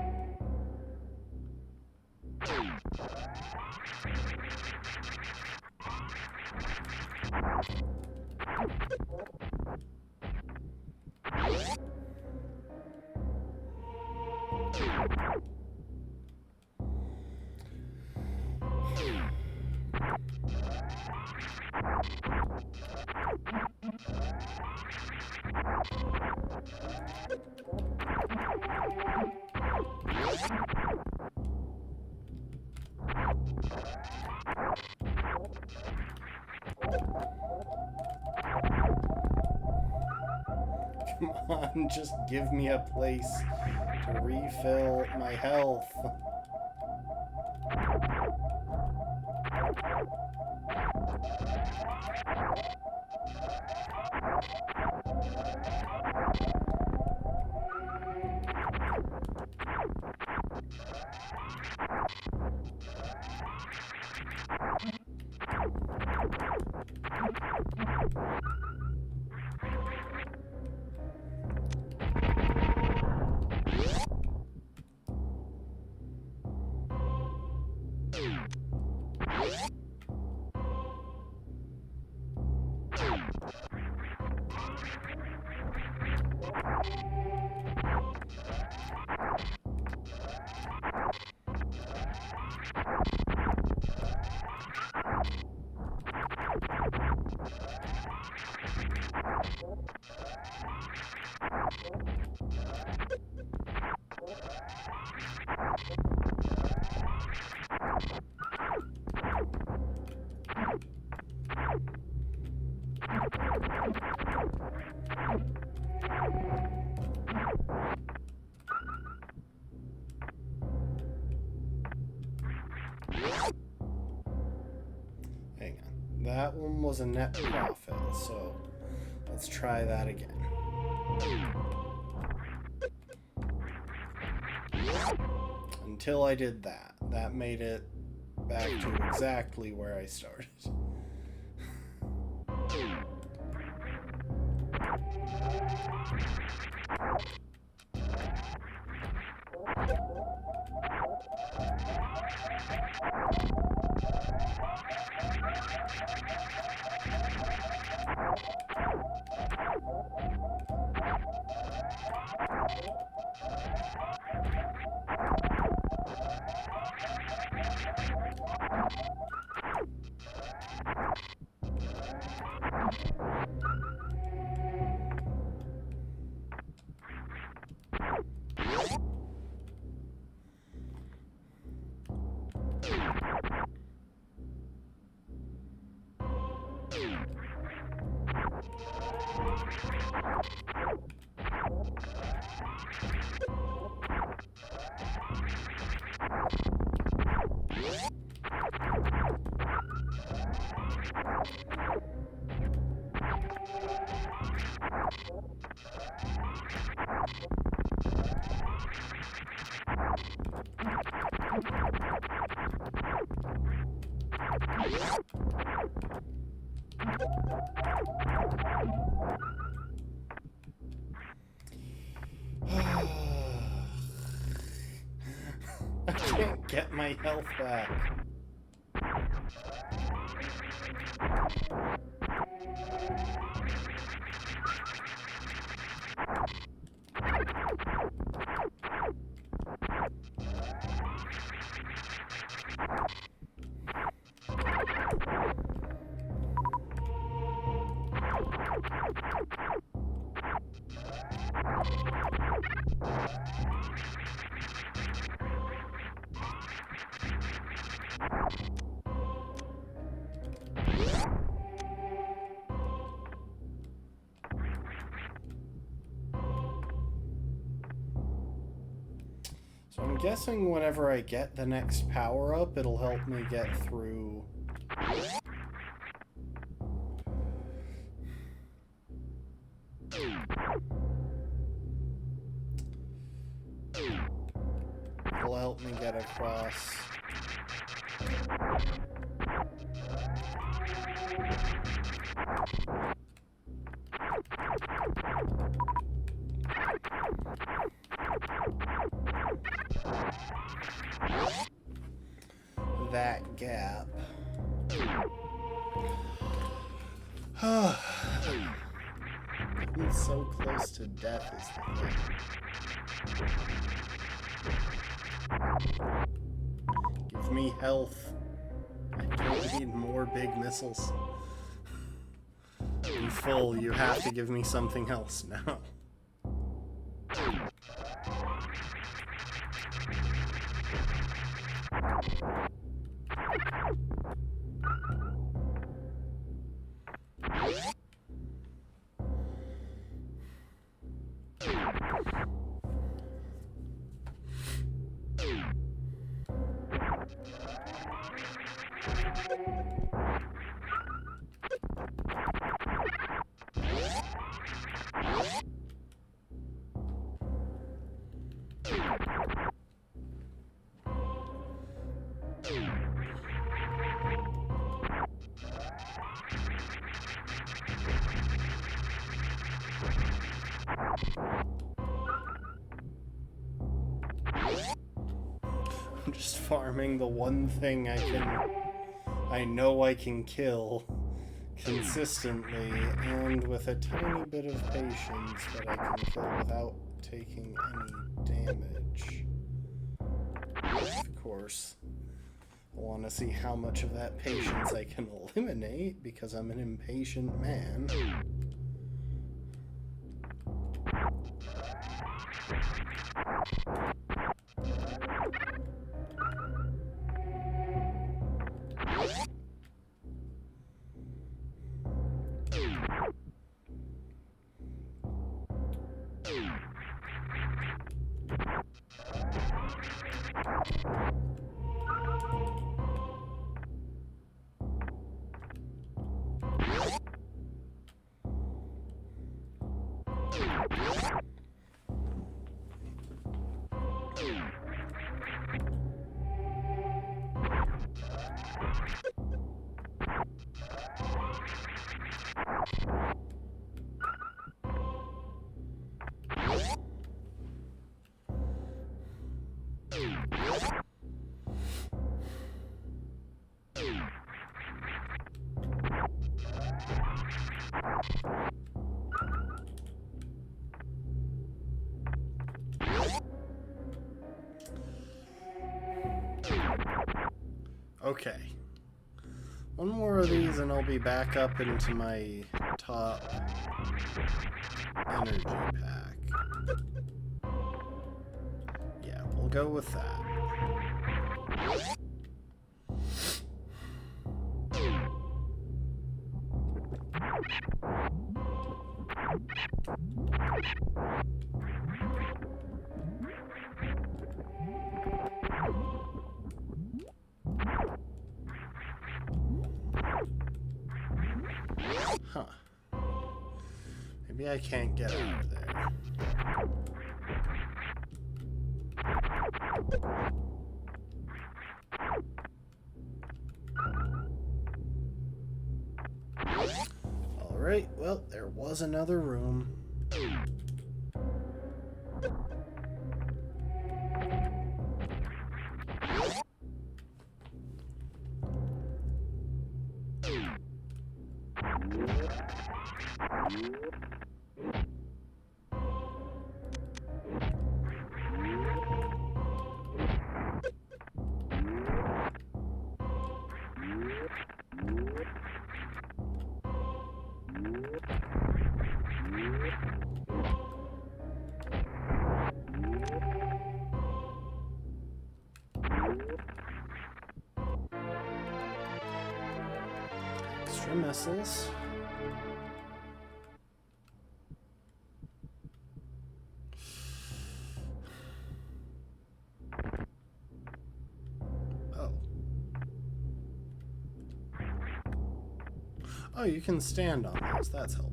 Come on, just give me a place to refill my health. Hang on. That one was a net profit, so let's try that again. Until I did that. That made it back to exactly where I started. I can't get my health back. So I'm guessing whenever I get the next power-up, it'll help me get through... It'll help me get across... that gap. I'm so close to death is the thing. Give me health. I don't need more big missiles. I'm full. You have to give me something else now. I'm just farming the one thing I know I can kill consistently and with a tiny bit of patience that I can kill without taking any damage. Of course, I want to see how much of that patience I can eliminate because I'm an impatient man. Okay. One more of these and I'll be back up into my top energy pack. Yeah, we'll go with that. Huh. Maybe I can't get out of there. Alright, well, there was another room. Extra missiles. Oh, you can stand on those. That's helpful.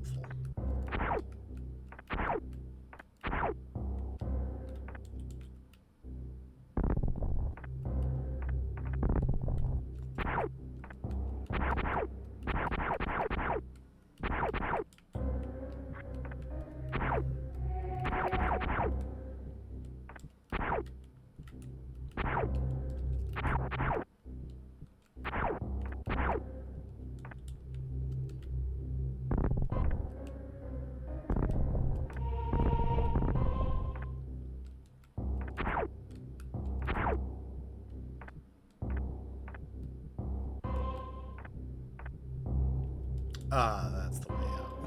Ah, that's the way out.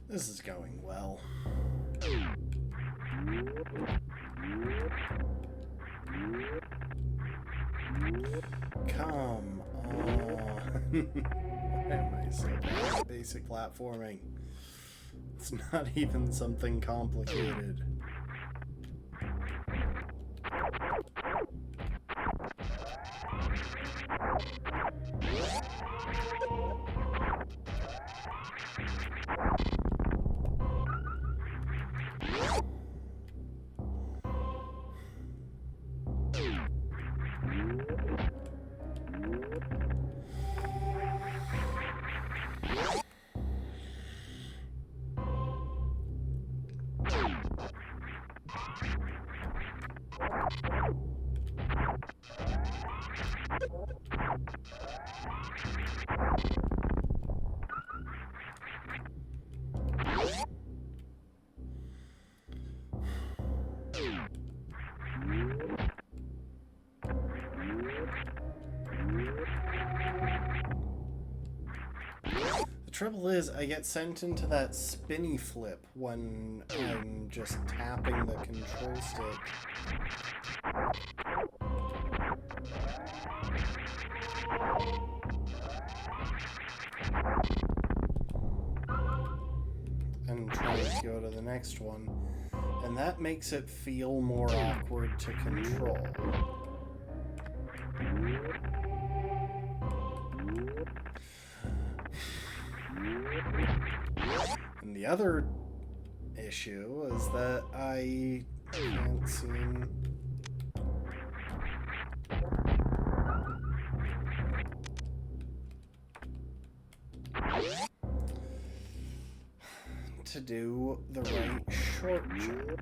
This is going well. Come on. Why am I so bad at basic platforming? It's not even something complicated. trouble is, I get sent into that spinny flip when I'm just tapping the control stick. And trying to go to the next one. And that makes it feel more awkward to control. And the other issue is that I can't seem to do the right short jump.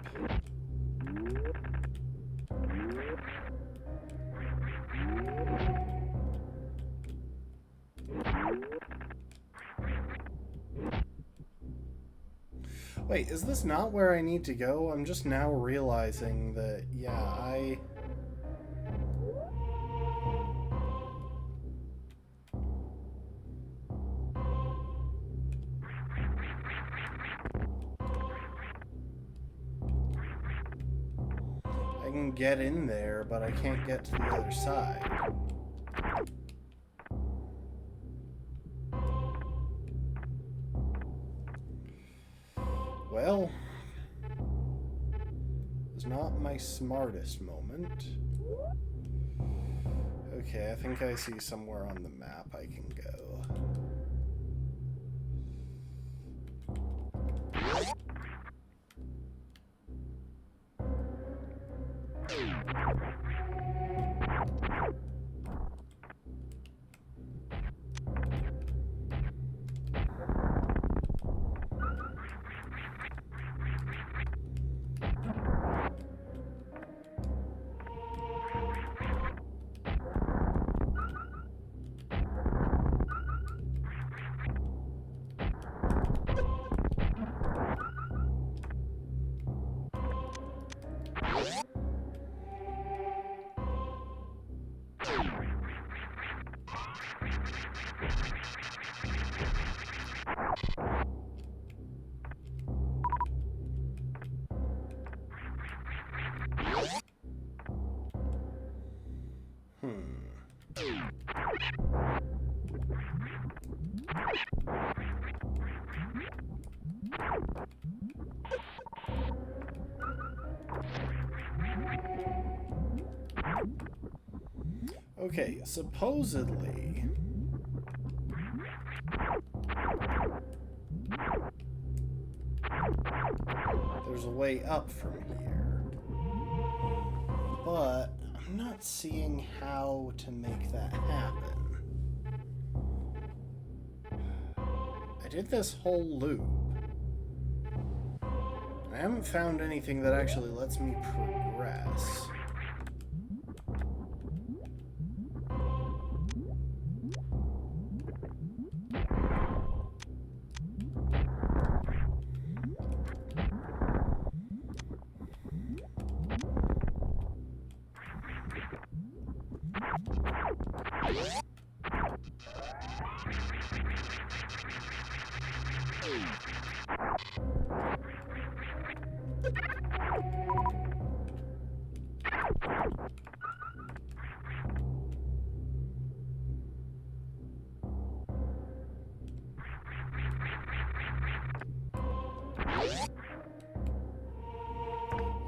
Wait, is this not where I need to go? I'm just now realizing that, yeah, I can get in there, but I can't get to the other side. Well, it's not my smartest moment. Okay, I think I see somewhere on the map I can go. Okay, supposedly there's a way up from here, but I'm not seeing how to make that happen. I did this whole loop. I haven't found anything that actually lets me progress.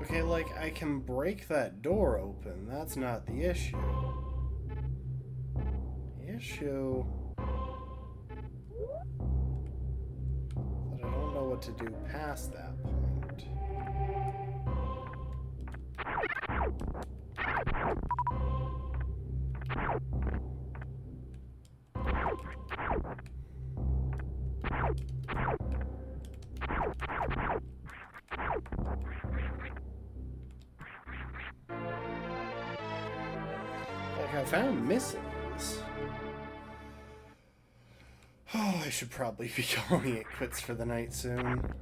Okay, like, I can break that door open. That's not the issue. The issue... that I don't know what to do past that point. Like, I found missiles. Oh, I should probably be calling it quits for the night soon.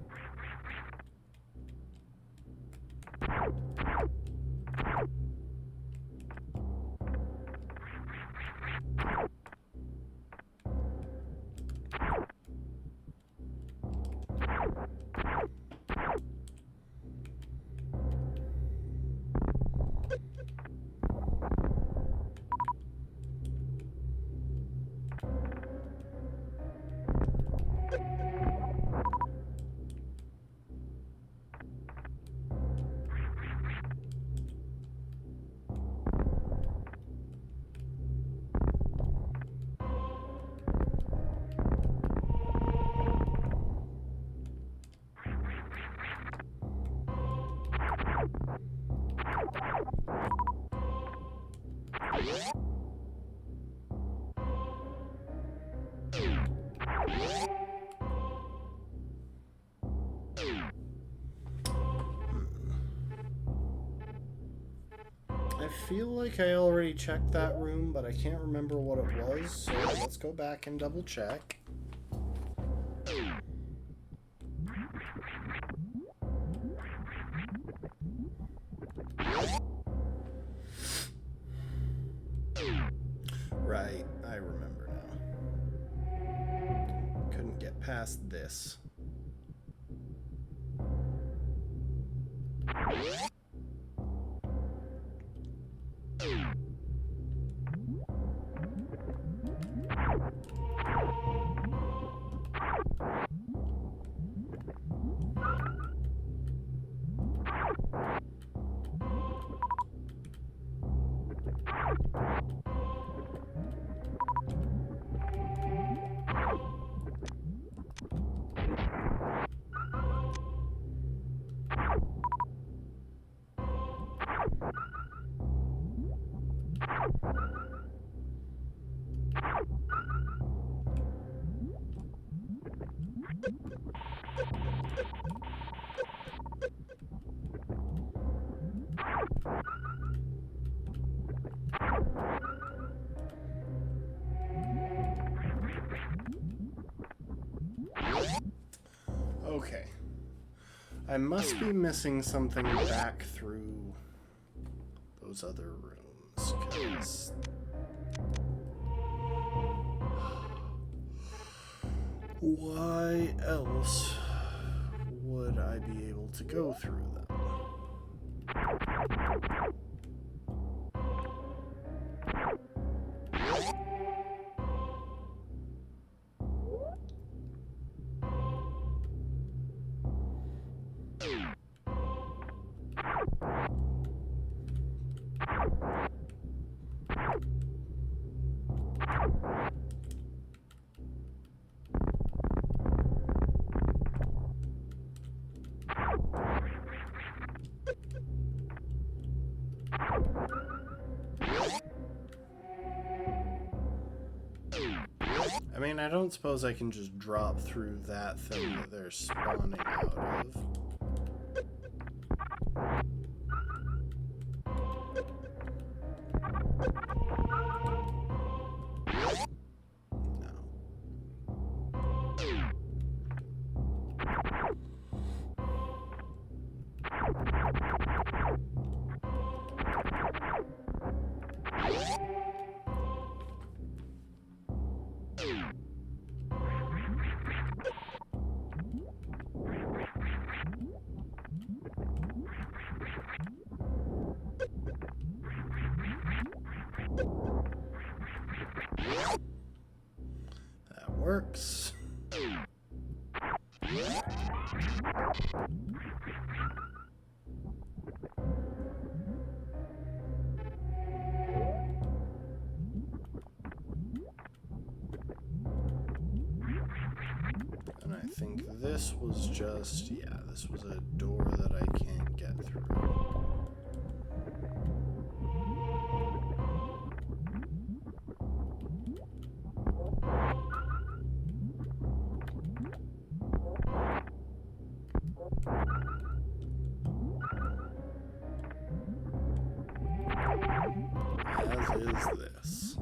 feel like I already checked that room, but I can't remember what it was, so let's go back and double check. Right, I remember now. Couldn't get past this. Okay. I must be missing something back through those other rooms, 'cause why else would I be able to go through them? I mean, I don't suppose I can just drop through that thing that they're spawning out of. That works. And I think this was just, yeah, this was a door that I can't get through. As is this.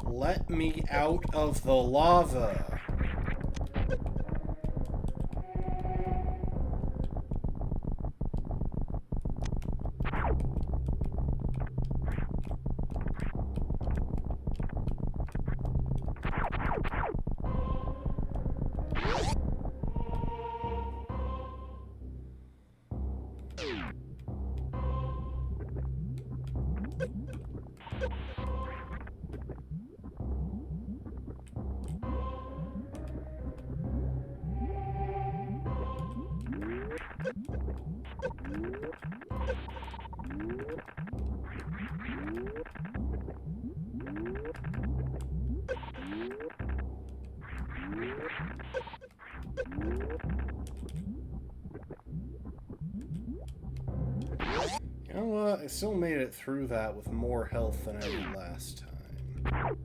Let me out of the lava. I still made it through that with more health than I did last time. I'm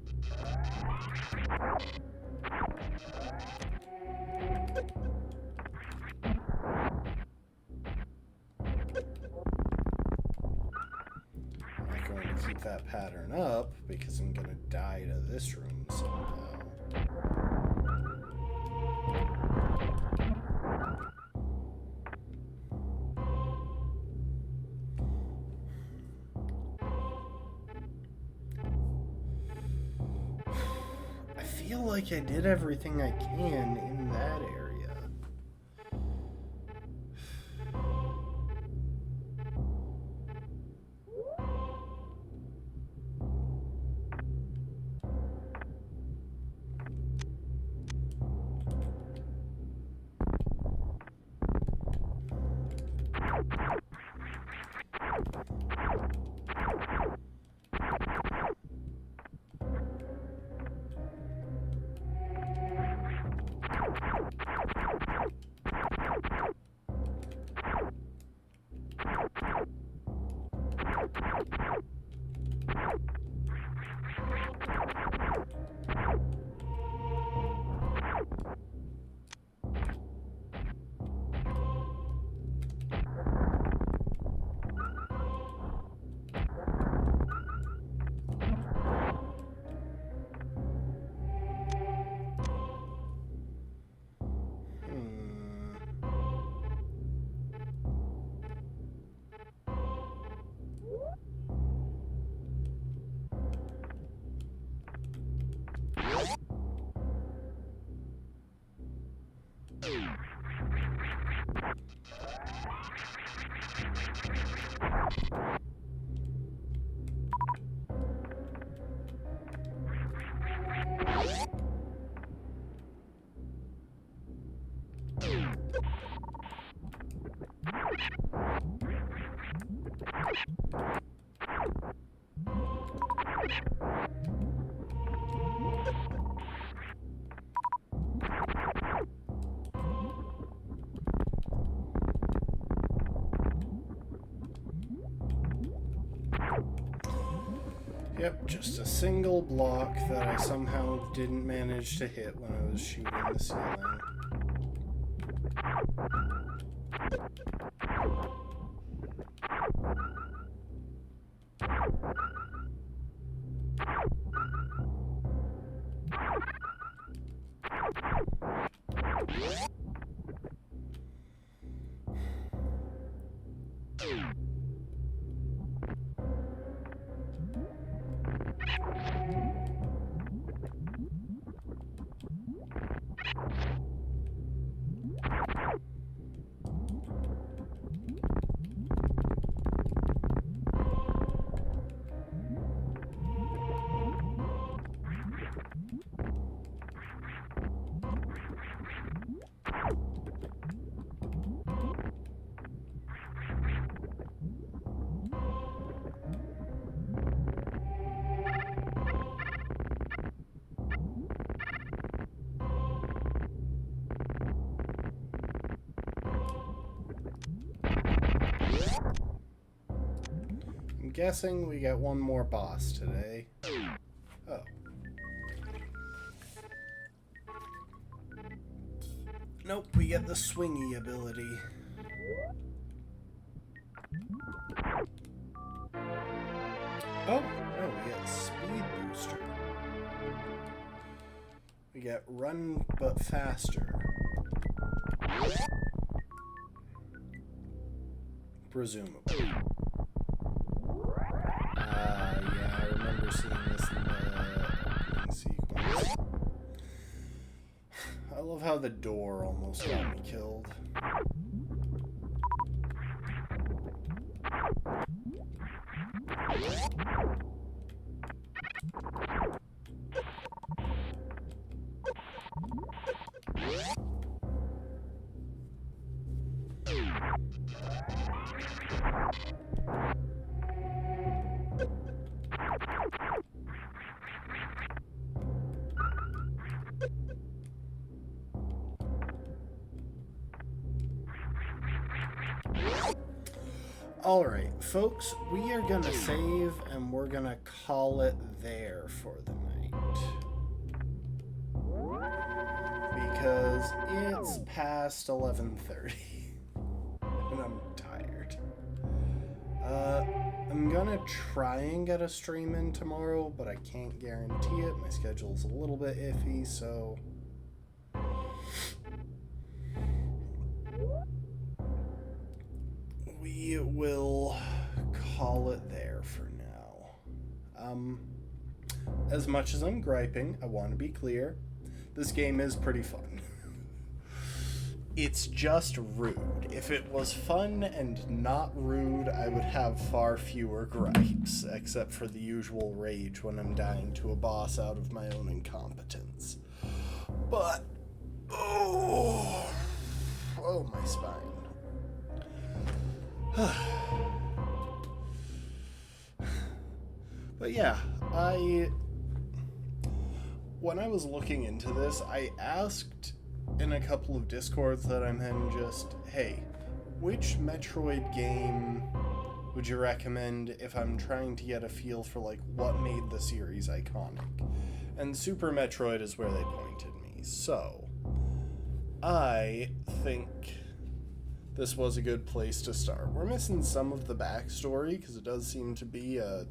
not going to keep that pattern up because I'm going to die to this room somehow. I feel like I did everything I can in that area. Yep, just a single block that I somehow didn't manage to hit when I was shooting the ceiling. I'm guessing we get one more boss today. Oh. Nope, we get the swingy ability. Oh, no, we get speed booster. We get run but faster. Presumably. Yeah, I remember seeing this in the opening sequence. I love how the door almost got me killed. Alright, folks, we are gonna save and we're gonna call it there for the night. Because it's past 11:30 and I'm tired. I'm gonna try and get a stream in tomorrow, but I can't guarantee it. My schedule's a little bit iffy, so we will call it there for now. As much as I'm griping, I want to be clear, this game is pretty fun. It's just rude. If it was fun and not rude, I would have far fewer gripes, except for the usual rage when I'm dying to a boss out of my own incompetence. But, oh my spine. But yeah, when I was looking into this, I asked in a couple of Discords that I'm in just, hey, which Metroid game would you recommend if I'm trying to get a feel for, like, what made the series iconic? And Super Metroid is where they pointed me. So, I think this was a good place to start. We're missing some of the backstory, because it does seem to be a,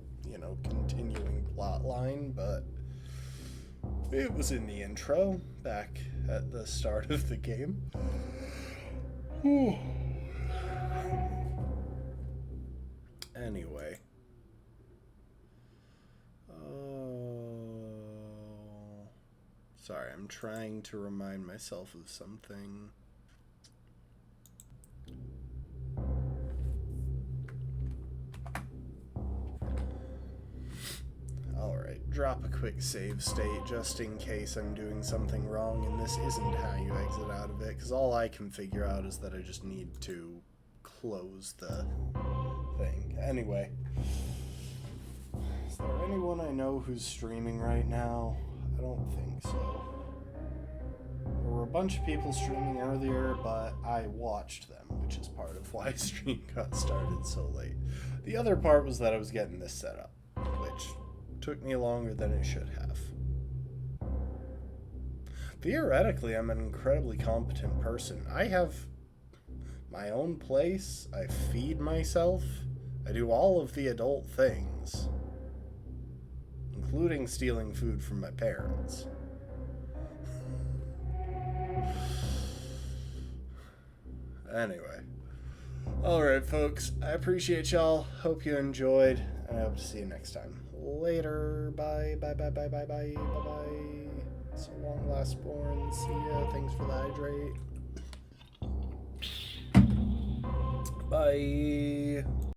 continuing plot line, but it was in the intro, back at the start of the game. Anyway. Sorry, I'm trying to remind myself of something. Alright, drop a quick save state just in case I'm doing something wrong and this isn't how you exit out of it, because all I can figure out is that I just need to close the thing. Anyway, is there anyone I know who's streaming right now? I don't think so. There were a bunch of people streaming earlier, but I watched them, which is part of why stream got started so late. The other part was that I was getting this set up, which took me longer than it should have. Theoretically, I'm an incredibly competent person. I have my own place, I feed myself, I do all of the adult things, including stealing food from my parents. Anyway. Alright, folks. I appreciate y'all. Hope you enjoyed. And I hope to see you next time. Later. Bye. Bye. Bye. Bye. Bye. Bye. Bye. Bye. So long, lastborn. See ya. Thanks for the hydrate. Bye.